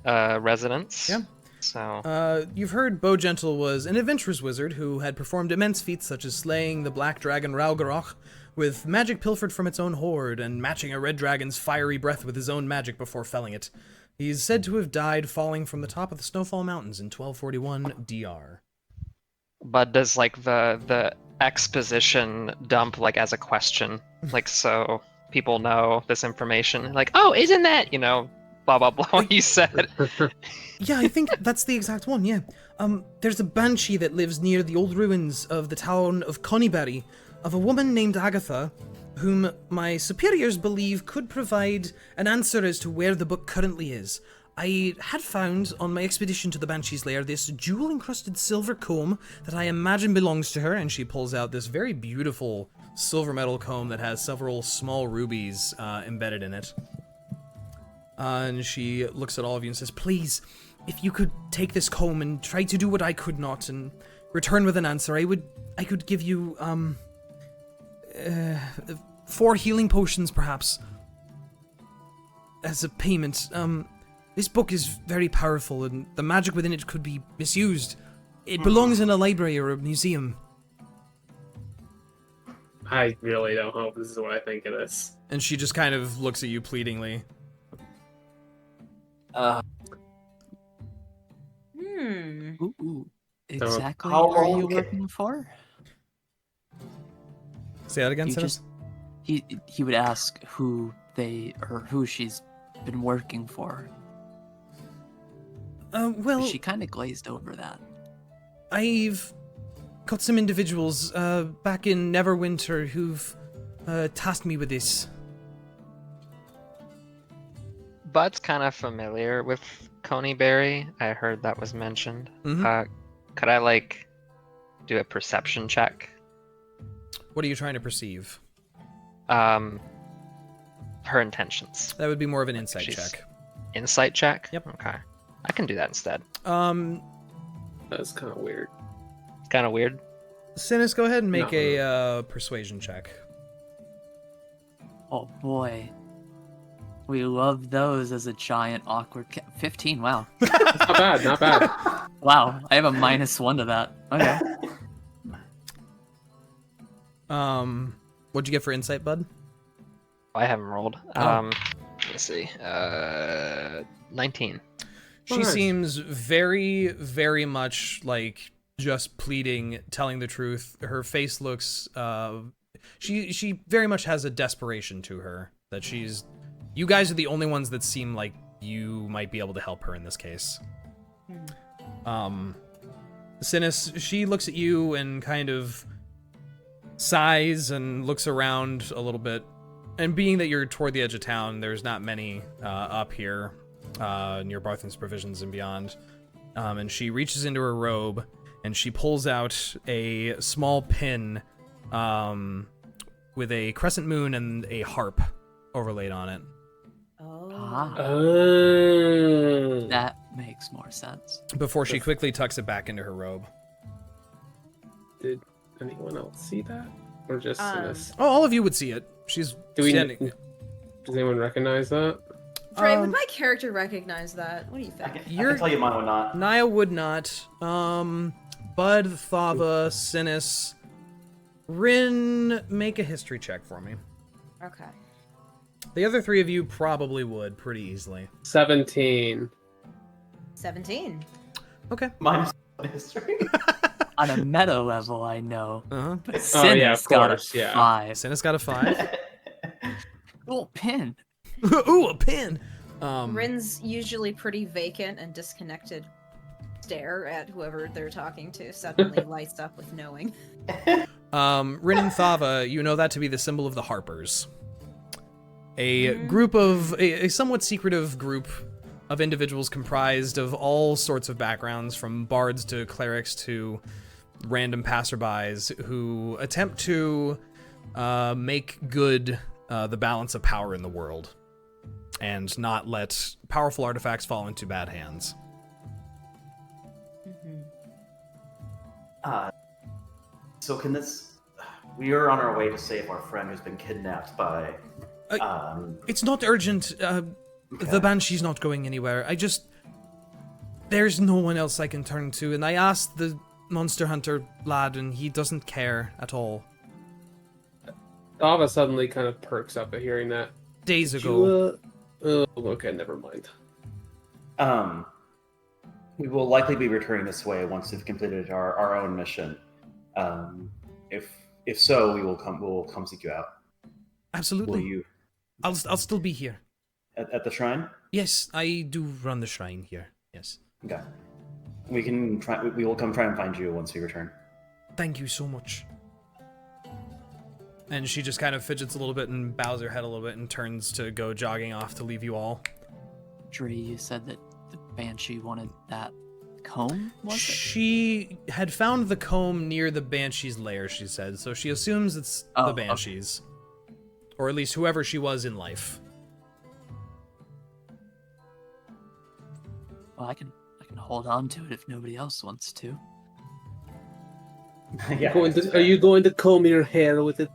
residence. Yeah. So You've heard Bowgentle was an adventurous wizard who had performed immense feats such as slaying the black dragon Raugarok with magic pilfered from its own hoard and matching a red dragon's fiery breath with his own magic before felling it. He's said to have died falling from the top of the Snowfall Mountains in 1241 DR. Bud does like the exposition dump like as a question, like so people know this information. Like, oh, isn't that blah blah blah what you said? Yeah, I think that's the exact one, yeah. There's a banshee that lives near the old ruins of the town of Conyberry, of a woman named Agatha, whom my superiors believe could provide an answer as to where the book currently is. I had found on my expedition to the Banshee's lair this jewel-encrusted silver comb that I imagine belongs to her, and she pulls out this very beautiful silver metal comb that has several small rubies embedded in it. And she looks at all of you and says, "Please, if you could take this comb and try to do what I could not and return with an answer, I could give you 4 healing potions perhaps as a payment. This book is very powerful and the magic within it could be misused. It belongs in a library or a museum." I really don't hope this is what I think it is. And she just kind of looks at you pleadingly. ooh, exactly how are long you ca- looking for? Say that again, You Synas? just he would ask who she's been working for. Well, She kind of glazed over that. I've got some individuals back in Neverwinter who've tasked me with this. Bud's kind of familiar with Coneyberry. I heard that was mentioned. Mhm. Could I like do a perception check? What are you trying to perceive? Her intentions. That would be more of an insight She's- check. Insight check? Yep. Okay. I can do that instead. That's kind of weird. It's kind of weird. Synas, go ahead and make No. a persuasion check. Oh boy. We love those as a giant awkward 15, wow. Not bad, not bad. Wow, I have a -1 to that. Okay. What'd you get for insight, bud? I haven't rolled. Oh. Let's see. 19. She Nice. seems very, very much like just pleading, telling the truth. Her face looks, she very much has a desperation to her that she's, you guys are the only ones that seem like you might be able to help her in this case. Synas, she looks at you and kind of sighs and looks around a little bit. And being that you're toward the edge of town, there's not many up here near Barthen's Provisions and beyond. And she reaches into her robe and she pulls out a small pin with a crescent moon and a harp overlaid on it. Oh. Ah, Oh. that makes more sense. Before she quickly tucks it back into her robe. Did anyone else see that? Or just Synas? Oh, all of you would see it. She's Do we? standing. Does anyone recognize that? Dre, would my character recognize that? What do you I think? can tell you mine would not. Niah would not. Bud, Thava, Synas, Rinn, make a history check for me. Okay. The other three of you probably would pretty easily. 17. 17. Okay. Minus history. On a meta level, I know. Uh-huh. But Oh, yeah, Synas of got course, a yeah. 5. Synas got a 5. Cool pin. Ooh, a pin! Rinn's usually pretty vacant and disconnected stare at whoever they're talking to suddenly lights up with knowing. Rinn and Thava, you know that to be the symbol of the Harpers. A group of, a somewhat secretive group of individuals comprised of all sorts of backgrounds, from bards to clerics to random passerbys, who attempt to make good the balance of power in the world and not let powerful artifacts fall into bad hands. So can this? We are on our way to save our friend who's been kidnapped by. It's not urgent. The Banshee's not going anywhere. There's no one else I can turn to, and I asked the monster hunter lad, and he doesn't care at all. Thava suddenly kind of perks up at hearing that. Days ago. Okay, never mind. We will likely be returning this way once we've completed our own mission. If so, we will come. We'll come seek you out. Absolutely. Will you I'll still be here. at the shrine? Yes, I do run the shrine here. Yes. Okay. We can try. We will come try and find you once we return. Thank you so much. And she just kind of fidgets a little bit and bows her head a little bit and turns to go jogging off to leave you all. Dre, you said that the Banshee wanted that comb, was it? She had found the comb near the Banshee's lair, she said, so she assumes it's Oh, the okay. Banshee's. Or at least whoever she was in life. Well, I can hold on to it if nobody else wants to. Yeah. Are you going to comb your hair with it?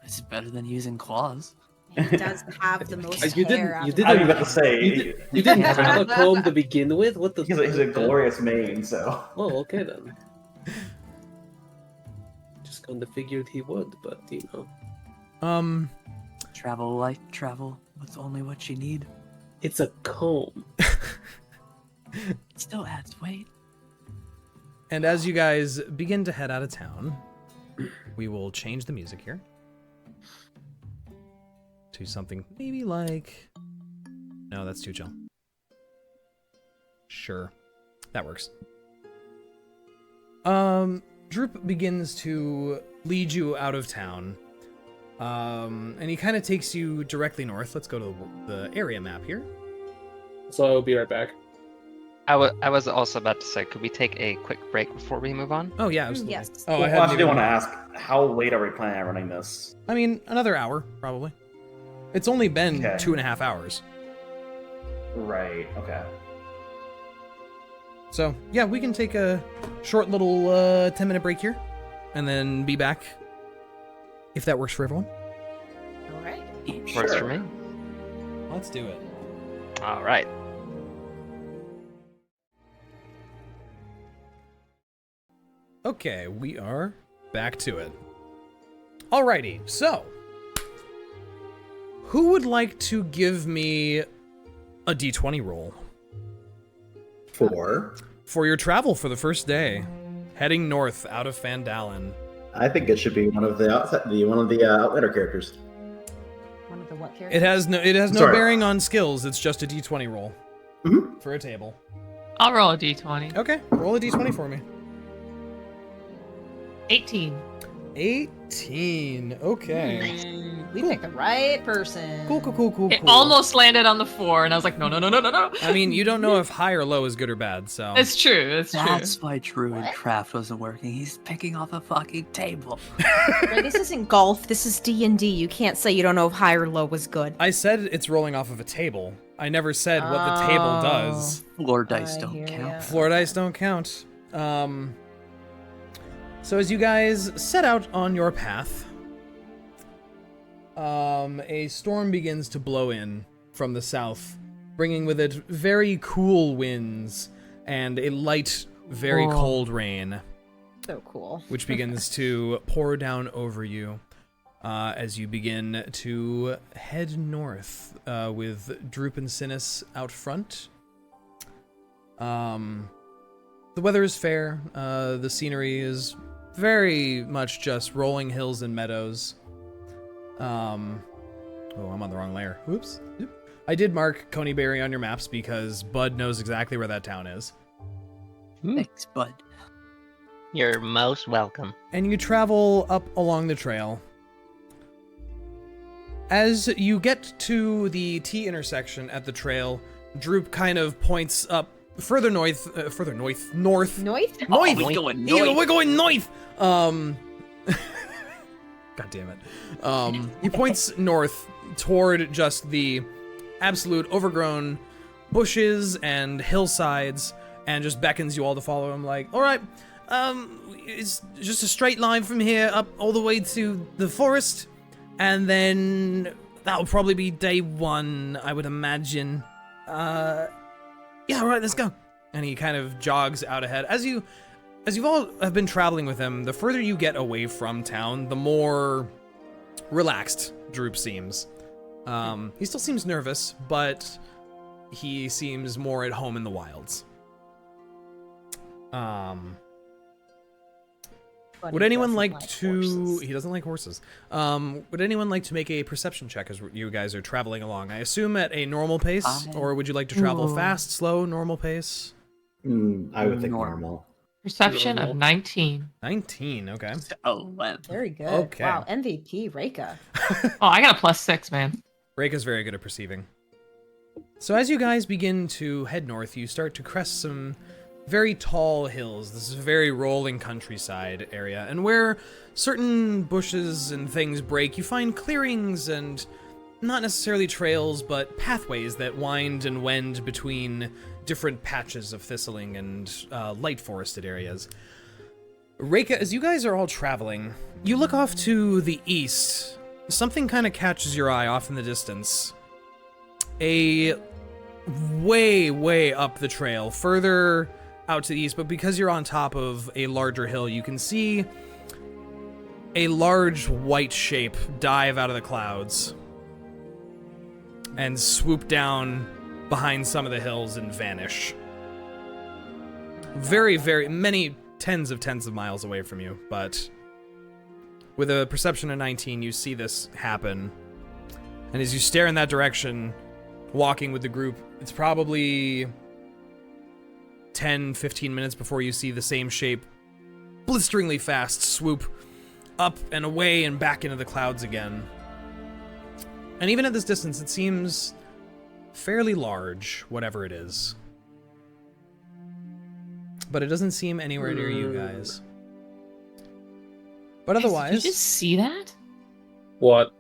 It's better than using claws. He does have the most You hair out didn't- of I was you about to say You didn't have a comb to begin with? What the? he's a glorious mane. So Oh, okay then. Just kind of figured he would, but you know. Travel light, travel with only what you need. It's a comb. It still adds weight. And as you guys begin to head out of town, we will change the music here. to something maybe like... No, that's too chill. Sure. That works. Droop begins to lead you out of town. And he kind of takes you directly north. Let's go to the area map here. So I'll be right back. I was also about to say, could we take a quick break before we move on? Oh, yeah, absolutely. Yes. Oh, Well, I I hadn't actually even... want to ask, how late are we planning on running this? I mean, another hour, probably. It's only been Okay. 2.5 hours. Right, okay. So, yeah, we can take a short little 10-minute break here, and then be back, if that works for everyone. All right. Works for Sure. me. Let's do it. All right. Okay, we are back to it. Alrighty, so... Who would like to give me a d20 roll? 4. For your travel for the first day, heading north out of Fandalen. I think it should be one of the Outlander characters. One of the what characters? It has no Sorry. bearing on skills, it's just a d20 roll. Mhm. For a table. I'll roll a d20. Okay, roll a d20 for me. 18. 18. Okay. We picked the right person. Cool. It almost landed on the 4, and I was like, no. I mean, you don't know if high or low is good or bad, so... It's true. It's true. That's why Druid Craft wasn't working. He's picking off a fucking table. Right, this isn't golf. This is D&D. You can't say you don't know if high or low was good. I said it's rolling off of a table. I never said what the table does. Floor dice I don't hear count. ya. Floor dice don't count. So as you guys set out on your path, a storm begins to blow in from the south, bringing with it very cool winds and a light, very Whoa. cold rain, So cool. which begins to pour down over you as you begin to head north with Droop and Synas out front. The weather is fair. The scenery is very much just rolling hills and meadows. Oh, I'm on the wrong layer. Whoops. Yep. I did mark Coneyberry on your maps because Bud knows exactly where that town is. Thanks, bud. You're most welcome. And you travel up along the trail. As you get to the T intersection at the trail, Droop kind of points up further north. North? North. we going Ew, north. we're going north. God damn it. He points north toward just the absolute overgrown bushes and hillsides, and just beckons you all to follow him. Like, all right, it's just a straight line from here up all the way to the forest, and then that'll probably be day 1, I would imagine. Yeah, all right, let's go. And he kind of jogs out ahead. As you've all have been traveling with him, the further you get away from town, the more relaxed Droop seems. He still seems nervous, but he seems more at home in the wilds. But Would he anyone doesn't like to... horses. He doesn't like horses. Would anyone like to make a perception check as you guys are traveling along? I assume at a normal pace, or would you like to travel fast, slow, normal pace? I would think Normal. normal. Perception of 19. 19, okay. 11. Very good. Okay. Wow, MVP, Reyka. Oh, I got a +6, man. Reyka's very good at perceiving. So as you guys begin to head north, you start to crest some very tall hills. This is a very rolling countryside area, and where certain bushes and things break, you find clearings and not necessarily trails, but pathways that wind and wend between different patches of thistling and light forested areas. Reyka, as you guys are all traveling, you look off to the east. Something kind of catches your eye off in the distance. A way up the trail, further out to the east, but because you're on top of a larger hill, you can see a large white shape dive out of the clouds and swoop down behind some of the hills and vanish. Very many tens of miles away from you, but with a perception of 19, you see this happen. And as you stare in that direction, walking with the group, it's probably 10, 15 minutes before you see the same shape blisteringly fast swoop up and away and back into the clouds again. And even at this distance, it seems fairly large, whatever it is. But it doesn't seem anywhere near you guys. But otherwise... Did you just see that? What?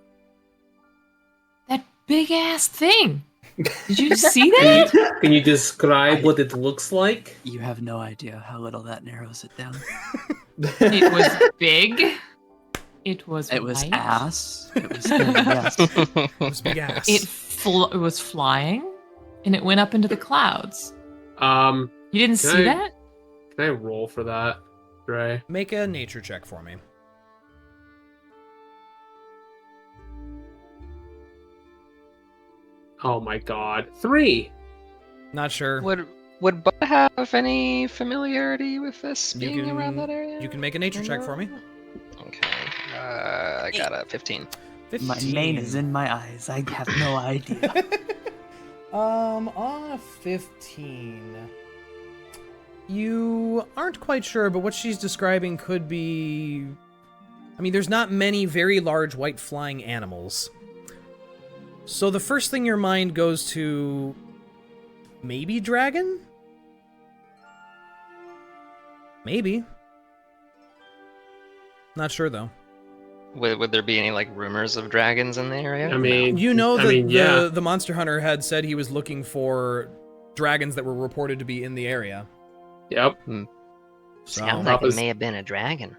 That big ass thing. Did you see that? Can you describe what it looks like? You have no idea how little that narrows it down. It was big. It was It was white. ass. It was thin, yes. It was big ass. It was flying, and it went up into the clouds. You You didn't Can see I- that? Can I roll for that, Dre? Make a nature check for me. Oh my god. 3! Not sure. Would Bud have any familiarity with this You being can- around that area? You can make a nature check for me. Okay. I got a 15. 15. My mane is in my eyes. I have no idea. On a 15, you aren't quite sure, but what she's describing could be... I mean, there's not many very large white flying animals. So the first thing your mind goes to... Maybe dragon? Maybe. Not sure, though. Would there be any like rumors of dragons in the area? I mean, You know that yeah. the monster hunter had said he was looking for dragons that were reported to be in the area. Yep. Sounds like it Thava's- may have been a dragon.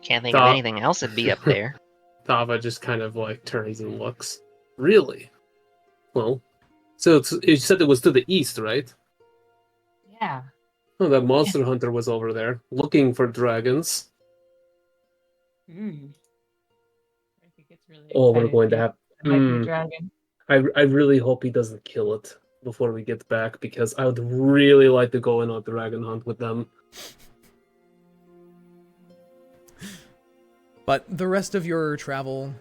Can't think of Tha- anything else that'd be up there. Thava just kind of like turns and looks. Really? Well, so you said it was to the east, right? Yeah. Oh, that monster hunter was over there looking for dragons. I think it's really Oh, we're excited going to be- have. There might be a Mm. dragon. I really hope he doesn't kill it before we get back, because I would really like to go on a dragon hunt with them. But the rest of your travel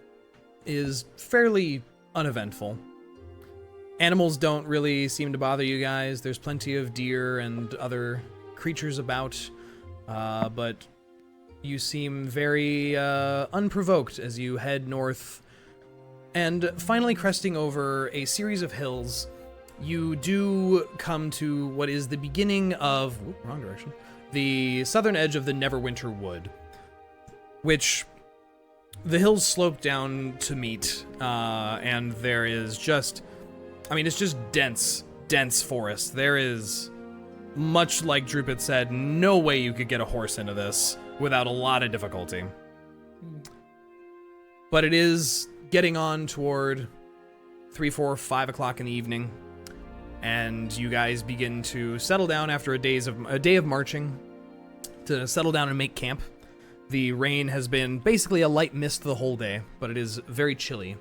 is fairly uneventful. Animals don't really seem to bother you guys. There's plenty of deer and other creatures about, but you seem very unprovoked as you head north. And finally cresting over a series of hills, you do come to what is the beginning of... wrong direction. The southern edge of the Neverwinter Wood, which the hills slope down to meet, and there is just... I mean, it's just dense forest. There is, much like Drupit said, no way you could get a horse into this without a lot of difficulty. But it is getting on toward 3, 4, 5 o'clock in the evening, and you guys begin to settle down after a day of marching to settle down and make camp. The rain has been basically a light mist the whole day, but it is very chilly.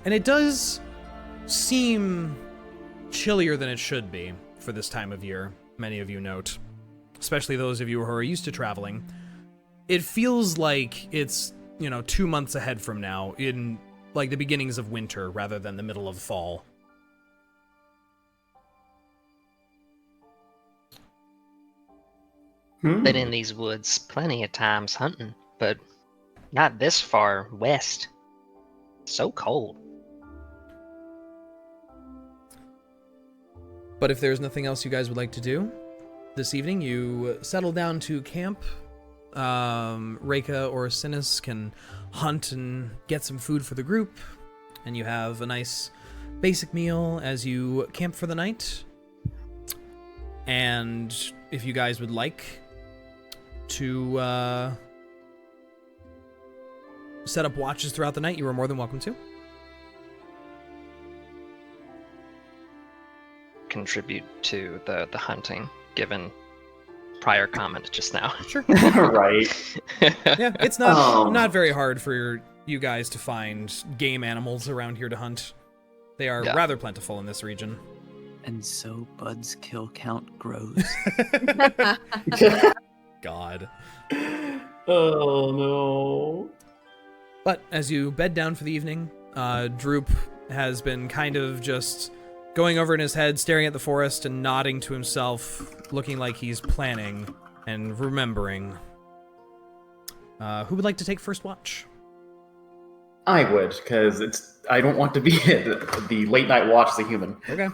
And it does seem chillier than it should be for this time of year, many of you note. Especially those of you who are used to traveling. It feels like it's, 2 months ahead from now, in like the beginnings of winter rather than the middle of fall. Been in these woods plenty of times hunting, but not this far west. So cold. But if there's nothing else you guys would like to do, this evening you settle down to camp. Reyka or Synas can hunt and get some food for the group, and you have a nice basic meal as you camp for the night. And if you guys would like to set up watches throughout the night, you are more than welcome to. Contribute to the hunting, given prior comment just now. Sure. Right. Yeah, it's not very hard for you guys to find game animals around here to hunt. They are rather plentiful in this region. And so Bud's kill count grows. God. Oh no. But as you bed down for the evening, Droop has been kind of just going over in his head, staring at the forest and nodding to himself, looking like he's planning and remembering. Who would like to take first watch? I would, because I don't want to be the late night watch as a human. Okay.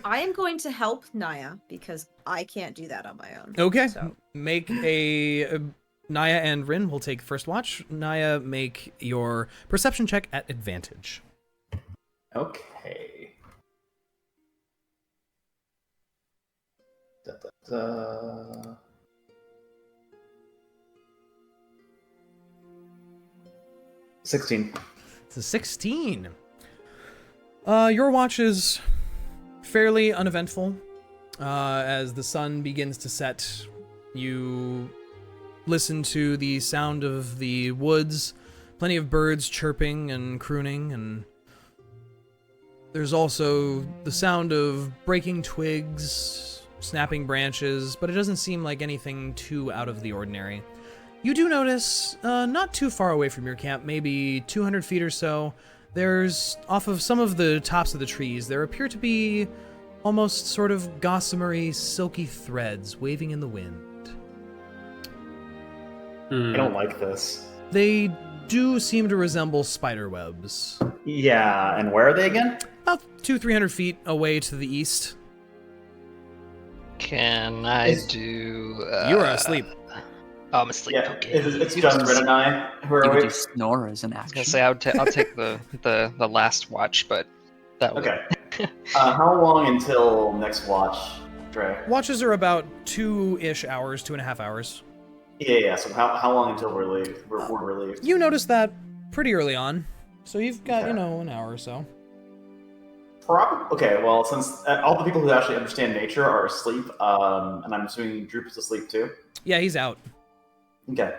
I am going to help Niah because I can't do that on my own. Okay. So. Make a Niah and Rinn will take first watch. Niah, make your perception check at advantage. Okay. Da, da, da. It's a 16. Your watch is fairly uneventful. As the sun begins to set, you listen to the sound of the woods, plenty of birds chirping and crooning, and there's also the sound of breaking twigs, snapping branches, but it doesn't seem like anything too out of the ordinary. You do notice, not too far away from your camp, maybe 200 feet or so, there's, off of some of the tops of the trees, there appear to be almost sort of gossamery, silky threads waving in the wind. I don't like this. They do seem to resemble spider webs. Yeah, and where are they again? About 200-300 feet away to the east. Can I do? You are asleep. Oh, I'm asleep. Yeah, Okay. it's just Rinn and I who are You could awake. do snore as an I was action. gonna say I'll take the last watch, but that was Okay. How long until next watch, Dre? Watches are about 2-ish hours, 2.5 hours. Yeah. So how long until we're relieved? You notice that pretty early on, so you've got, Okay. an hour or so. Okay. Well, since all the people who actually understand nature are asleep, and I'm assuming Droop is asleep too. Yeah, he's out. Okay.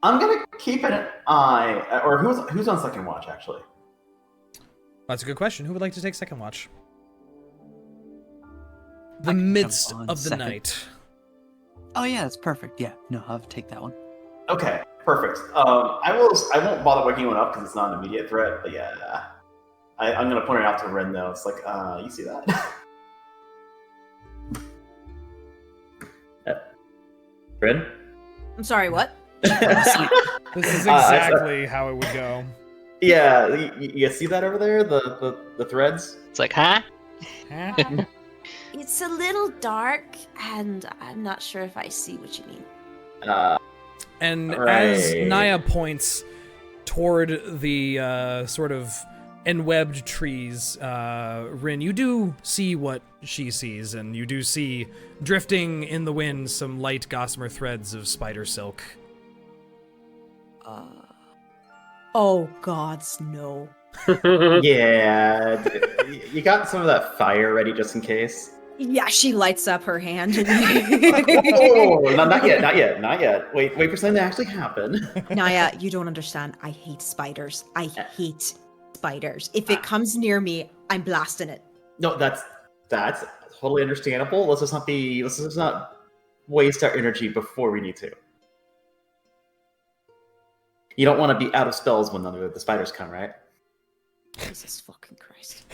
I'm gonna keep an eye, or who's on second watch actually? That's a good question. Who would like to take second watch? The I can jump midst on of the second. night. Oh yeah, that's perfect. Yeah, no, I'll take that one. Okay, perfect. I won't bother waking anyone up because it's not an immediate threat. But yeah, I'm gonna point it out to Rinn though. It's like, you see that? Rinn? I'm sorry, what? This is exactly how it would go. Yeah, you see that over there? The threads? It's like, huh? Huh? It's a little dark, and I'm not sure if I see what you mean. And Right. as Niah points toward the sort of enwebbed trees, Rinn, you do see what she sees, and you do see drifting in the wind some light gossamer threads of spider silk. Oh gods, no. Yeah, you got some of that fire ready just in case. Yeah, she lights up her hand. Oh, not yet. Wait for something to actually happen. Niah, you don't understand. I hate spiders. I hate spiders. If it comes near me, I'm blasting it. No, that's totally understandable. Let's just not waste our energy before we need to. You don't want to be out of spells when the spiders come, right? Jesus fucking Christ.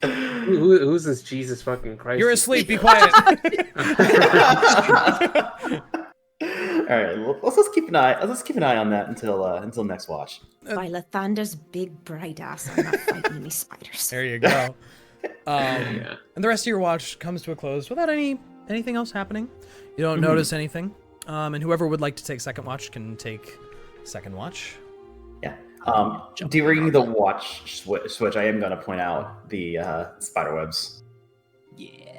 Who's this Jesus fucking Christ? You're asleep, be quiet. All right, let's just keep an eye on that until next watch. By Lathander's big bright ass, I'm not fighting any spiders. There you go. Yeah. And the rest of your watch comes to a close without anything else happening. You don't notice anything. And whoever would like to take second watch can take second watch. Yeah. During the watch switch, I am going to point out the spider webs. Yeah.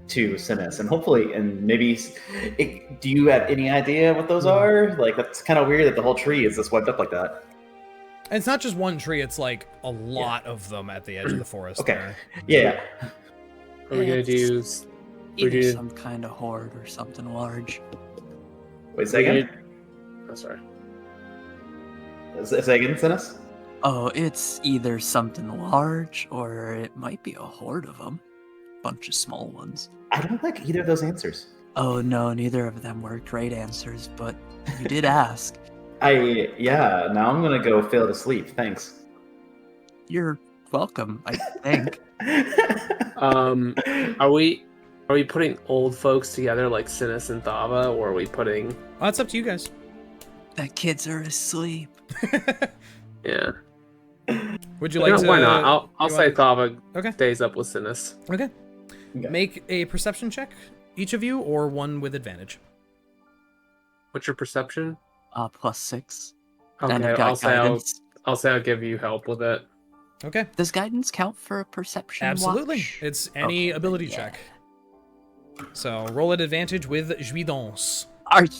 To Synas, and hopefully, and maybe, do you have any idea what those are? Like, that's kind of weird that the whole tree is just webbed up like that. And it's not just one tree, it's like a lot of them at the edge of the forest. Okay. There. Yeah. Are we gonna do? Either some kind of horde or something large. Wait, say again? Oh, sorry. Say again, Synas? Oh, it's either something large or it might be a horde of them. Bunch of small ones. I don't like either of those answers. Oh no, neither of them were great answers, but you did ask. Now I'm gonna go fail to sleep, thanks. You're welcome, I think. Are we putting old folks together like Synas and Thava, or are we putting? Oh, it's up to you guys. The kids are asleep. Yeah. Would you like to? Why not? I'll you say want- Thava Okay. stays up with Synas. Okay. Okay. Make a perception check, each of you, or one with advantage. What's your perception? +6. Okay, And I've got guidance. I'll say I'll give you help with it. Okay. Does guidance count for a perception Absolutely. watch? It's any Okay, ability yeah. check. So roll at advantage with Juidance. Are you...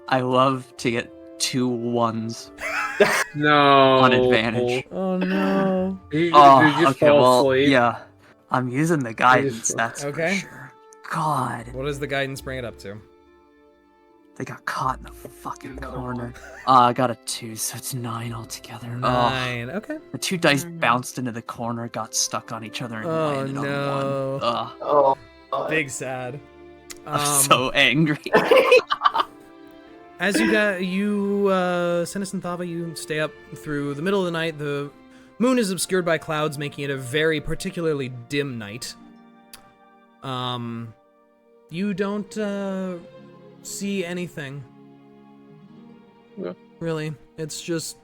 I love to get 2 1s No. on advantage. Oh no. You Oh, just okay, fall well, asleep. yeah. I'm using the guidance, that's Okay. for sure. God, What does the guidance bring it up to? they got caught in the fucking corner. I got a 2, so it's 9 altogether. 9. Okay. The 2 dice bounced into the corner, got stuck on each other, and Oh, landed no. on 1. Oh, Big sad. I'm so angry. As you Synas and Thava, you stay up through the middle of the night. The moon is obscured by clouds, making it a very particularly dim night. You don't see anything. Yeah. Really. It's just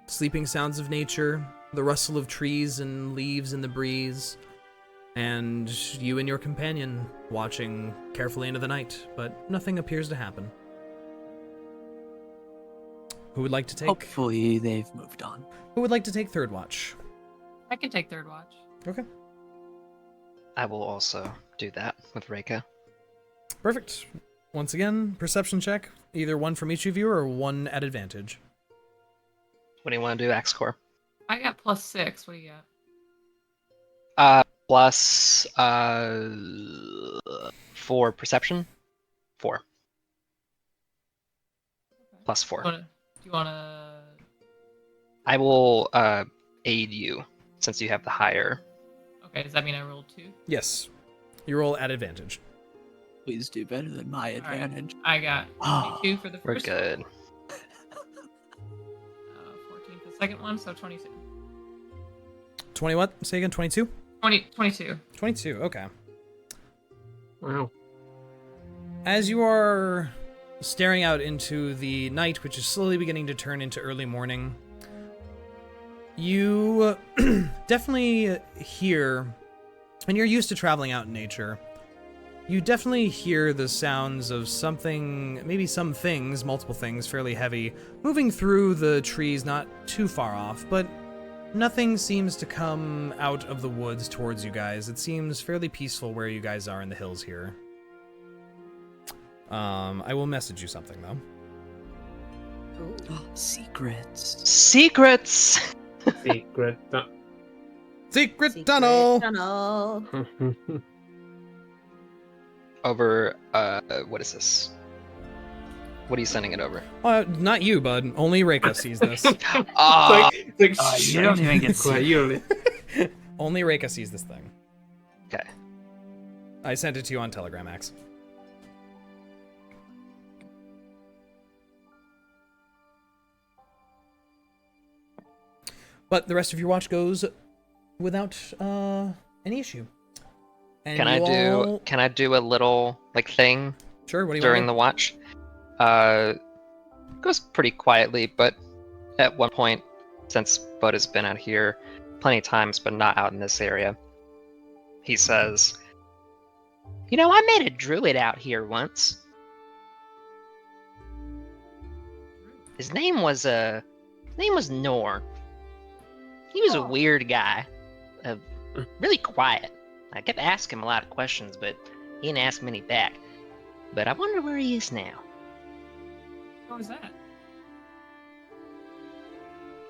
sleeping sounds of nature, the rustle of trees and leaves in the breeze, and you and your companion watching carefully into the night, but nothing appears to happen. Who would like to take? Hopefully they've moved on. Who would like to take third watch? I can take third watch. Okay. I will also do that with Reyka. Perfect. Once again, perception check. Either one from each of you or one at advantage. What do you want to do, Axikor? I got +6. What do you got? Plus 4 perception. 4. Plus 4. Do you wanna? I will aid you since you have the higher. Okay, does that mean I rolled 2? Yes. You roll at advantage. Please do better than my All right. advantage. I got Oh, 22 for the We're first good. one. 14 for the second one, so 22. 20 what? Say again, 22? 22. 22, okay. Wow. As you are staring out into the night, which is slowly beginning to turn into early morning, you definitely hear, and you're used to traveling out in nature, you definitely hear the sounds of something, maybe some things, multiple things, fairly heavy, moving through the trees not too far off, but nothing seems to come out of the woods towards you guys. It seems fairly peaceful where you guys are in the hills here. I will message you something, though. secrets. Secrets! Secret. Secret tunnel! Tunnel. Over, what is this? What are you sending it over? Not you, bud. Only Reyka sees this. Ah, You don't even get you. Only Reyka sees this thing. okay. I sent it to you on Telegram, Axe. But the rest of your watch goes without any issue. And Can I do a little like thing Sure. What do you during want? the watch? Goes pretty quietly, but at one point, since Bud has been out here plenty of times, but not out in this area, he says, "You know, I met a druid out here once. His name was Nor. He was a weird guy, really quiet. I kept asking him a lot of questions, but he didn't ask many back. But I wonder where he is now." What was that?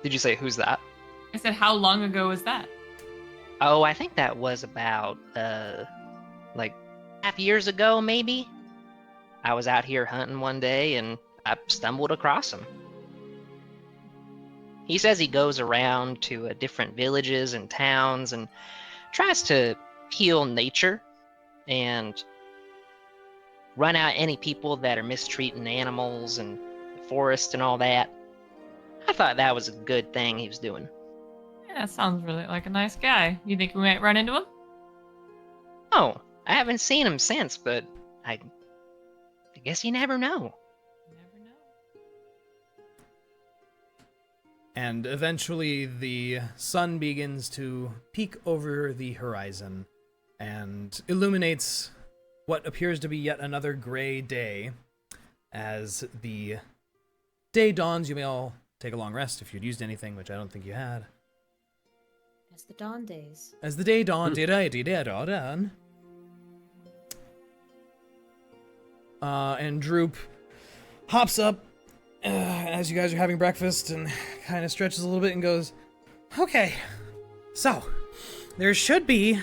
Did you say who's that? I said, how long ago was that? Oh, I think that was about like half years ago, maybe. I was out here hunting one day and I stumbled across him. He says he goes around to different villages and towns and tries to heal nature and run out any people that are mistreating animals and the forest and all that. I thought that was a good thing he was doing. Yeah, sounds really like a nice guy. You think we might run into him? Oh, I haven't seen him since, but I guess you never know. Never know. And eventually the sun begins to peek over the horizon and illuminates what appears to be yet another gray day. As the day dawns, you may all take a long rest if you'd used anything, which I don't think you had. As the dawn days. As the day dawned, and Droop hops up as you guys are having breakfast and kind of stretches a little bit and goes, "Okay, so there should be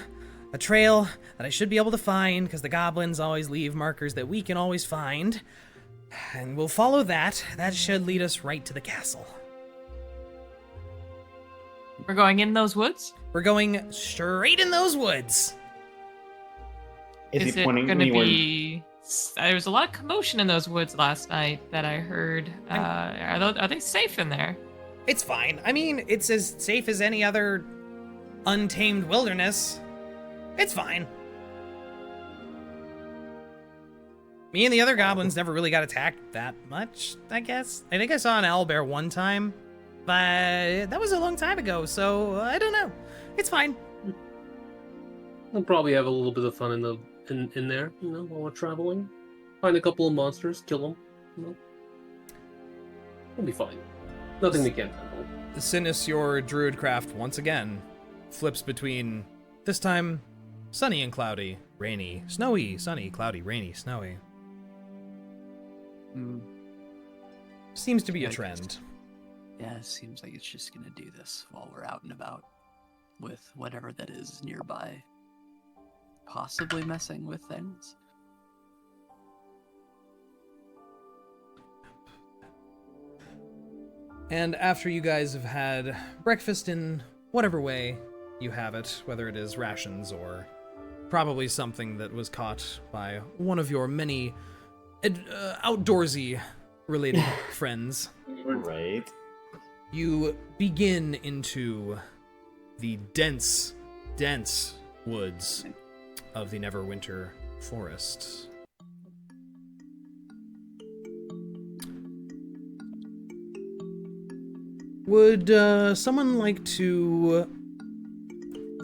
a trail that I should be able to find because the goblins always leave markers that we can always find, and we'll follow that. That should lead us right to the castle. We're going in those woods? We're going straight in those woods." Is it going to be... There was a lot of commotion in those woods last night that I heard. Are they safe in there? It's fine. I mean, it's as safe as any other untamed wilderness. It's fine. Me and the other goblins never really got attacked that much, I guess. I think I saw an owlbear one time, but that was a long time ago, so I don't know. It's fine. We'll probably have a little bit of fun in there, while we're traveling. Find a couple of monsters, kill them. We'll be fine. Nothing we can't handle. Synas, your druidcraft, once again, flips between, this time, sunny and cloudy, rainy, snowy, sunny, cloudy, rainy, snowy. Seems to be a trend. Yeah, it seems like it's just gonna do this while we're out and about with whatever that is nearby. Possibly messing with things. And after you guys have had breakfast in whatever way you have it, whether it is rations or probably something that was caught by one of your many outdoorsy related friends. Right. You begin into the dense woods of the Neverwinter Forest. Would someone like to...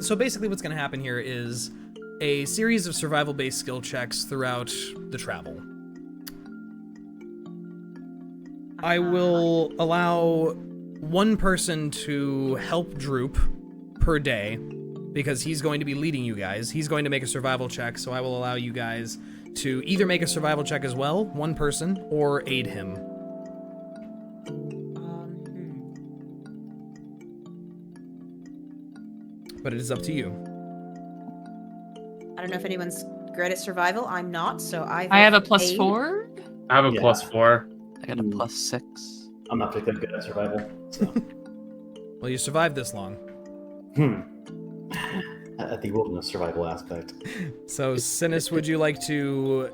So basically what's going to happen here is a series of survival-based skill checks throughout the travel. I will allow one person to help Droop per day, because he's going to be leading you guys. He's going to make a survival check, so I will allow you guys to either make a survival check as well, one person, or aid him. But it is up to you. I don't know if anyone's great at survival. I'm not, so I have a aid. +4. I have a +4. I got a +6. I'm not particularly good at survival, so. Well, you survived this long. At the wilderness survival aspect. So, Synas, would you like to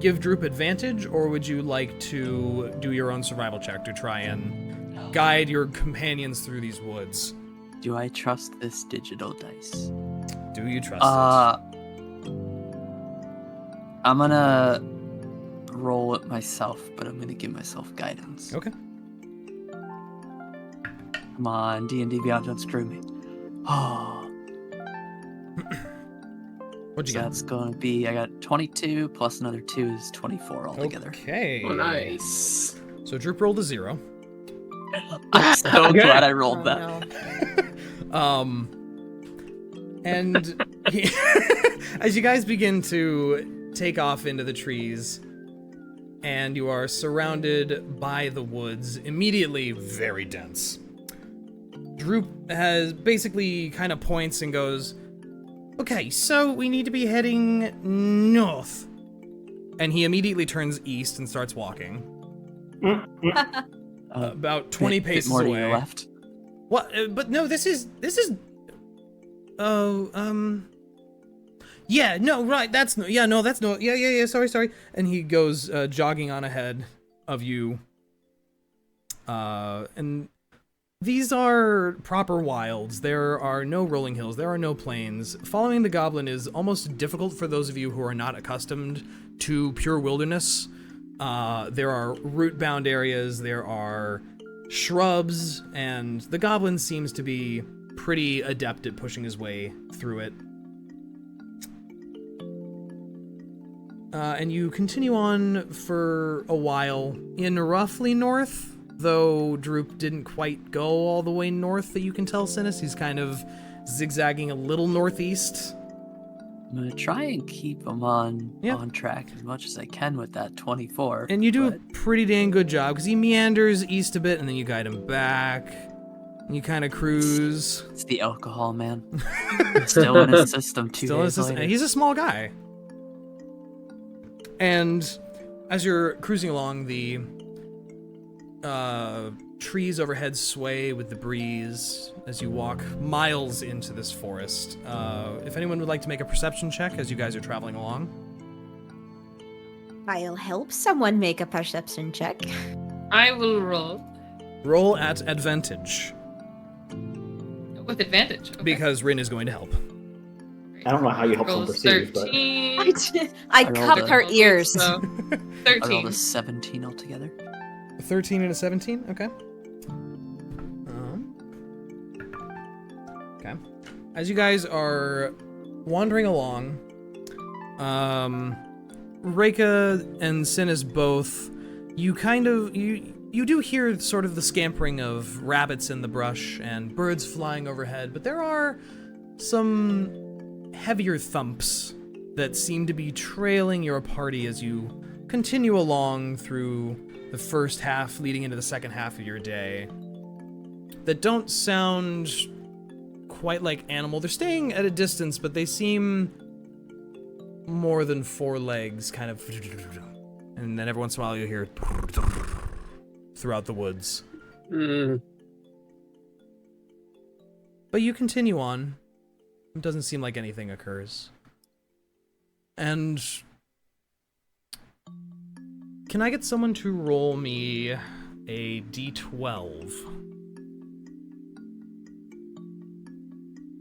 give Droop advantage, or would you like to do your own survival check to try and guide your companions through these woods? Do I trust this digital dice? Do you trust it? I'm gonna roll it myself, but I'm gonna give myself guidance. Okay. Come on, D&D Beyond, don't screw me. Oh. What'd you So get? that's gonna be, I got 22 plus another 2 is 24 altogether. Okay. Oh, nice. So Droop rolled a 0. I'm so glad I rolled that. No. And as you guys begin to take off into the trees, and you are surrounded by the woods, immediately very dense. Droop has basically kind of points and goes, "Okay, so we need to be heading north." And he immediately turns east and starts walking. About 20 paces more away. to your left. What? But no, this is. Yeah, no, right. That's no. Yeah, no, that's no. Yeah. Sorry. And he goes jogging on ahead of you. And These are proper wilds. There are no rolling hills. There are no plains. Following the goblin is almost difficult for those of you who are not accustomed to pure wilderness. There are root-bound areas. There are shrubs, and the goblin seems to be pretty adept at pushing his way through it. And you continue on for a while in roughly north, though Droop didn't quite go all the way north that you can tell, Synas. He's kind of zigzagging a little northeast. I'm gonna try and keep him on track as much as I can with that 24. And you do a pretty dang good job, because he meanders east a bit, and then you guide him back. And you kind of cruise. It's the alcohol, man. Still in his system 2 days later. He's a small guy. And as you're cruising along, the trees overhead sway with the breeze as you walk miles into this forest. If anyone would like to make a perception check as you guys are traveling along. I'll help someone make a perception check. I will roll. Roll at advantage. With advantage. Okay. Because Rinn is going to help. I don't know how you help them Rolls perceive, but 13. I cup her ears. So, I rolled 13. a 17 altogether. 13 and a 17? Okay. Okay. As you guys are wandering along, Reyka and Synas both, you do hear sort of the scampering of rabbits in the brush and birds flying overhead, but there are some heavier thumps that seem to be trailing your party as you continue along through the first half leading into the second half of your day that don't sound quite like animal. They're staying at a distance, but they seem more than 4 legs, kind of, and then every once in a while you hear throughout the woods. But you continue on. It doesn't seem like anything occurs. And can I get someone to roll me a d12?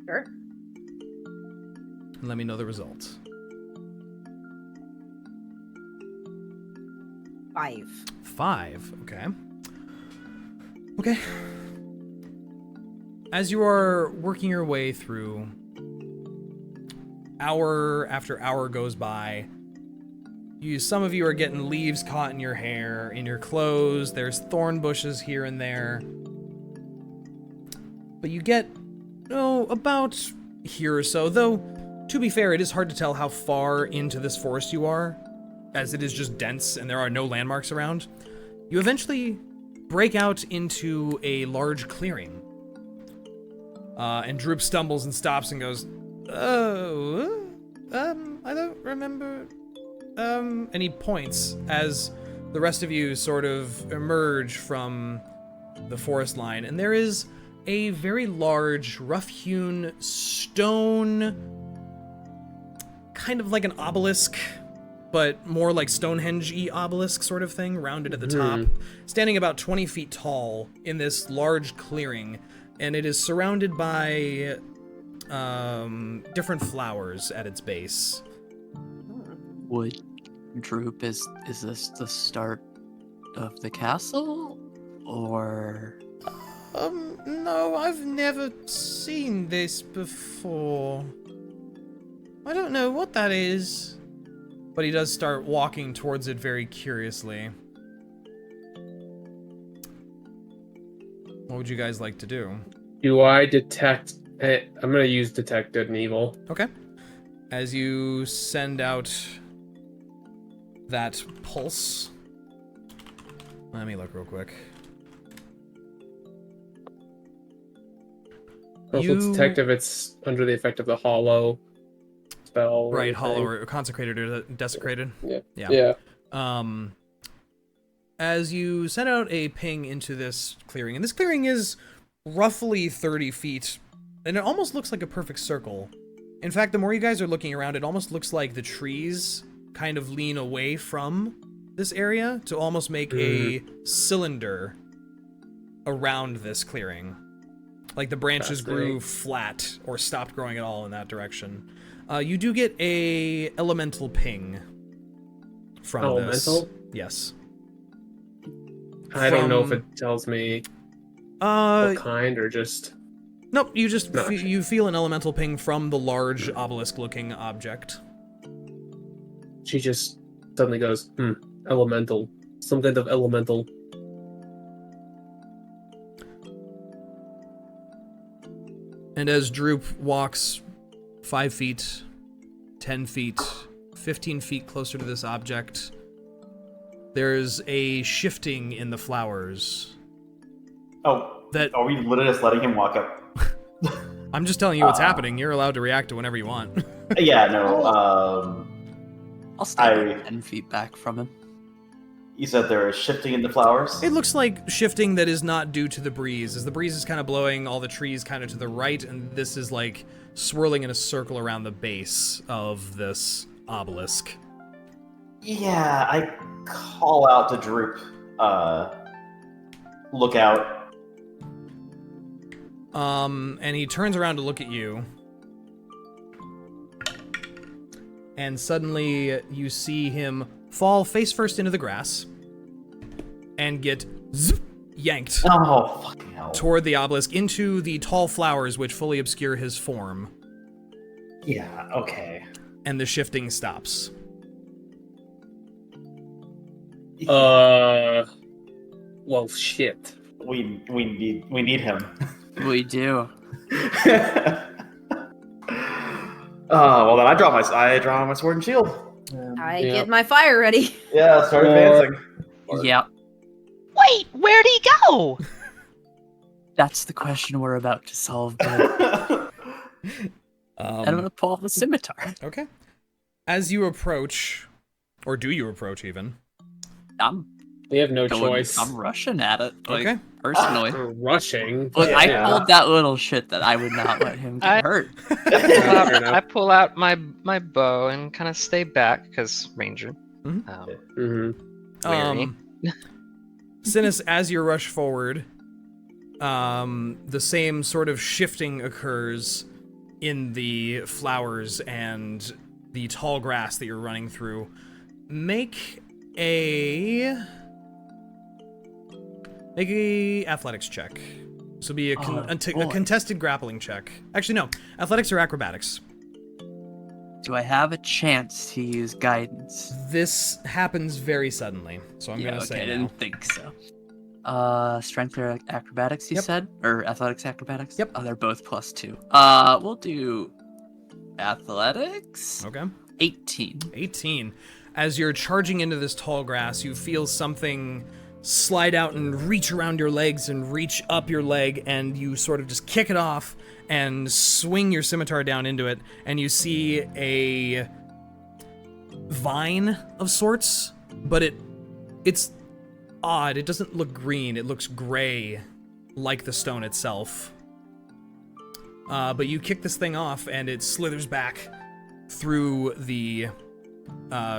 Sure. And let me know the result. 5. 5, okay. Okay. As you are working your way through, hour after hour goes by. Some of you are getting leaves caught in your hair, in your clothes. There's thorn bushes here and there. But you get, about here or so. Though, to be fair, it is hard to tell how far into this forest you are, as it is just dense and there are no landmarks around. You eventually break out into a large clearing. And Droop stumbles and stops and goes, I don't remember. And he points as the rest of you sort of emerge from the forest line. And there is a very large, rough-hewn stone, kind of like an obelisk, but more like Stonehenge-y obelisk sort of thing, rounded at the top, standing about 20 feet tall in this large clearing. And it is surrounded by different flowers at its base. Would Droop, is this the start of the castle? Or... No, I've never seen this before. I don't know what that is. But he does start walking towards it very curiously. What would you guys like to do? Do I detect... I'm going to use Detect Good and Evil. Okay. As you send out that pulse. Let me look real quick. Also detect if it's under the effect of the hollow spell. Right, hollow or consecrated or desecrated. Yeah. As you send out a ping into this clearing, and this clearing is roughly 30 feet, and it almost looks like a perfect circle. In fact, the more you guys are looking around, it almost looks like the trees kind of lean away from this area to almost make a cylinder around this clearing. Like the branches grew flat or stopped growing at all in that direction. You do get a elemental ping from this. Elemental? Yes. I don't know if it tells me what kind or just... Nope, you just you feel an elemental ping from the large obelisk-looking object. She just suddenly goes, elemental. Some kind of elemental. And as Droop walks 5 feet, 10 feet, 15 feet closer to this object, there's a shifting in the flowers. Oh, that are we literally just letting him walk up? I'm just telling you what's happening. You're allowed to react to whenever you want. Yeah, no. I'll stay 10 feet back from him. You said there is shifting in the flowers? It looks like shifting that is not due to the breeze, as the breeze is kind of blowing all the trees kind of to the right, and this is like swirling in a circle around the base of this obelisk. Yeah, I call out to Droop. Look out. And he turns around to look at you. And suddenly you see him fall face first into the grass and get yanked fucking hell. toward the obelisk into the tall flowers which fully obscure his form. Yeah, okay. And the shifting stops. Well, shit. We need him. We do. Well then I draw my sword and shield. I get my fire ready. Yeah, start advancing. Yep. Wait, where'd he go? That's the question we're about to solve. I'm gonna pull out the scimitar. Okay. As you approach, or do you approach even? We have no choice. I'm rushing at it. Like, okay. Personally. We're rushing. Look, I told that little shit that I would not let him get hurt. I pull out my bow and kind of stay back because ranger. Synas, as you rush forward, the same sort of shifting occurs in the flowers and the tall grass that you're running through. Make a athletics check. This will be a contested grappling check. Actually, no. Athletics or acrobatics. Do I have a chance to use guidance? This happens very suddenly, so I'm gonna say I didn't think so. Strength or acrobatics, you said? Or athletics, acrobatics? Yep. Oh, they're both +2. We'll do athletics. Okay. 18. As you're charging into this tall grass, you feel something slide out and reach around your legs and reach up your leg, and you sort of just kick it off and swing your scimitar down into it, and you see a vine of sorts, but it's odd. It doesn't look green. It looks gray, like the stone itself. But you kick this thing off, and it slithers back through the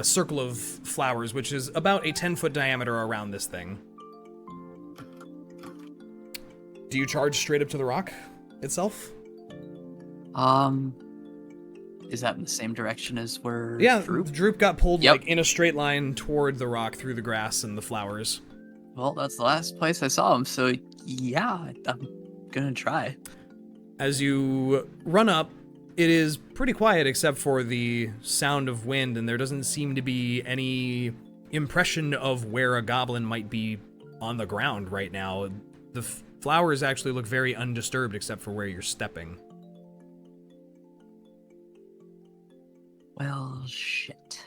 circle of flowers, which is about a 10-foot diameter around this thing. Do you charge straight up to the rock itself? Is that in the same direction as where Droop got pulled like in a straight line toward the rock through the grass and the flowers. Well, that's the last place I saw him, so yeah, I'm gonna try. As you run up, it is pretty quiet except for the sound of wind, and there doesn't seem to be any impression of where a goblin might be on the ground right now. The flowers actually look very undisturbed except for where you're stepping. Well, shit.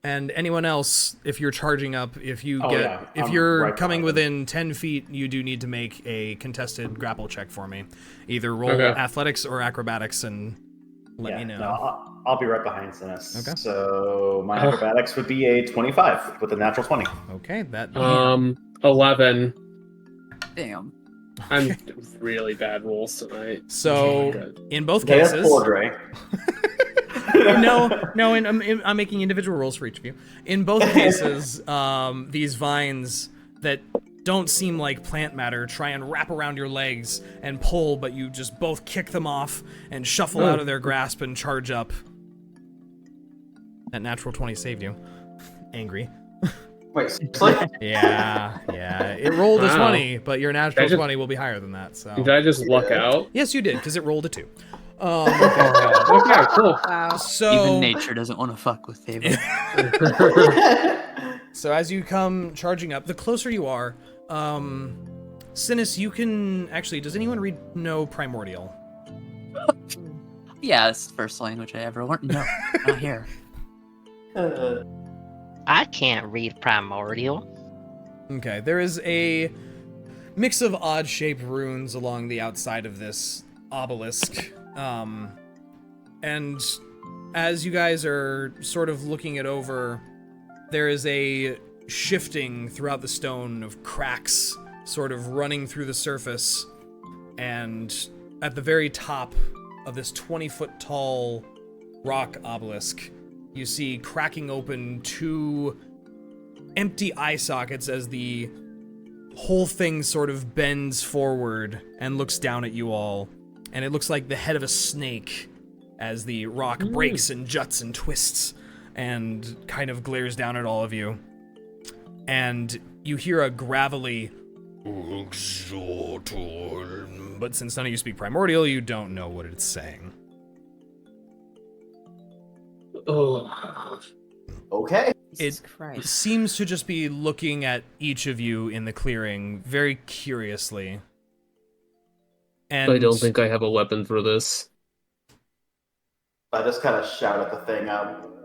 And anyone else, if you're charging up, if you're right coming behind within 10 feet, you do need to make a contested grapple check for me. Either roll athletics or acrobatics and let me know. No, I'll be right behind Synas. Okay. So my acrobatics would be a 25 with a natural 20. Okay, that 11. Damn. I'm really bad rolls tonight. So in both Okay, cases, that's 4, Dre. No, and I'm making individual rolls for each of you. In both cases, these vines that don't seem like plant matter try and wrap around your legs and pull, but you just both kick them off and shuffle out of their grasp and charge up. That natural 20 saved you. Angry. Wait, seriously? Yeah. It rolled a 20, but your natural 20 will be higher than that. So. Did I just luck out? Yes, you did, because it rolled a 2. Okay, cool. Wow. So Even nature doesn't want to fuck with Thava. So as you come charging up, the closer you are, Synas, you can actually. Does anyone know Primordial? Yeah, it's the first language I ever learned. No, not here. I can't read Primordial. Okay, there is a mix of odd-shaped runes along the outside of this obelisk, and as you guys are sort of looking it over, there is a shifting throughout the stone of cracks sort of running through the surface, and at the very top of this 20-foot tall rock obelisk, you see cracking open 2 empty eye sockets as the whole thing sort of bends forward and looks down at you all. And it looks like the head of a snake as the rock breaks and juts and twists and kind of glares down at all of you. And you hear a gravelly, but since none of you speak Primordial, you don't know what it's saying. Oh. Okay. Jesus It Christ. seems to just be looking at each of you in the clearing very curiously. And I don't think I have a weapon for this. I just kind of shout at the thing,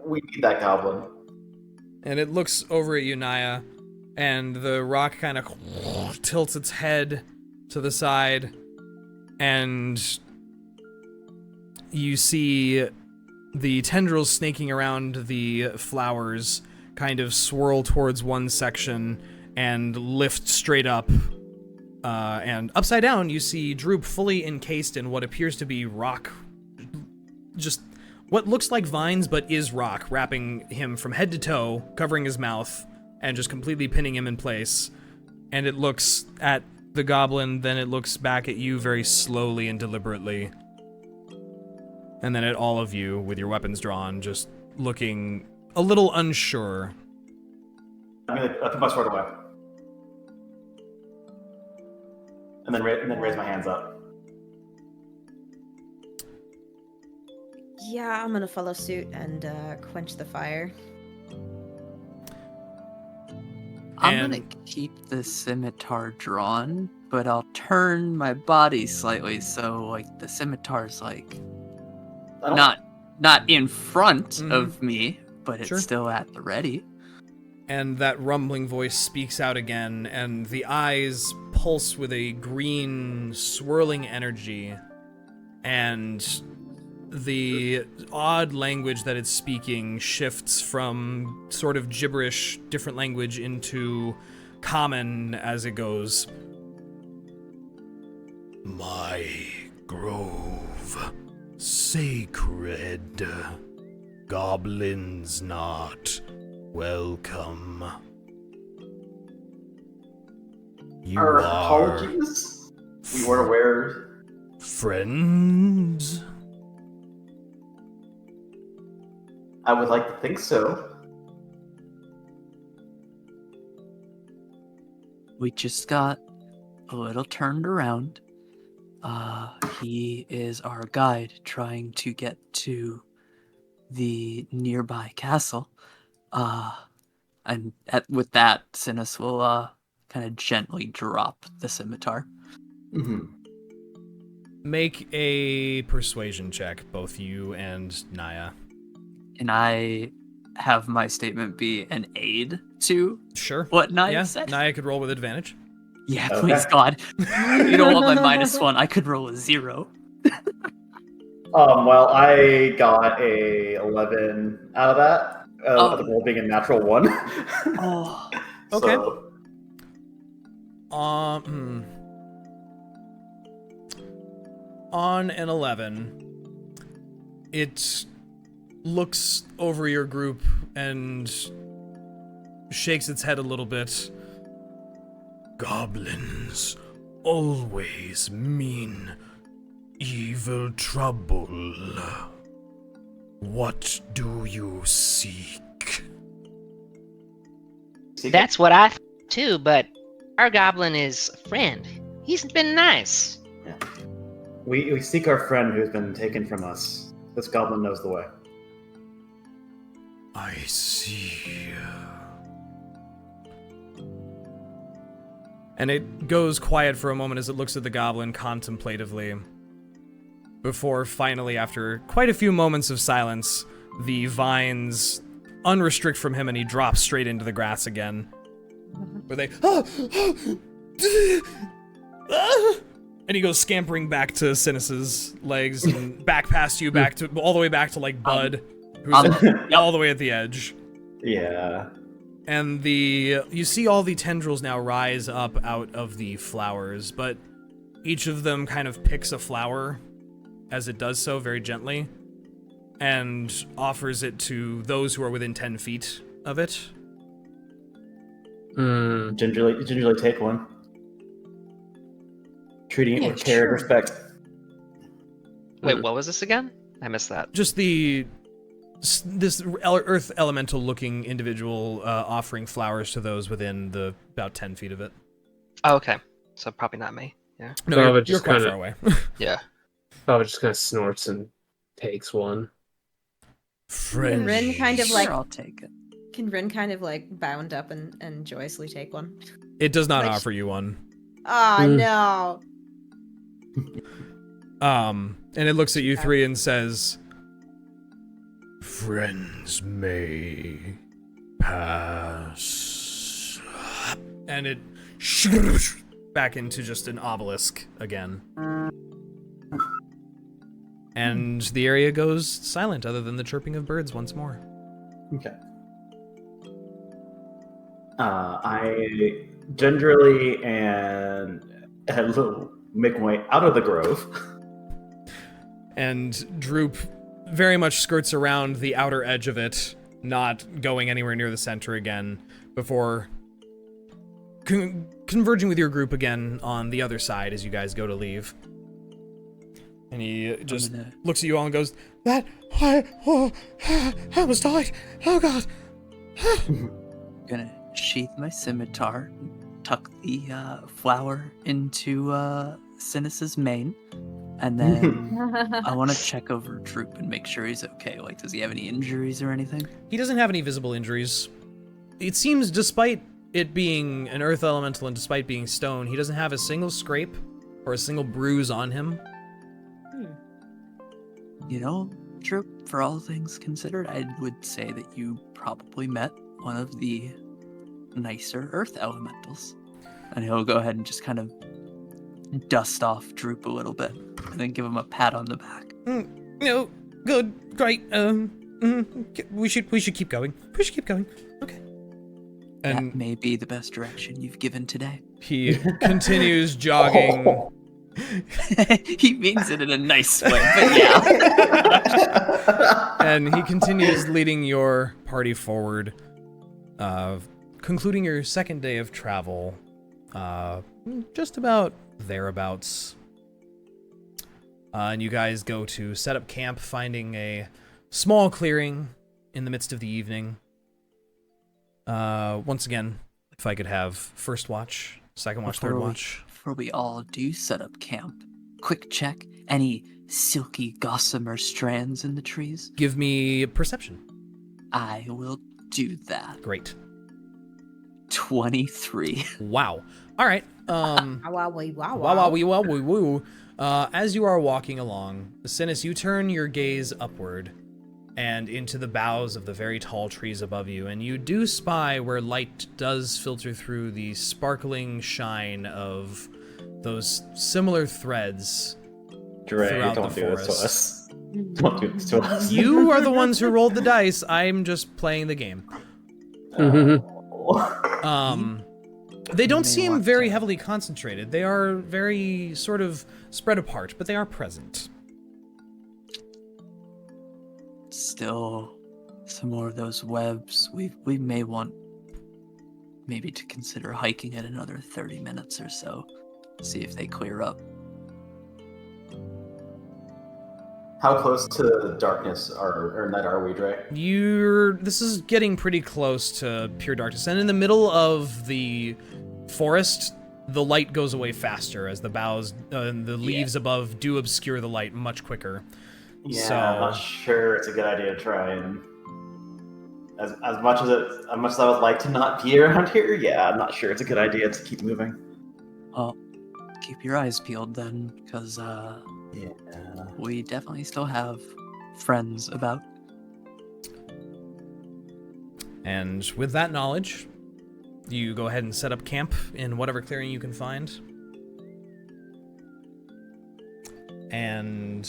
we need that goblin. And it looks over at you, Niah, and the rock kind of tilts its head to the side, and you see the tendrils snaking around the flowers kind of swirl towards one section and lift straight up. And upside down, you see Droop fully encased in what appears to be rock. Just what looks like vines, but is rock, wrapping him from head to toe, covering his mouth, and just completely pinning him in place. And it looks at the goblin, then it looks back at you very slowly and deliberately. And then at all of you, with your weapons drawn, just looking a little unsure. I put my sword away. And then raise my hands up. Yeah, I'm gonna follow suit and quench the fire. I'm gonna keep the scimitar drawn, but I'll turn my body slightly so like the scimitar's like not in front of me, but it's still at the ready. And that rumbling voice speaks out again, and the eyes pulse with a green, swirling energy, and the odd language that it's speaking shifts from sort of gibberish, different language, into common as it goes. My grove, sacred, goblins not welcome. You Our are apologies. We weren't aware. friends? I would like to think so. We just got a little turned around. He is our guide trying to get to the nearby castle. And with that, Synas will kind of gently drop the scimitar. Mm-hmm. Make a persuasion check, both you and Niah. Can I have my statement be an aid to Sure. what Niah said? Niah could roll with advantage. Yeah, Okay. please, God. You don't want my -1. I could roll a 0. Well, I got a 11 out of that. The roll being a natural 1. Oh. Okay. So, On an 11, it looks over your group and shakes its head a little bit. Goblins always mean evil trouble. What do you seek? That's what I thought too, but our goblin is a friend. He's been nice. Yeah. We seek our friend who's been taken from us. This goblin knows the way. I see. And it goes quiet for a moment as it looks at the goblin contemplatively. Before finally, after quite a few moments of silence, the vines unrestrict from him and he drops straight into the grass again. Where they... And he goes scampering back to Synas's legs and back past you, back to all the way back to like Bud, who's all the way at the edge. Yeah. And you see all the tendrils now rise up out of the flowers, but each of them kind of picks a flower as it does so very gently and offers it to those who are within 10 feet of it. Gingerly take one. Treating it with care and respect. Wait, what was this again? I missed that. Just this earth elemental looking individual offering flowers to those within the about 10 feet of it. Oh, okay. So probably not me. Yeah. No, you're quite far away. Yeah. Thava just kind of snorts and takes one. Can Rinn kind of like... Sure, I'll take it. Can Rinn kind of like bound up and joyously take one? It does not Like- offer you one. Oh, no. And it looks at you three and says, "Friends may pass." And it back into just an obelisk again. And the area goes silent other than the chirping of birds once more. Okay. I gingerly and a little make my way out of the grove. And Droop very much skirts around the outer edge of it, not going anywhere near the center again, before converging with your group again on the other side as you guys go to leave. And he just looks at you all and goes, I almost died. Oh god. I'm gonna sheath my scimitar, tuck the flower into Synas's mane, and then I want to check over Droop and make sure he's okay. Like, does he have any injuries or anything? He doesn't have any visible injuries. It seems, despite it being an earth elemental and despite being stone, he doesn't have a single scrape or a single bruise on him. You know, Droop, for all things considered, I would say that you probably met one of the nicer earth elementals. And he'll go ahead and just kind of dust off Droop a little bit and then give him a pat on the back. No, good, great. We should keep going. We should keep going. Okay. And that may be the best direction you've given today. he continues jogging. He means it in a nice way, but yeah. And he continues leading your party forward, concluding your second day of travel, just about thereabouts. And you guys go to set up camp, finding a small clearing in the midst of the evening. Once again, if I could have first watch, second watch, third watch. Before we all do set up camp, quick check, any silky gossamer strands in the trees? Give me perception. I will do that. Great. 23. Wow. All right. Wow. As you are walking along, Synas, you turn your gaze upward and into the boughs of the very tall trees above you, and you do spy where light does filter through the sparkling shine of those similar threads Jrain, throughout don't the do this to forest. us. Don't do this to us. You are the ones who rolled the dice. I'm just playing the game. They don't seem very heavily concentrated. They are very sort of spread apart, but they are present. still some more of those webs. We may want maybe to consider hiking it another 30 minutes or so, see if they clear up. How close to darkness or night are we, Dre? This is getting pretty close to pure darkness, and in the middle of the forest, the light goes away faster as the boughs and the leaves above do obscure the light much quicker. Yeah, So, I'm not sure it's a good idea to try and as much as I would like to not be around here. Yeah, I'm not sure it's a good idea to keep moving. Well, keep your eyes peeled then, because Yeah. we definitely still have friends about. and with that knowledge, you go ahead and set up camp in whatever clearing you can find. And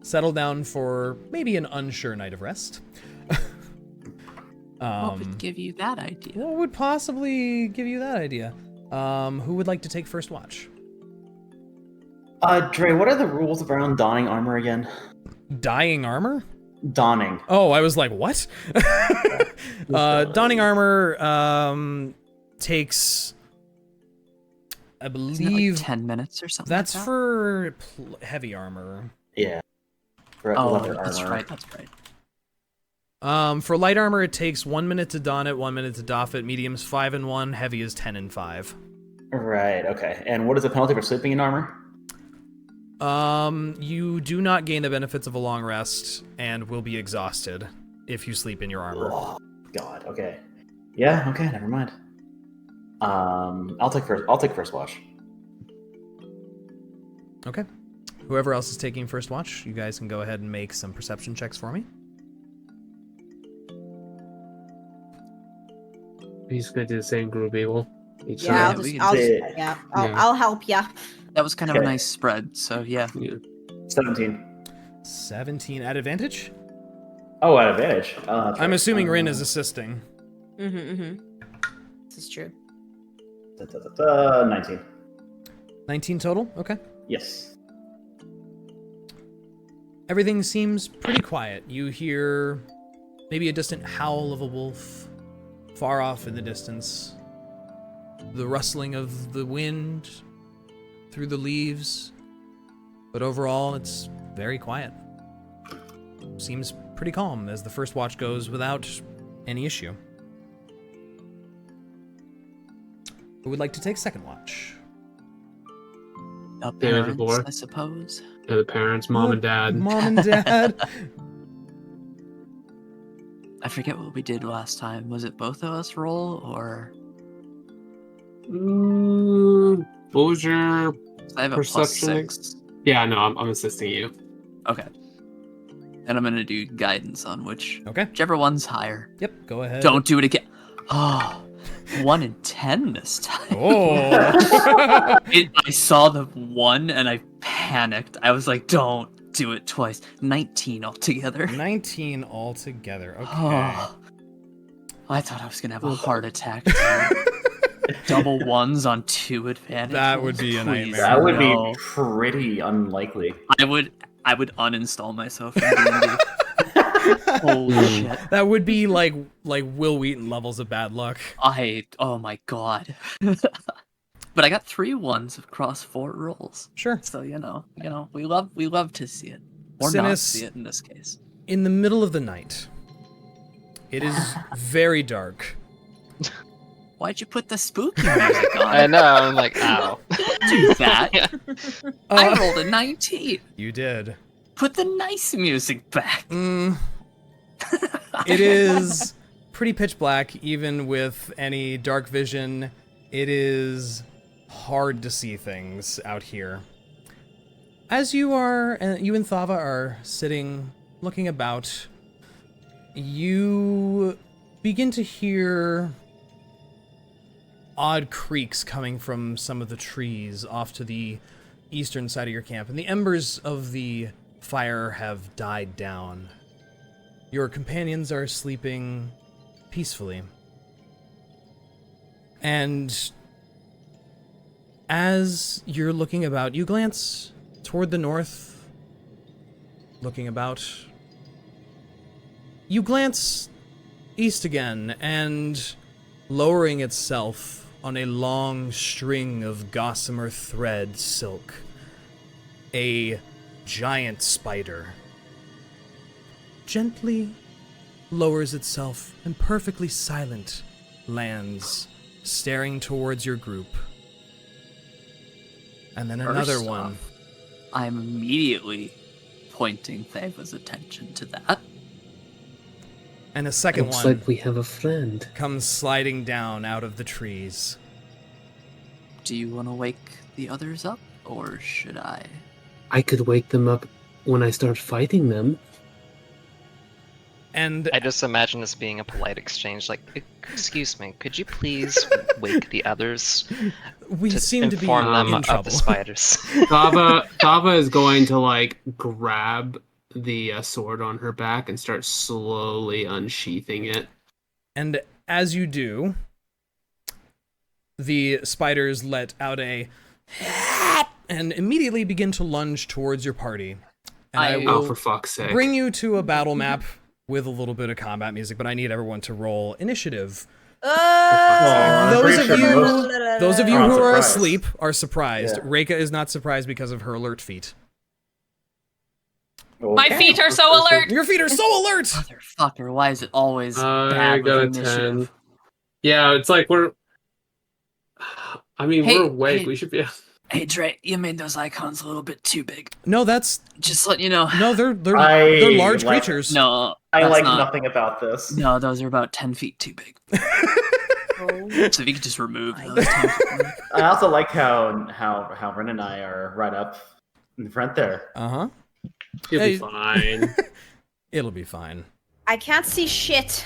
settle down for maybe an unsure night of rest. What would give you that idea? What would possibly give you that idea? Who would like to take first watch? Dre, what are the rules around donning armor again? Dying armor? Donning. Oh, I was like, what? Donning armor takes, I Isn't it believe, like 10 minutes or something that's like that? for heavy armor. Yeah. For Oh, leather that's armor. right, that's right. For light armor, it takes 1 minute to don it, 1 minute to doff it. Medium's 5 and 1, heavy is 10 and 5. Right, okay. And what is the penalty for sleeping in armor? You do not gain the benefits of a long rest and will be exhausted if you sleep in your armor. Oh, God, okay. Yeah, okay, never mind. I'll take first watch. Okay. Whoever else is taking first watch, you guys can go ahead and make some perception checks for me. He's gonna do the same group evil. Each Yeah, time. I'll help ya. That was kind of a Okay. nice spread, so yeah. 17. 17 at advantage? Oh, at advantage. I'm assuming Rinn is assisting. This is true. 19. 19 total? Okay. Yes. Everything seems pretty quiet. You hear maybe a distant howl of a wolf far off in the distance. The rustling of the wind through the leaves. But overall, it's very quiet. Seems pretty calm as the first watch goes without any issue. Who would like to take second watch? The David parents, DeBoer. I suppose. Yeah, the parents, mom and dad. Mom and dad. I forget what we did last time. Was it both of us roll, or... What was your I have a perception? +6. Yeah, no, I'm assisting you. Okay. And I'm gonna do guidance on Okay. whichever one's higher. Yep, go ahead. Don't do it again. Oh, 1 in 10 this time. Oh. I saw the 1 and I panicked. I was like, don't do it twice. 19 altogether. 19 altogether. Okay. Oh, I thought I was gonna have a heart attack. Double 1s on 2 advantage. That would be a Please, nightmare. That would no. be pretty unlikely. I would uninstall myself from D&D. Holy shit. That would be like Will Wheaton levels of bad luck. Oh my god. But I got 3 1s across 4 rolls. Sure. So you know, we love to see it. Or not Synas, see it in this case. in the middle of the night, it is very dark. Why'd you put the spooky music on? I know. I'm like, ow. Don't do that. Yeah. I rolled a 19. You did. Put the nice music back. It is pretty pitch black, even with any dark vision. It is hard to see things out here. As you and Thava are sitting, looking about, you begin to hear odd creaks coming from some of the trees off to the eastern side of your camp, and the embers of the fire have died down. Your companions are sleeping peacefully. And as you're looking about, you glance toward the north, looking about, you glance east again, and lowering itself on a long string of gossamer thread silk, a giant spider gently lowers itself and perfectly silent lands, staring towards your group. And then another First one. off, I'm immediately pointing Thava's attention to that. And a second Looks one like we have a friend. comes sliding down out of the trees. Do you want to wake the others up, or should I? I could wake them up when I start fighting them. And I just imagine this being a polite exchange, like, excuse me, could you please wake the others we to seem to be inform them in of trouble. the spiders? Thava is going to like grab the sword on her back and start slowly unsheathing it. And as you do, the spiders let out a and immediately begin to lunge towards your party. And I Oh, will Oh, for fuck's sake! bring you to a battle map with a little bit of combat music, but I need everyone to roll initiative. I'm Those pretty of sure you, most- those of you are who are surprised. asleep are surprised. Yeah. Reyka is not surprised because of her alert feat. My Okay. feet are so alert. Your feet are so alert! Motherfucker, why is it always I bad got a with initiative? 10. Yeah, it's like we're. I mean, Hey, we're awake. hey. We should be. Hey, Dre, you made those icons a little bit too big. No, that's Just let you know. no, they're I they're large like- creatures. No, I that's like not. nothing about this. No, those are about 10 feet too big. So if you could just remove those 10 feet. I also like how Rinn and I are right up in front there. Uh-huh. You'll Hey. be fine. It'll be fine. I can't see shit.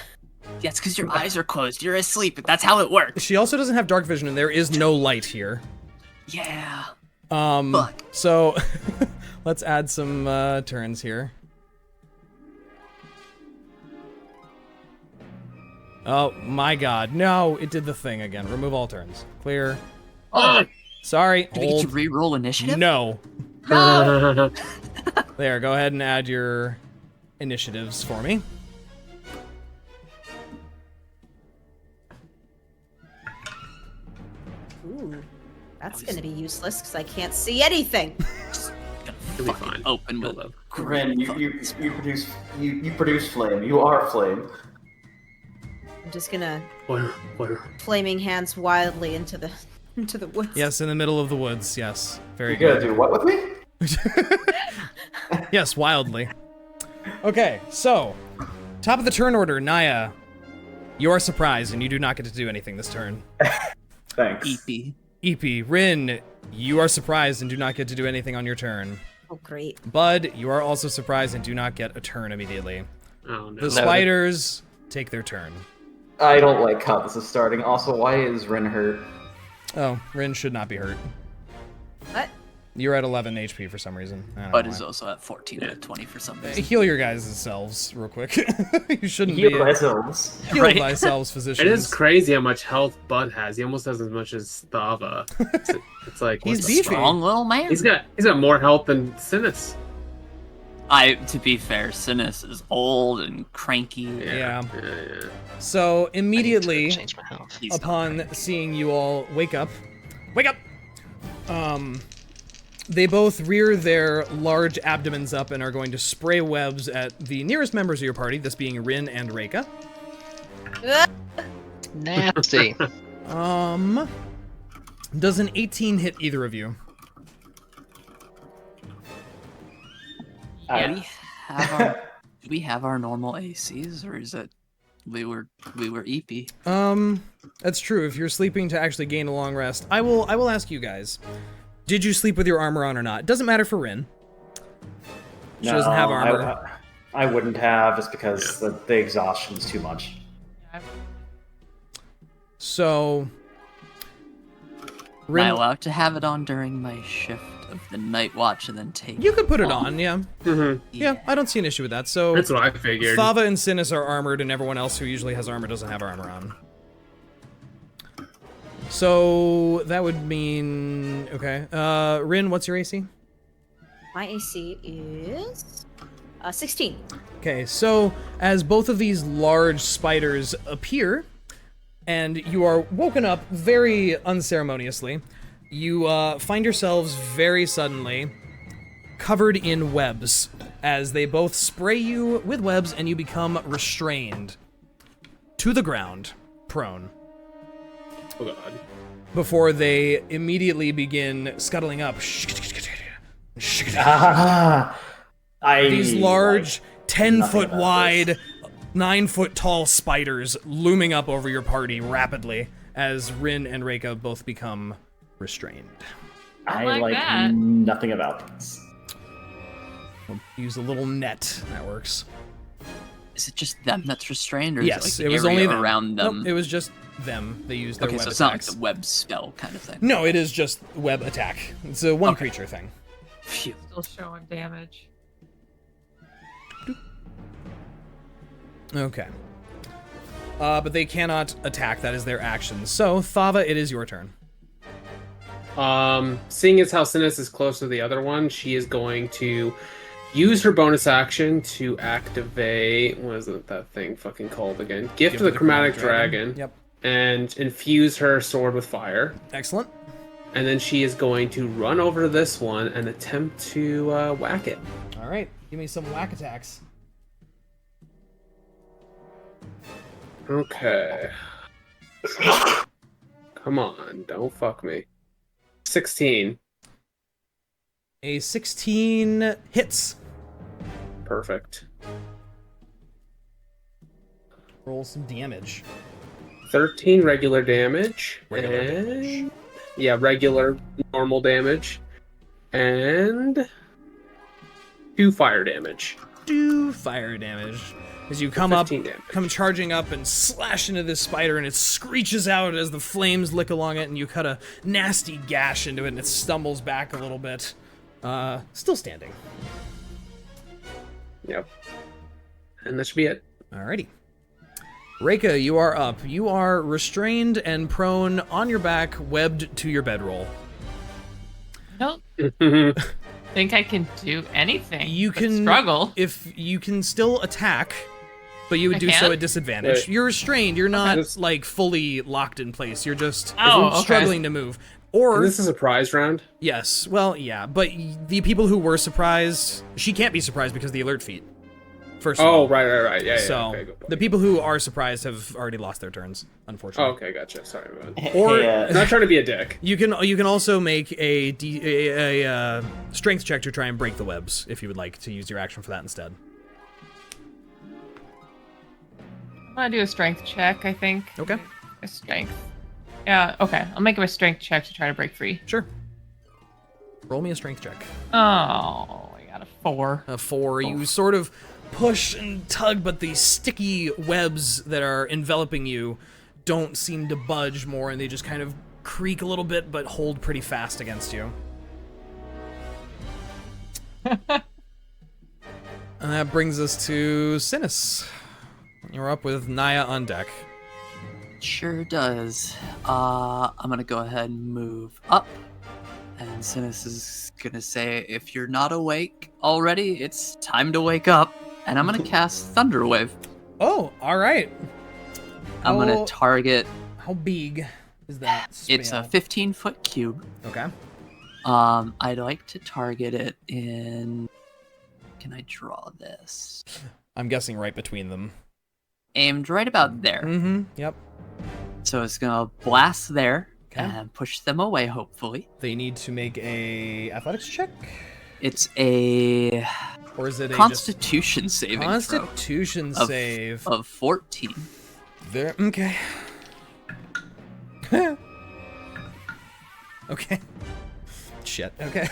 Yeah, it's because your eyes are closed. You're asleep. That's how it works. She also doesn't have dark vision, and there is no light here. Yeah. Fuck. So let's add some turns here. Oh my god. No, it did the thing again. Remove all turns. Clear. Oh, Sorry. do we get to Hold. re-roll initiative? No. No! There, go ahead and add your initiatives for me. Ooh, that's gonna be useless because I can't see anything. You'll be fine. Open You'll with live. Rinn, you produce flame. You are flame. I'm just gonna Where? flaming hands wildly into the woods. Yes, in the middle of the woods. Yes. Very You're gonna good. do what with me? Yes, wildly. Okay, so top of the turn order, Niah. You are surprised, and you do not get to do anything this turn. Thanks. EP. EP, Rinn, you are surprised and do not get to do anything on your turn. Oh, great. Bud, you are also surprised and do not get a turn immediately. Oh no. The spiders take their turn. I don't like how this is starting. Also, why is Rinn hurt? Oh, Rinn should not be hurt. What? You're at 11 HP for some reason. I don't Bud know is why. also at 14 out of 20 for some reason. Heal your guys' selves real quick. You shouldn't Heal be ourselves. heal Right. thyselves, physicians. It is crazy how much health Bud has. He almost has as much as Thava. It's like He's what the beefy. fuck? Strong little man. He's got more health than Synas. To be fair, Synas is old and cranky. Yeah. Yeah. So immediately Change my health. He's not upon cranky. seeing you all wake up, they both rear their large abdomens up and are going to spray webs at the nearest members of your party, this being Rinn and Reyka. Nasty. Does an 18 hit either of you? Do we have our normal ACs, or is it we were EP? That's true. If you're sleeping to actually gain a long rest, I will ask you guys. Did you sleep with your armor on or not? Doesn't matter for Rinn. She doesn't have armor. I wouldn't have just because the exhaustion is too much. So Am I Rinn, allowed to have it on during my shift of the night watch and then take you could put it off? on, yeah. Mhm. Yeah, I don't see an issue with that. So That's what I figured. Thava and Synas are armored, and everyone else who usually has armor doesn't have armor on. So that would mean okay. Rinn, what's your AC? My AC is 16. Okay, so as both of these large spiders appear, and you are woken up very unceremoniously, you find yourselves very suddenly covered in webs as they both spray you with webs and you become restrained to the ground, prone. Oh god. Before they immediately begin scuttling up. These large, 10-foot wide, 9-foot tall spiders looming up over your party rapidly as Rinn and Reyka both become restrained. I like like that. nothing about this. We'll use a little net. That works. Is it just them that's restrained, or Yes, is it it like was the only area them. around them? Nope, it was just them. They used their Okay, web so it's not like attacks. the web spell kind of thing. No, it is just web attack. It's a one creature thing. Phew. Still showing damage. Okay. But they cannot attack. That is their action. So, Thava, it is your turn. Seeing as how Synas is close to the other one, she is going to use her bonus action to activate, what is that thing fucking called again? Gift of the Chromatic Dragon. Yep. And infuse her sword with fire. Excellent. And then she is going to run over to this one and attempt to whack it. All right. Give me some whack attacks. Okay. Come on, don't fuck me. 16. A 16 hits. Perfect. Roll some damage. 13 regular damage. Regular and... damage. Yeah, regular, normal damage. And 2 fire damage. 2 fire damage. As you come up, 15 damage. come charging up and slash into this spider, and it screeches out as the flames lick along it, and you cut a nasty gash into it, and it stumbles back a little bit. Still standing. Yep. And that should be it. Alrighty. Reyka, you are up. You are restrained and prone on your back, webbed to your bedroll. I don't think I can do anything. You but can struggle. If you can still attack, but you would I do so can? at disadvantage. Wait. You're restrained. You're not This- like fully locked in place. You're just Okay. struggling to move. Or Is this a surprise round? yes, well, yeah, but the people who were surprised, she can't be surprised because of the alert feat. First of all. Oh, right. Yeah, So okay, good point. the people who are surprised have already lost their turns, Oh, unfortunately. okay, gotcha. Sorry about it. Or- I'm not trying to be a dick. You can also make a strength check to try and break the webs if you would like to use your action for that instead. I'm gonna do a strength check, I think. Okay. A strength. Yeah, okay. I'll make him a strength check to try to break free. Sure. Roll me a strength check. Oh, I got a 4. A 4. You sort of push and tug, but the sticky webs that are enveloping you don't seem to budge more, and they just kind of creak a little bit, but hold pretty fast against you. And that brings us to Synas. You're up with Niah on deck. Sure does. I'm gonna go ahead and move up. And Synas is gonna say, if you're not awake already, it's time to wake up. And I'm gonna cast Thunderwave. Oh, all right. I'm How- gonna target. How big is that It's a spell? 15-foot cube. Okay. I'd like to target it in. Can I draw this? I'm guessing right between them. Aimed right about there. Mm-hmm. Yep. So it's gonna blast there Okay. and push them away, hopefully. They need to make a athletics check, It's a or is it a Constitution saving just throw Constitution of- save? of 14. There. Okay. Okay. Shit. Okay.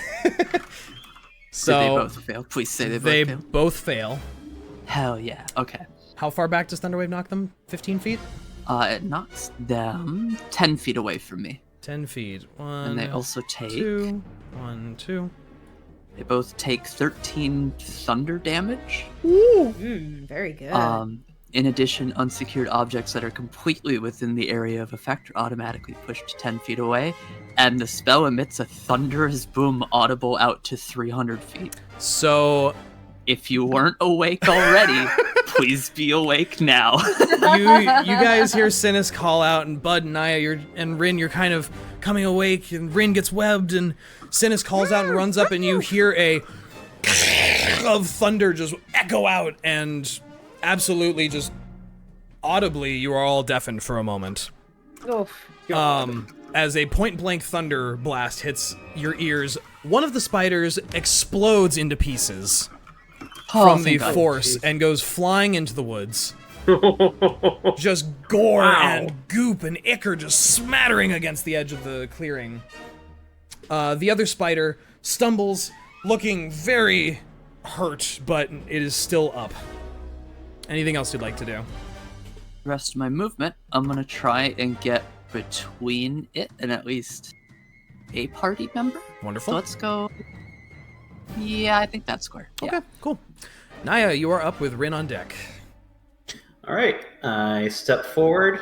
So Did they both fail? Please say they both they fail. both fail. Hell yeah. Okay. How far back does Thunderwave knock them? 15 feet? It knocks them 10 feet away from me. 10 feet. One, And they also take. 2. 1, 2. They both take 13 thunder damage. Very good. In addition, unsecured objects that are completely within the area of effect are automatically pushed 10 feet away, and the spell emits a thunderous boom audible out to 300 feet. So If you weren't awake already, please be awake now. You guys hear Synas call out, and Bud and Niah and Rinn, you're kind of coming awake, and Rinn gets webbed, and Synas calls out and runs up, and you hear a of thunder just echo out, and absolutely just audibly you are all deafened for a moment. Oh, As a point-blank thunder blast hits your ears, one of the spiders explodes into pieces from the force and goes flying into the woods. Just gore and goop and ichor just smattering against the edge of the clearing. The other spider stumbles, looking very hurt, but it is still up. Anything else you'd like to do? The rest of my movement, I'm gonna try and get between it and at least a party member. Wonderful. So let's go. Yeah, I think that's square. Okay, cool. Niah, you are up with Rinn on deck. All right, I step forward.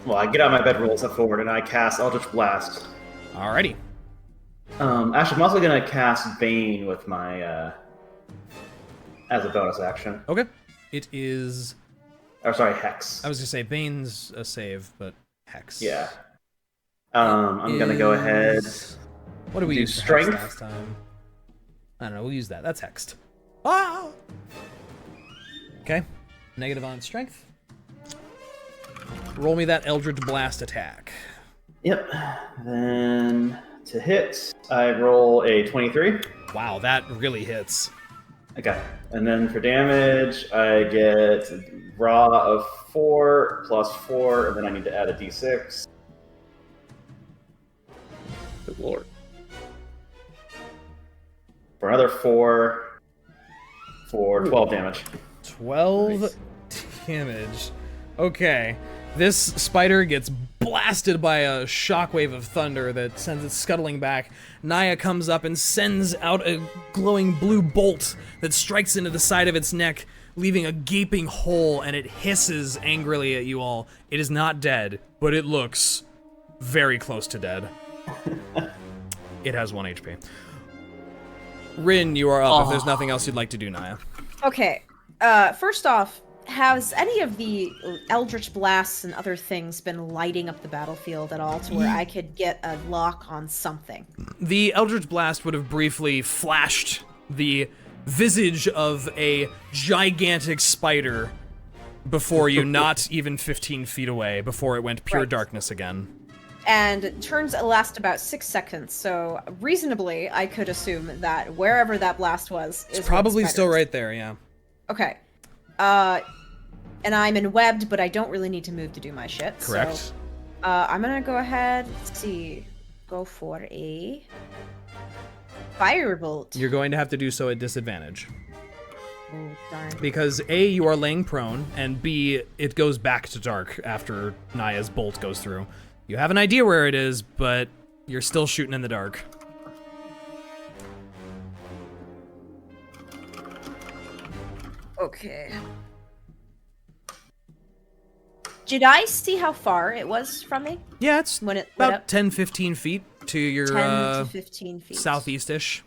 Well, I get out of my bedroll, step forward, and I cast Eldritch Blast. Alrighty. Actually, I'm also gonna cast Bane with my as a bonus action. Okay. It is. Or sorry, Hex. I was gonna say Bane's a save, but Hex. Yeah. I'm gonna go ahead. What do we do use for strength? Hex last time? I don't know. We'll use that. That's Hexed. Ah. Okay. Negative on strength. Roll me that Eldritch Blast attack. Yep. Then to hit, I roll a 23. Wow, that really hits. Okay. And then for damage, I get raw of 4 plus 4, and then I need to add a d6. Good lord. For another 4 for 12 damage. 12 Nice. damage. Okay. This spider gets blasted by a shockwave of thunder that sends it scuttling back. Niah comes up and sends out a glowing blue bolt that strikes into the side of its neck, leaving a gaping hole, and it hisses angrily at you all. It is not dead, but it looks very close to dead. It has 1 HP. Rinn, you are up if there's nothing else you'd like to do, Niah. okay. First off, has any of the Eldritch Blasts and other things been lighting up the battlefield at all to where I could get a lock on something? The Eldritch Blast would have briefly flashed the visage of a gigantic spider before you, not even 15 feet away, before it went pure Right. darkness again. And turns last about 6 seconds, so reasonably I could assume that wherever that blast was is It's probably what still spiders- right there, yeah. Okay. And I'm in webbed, but I don't really need to move to do my shit. Correct. So, I'm gonna go ahead, let's see, go for a firebolt. You're going to have to do so at disadvantage. Oh, darn. Because A, you are laying prone, and B, it goes back to dark after Niah's bolt goes through. You have an idea where it is, but you're still shooting in the dark. Okay. Did I see how far it was from me Yeah, it's when it lit about up? 10, 15 feet to your 10 to 15 feet. southeast-ish.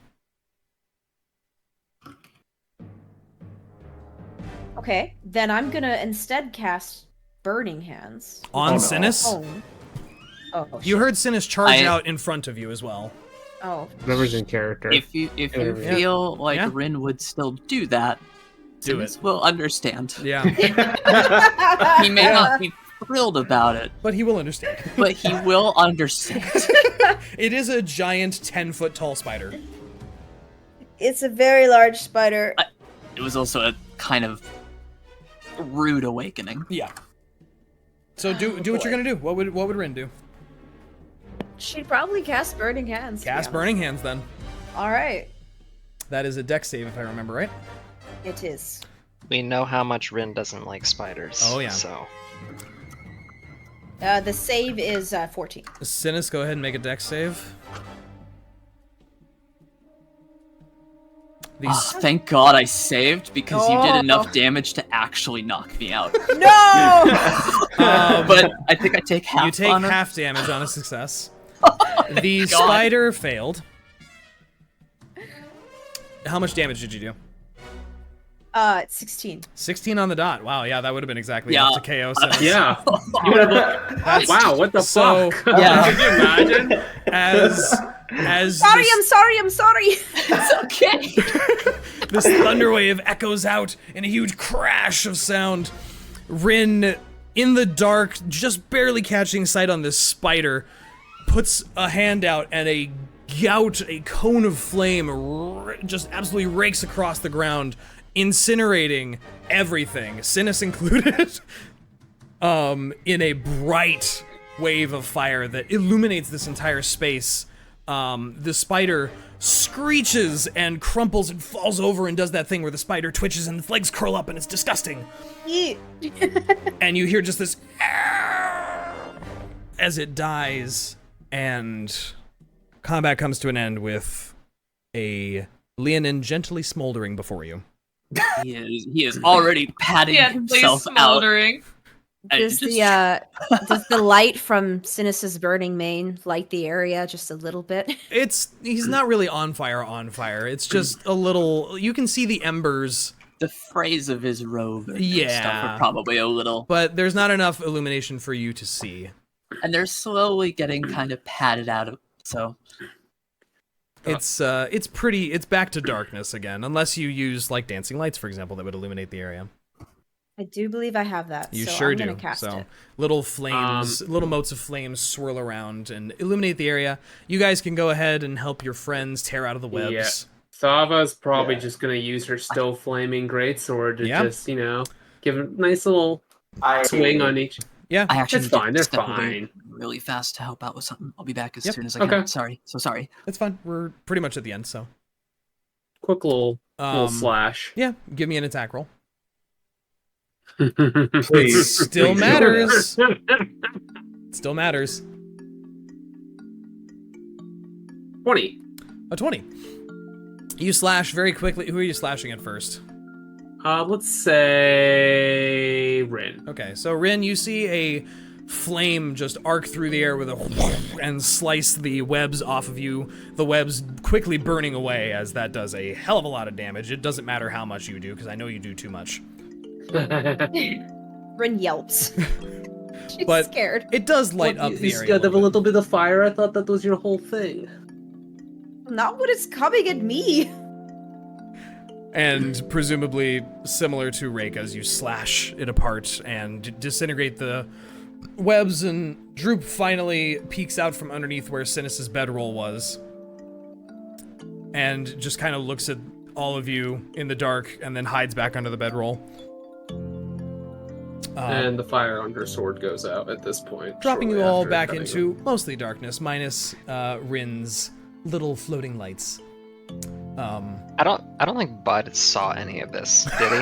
Okay, then I'm gonna instead cast Burning Hands. On Oh, no. Synas? Oh, You shit. heard Synas charge I- out in front of you as well. Oh, Whatever's in character. If you Yeah. feel like Yeah. Rinn would still do that, Do Synas will understand. Yeah, He may not be thrilled about it, but he will understand. but he will understand. It is a giant 10-foot tall spider. it's a very large spider. It was also a kind of rude awakening. Yeah. So do what you're gonna do. What would Rinn do? She'd probably cast Burning Hands. to be Cast honest. Burning Hands then. All right, That is a dex save if I remember right. it is. We know how much Rinn doesn't like spiders. Oh, yeah. So The save is 14. Synas, go ahead and make a dex save. These Thank God I saved because you did Oh. enough damage to actually knock me out. No! But I think I take half. you take on her. half damage on a success. The spider failed. How much damage did you do? 16. 16 on the dot. Wow, yeah, that would have been exactly enough to KO Synas. Yeah. You would have wow, what the So- fuck? Yeah. Could you imagine? As Sorry, this, I'm sorry. It's okay. this thunder wave echoes out in a huge crash of sound, Rinn, in the dark, just barely catching sight on this spider, puts a hand out and a cone of flame just absolutely rakes across the ground, incinerating everything, Synas included, in a bright wave of fire that illuminates this entire space. The spider screeches and crumples and falls over and does that thing where the spider twitches and its legs curl up and it's disgusting. And you hear just this as it dies, and combat comes to an end with a Leonin gently smoldering before you. He is already patting himself out. smoldering. Does the light from Synas's burning mane light the area just a little bit? He's not really on fire. It's just a little, you can see the embers. The phrase of his robe and Yeah. stuff are probably a little. But there's not enough illumination for you to see. And they're slowly getting kind of padded out of, so. It's back to darkness again, unless you use like dancing lights, for example, that would illuminate the area. I do believe I have that. You so sure I'm do. Gonna cast So it. little flames, little motes of flames swirl around and illuminate the area. You guys can go ahead and help your friends tear out of the webs. Yeah. Thava's probably just gonna use her still flaming greatsword to just, give a nice little swing on each. Yeah, I actually It's fine, they're step away fine. really fast to help out with something. I'll be back as Yep. soon as I can. Okay. Sorry. That's fine. We're pretty much at the end, so. Quick little slash. Yeah, give me an attack roll. Please. Still please. matters. Still matters. 20. A 20. You slash very quickly. Who are you slashing at first? Let's say Rinn. Okay, so Rinn, you see a flame just arc through the air with a and slice the webs off of you. The webs quickly burning away as that does a hell of a lot of damage. It doesn't matter how much you do because I know you do too much. Rinn yelps. She's But scared. it does light up the He's area. scared of a little bit of fire. I thought that was your whole thing. Not when it's coming at me. And presumably similar to Reyka's, you slash it apart and disintegrate the webs, and Droop finally peeks out from underneath where Synas's bedroll was and just kind of looks at all of you in the dark and then hides back under the bedroll. And the fire on her sword goes out at this point. Dropping you shortly all after back cutting into mostly darkness, minus Rinn's little floating lights. I don't think Bud saw any of this, did he?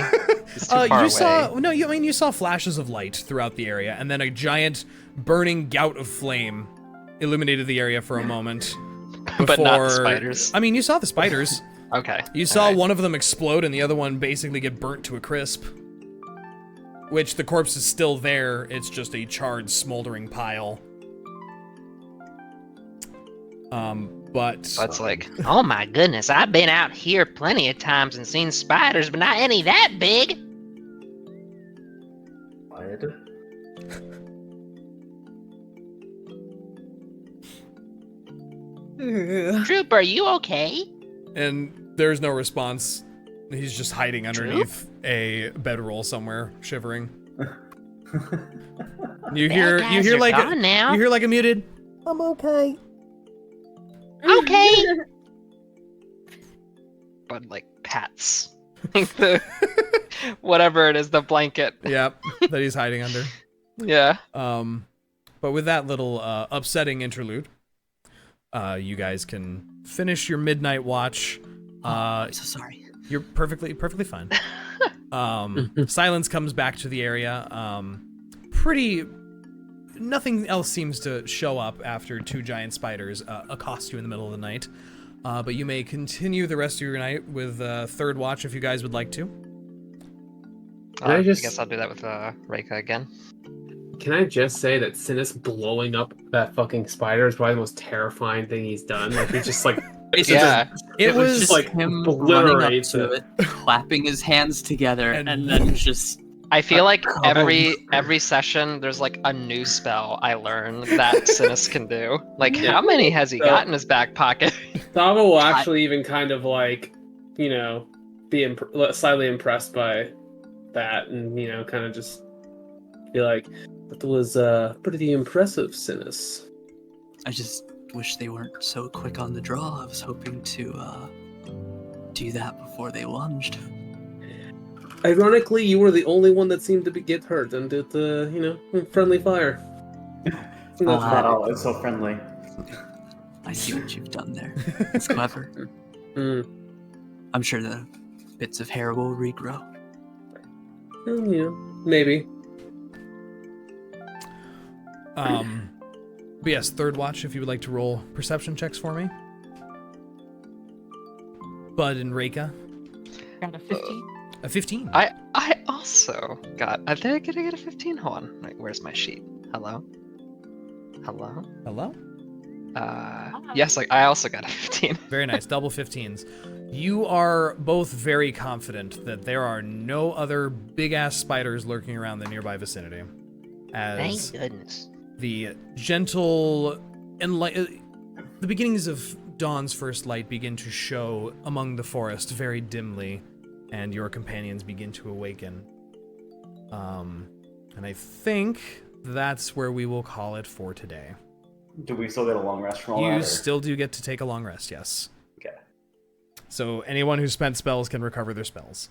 He's too far you away. you saw flashes of light throughout the area, and then a giant burning gout of flame illuminated the area for a moment. But not the before- spiders. I mean, you saw the spiders. Okay. You saw one of them explode and the other one basically get burnt to a crisp. Which the corpse is still there, it's just a charred, smoldering pile. But Bud's like, oh my goodness, I've been out here plenty of times and seen spiders, but not any that big. Droop, are you okay? And there's no response. He's just hiding underneath a bedroll somewhere, shivering. You hear like a muted. I'm okay. Okay. Bud like pats the whatever it is, the blanket. Yep, that he's hiding under. Yeah. But with that little upsetting interlude, you guys can finish your midnight watch. I'm so sorry. You're perfectly fine. Silence comes back to the area. Nothing else seems to show up after two giant spiders accost you in the middle of the night. But you may continue the rest of your night with third watch if you guys would like to. I I just- guess I'll do that with Reyka again. Can I just say that Synas blowing up that fucking spider is probably the most terrifying thing he's done? Like, he's just like, face Yeah. It was just like him running up obliterates to it. it, clapping his hands together, And- and then just I feel like covered. every session there's like a new spell I learn that Synas can do. Like, Yeah. how many has he So- got in his back pocket? Thava will actually even kind of like, be slightly impressed by that, and kind of just be like, "That was pretty impressive, Synas." I just wish they weren't so quick on the draw. I was hoping to do that before they lunged. Ironically, you were the only one that seemed to get hurt and did friendly fire. That's Wow, it's so friendly. I see what you've done there. It's clever. I'm sure the bits of hair will regrow. Maybe. But yes, third watch. If you would like to roll perception checks for me, Bud and Reyka. Got a 15. A 15. I also got. I think I get a 15. Hold on. Wait, where's my sheet? Hello. Hello. Yes, I also got a 15. Very nice. Double 15s. You are both very confident that there are no other big-ass spiders lurking around the nearby vicinity. As Thank goodness. the gentle and the beginnings of dawn's first light begin to show among the forest very dimly, and your companions begin to awaken. And I think that's where we will call it for today. Do we still get a long rest from all that? You or- still do get to take a long rest, yes. Okay. So anyone who spent spells can recover their spells.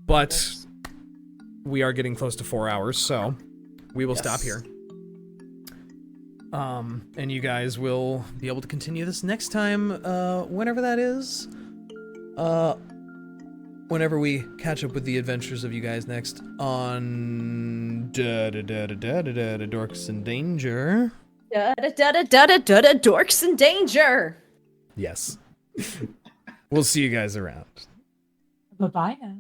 But we are getting close to 4 hours, so we will stop here. And you guys will be able to continue this next time, whenever that is. Whenever we catch up with the adventures of you guys next on Dorks in Danger. Dorks in danger. Yes. We'll see you guys around. Bye-bye now.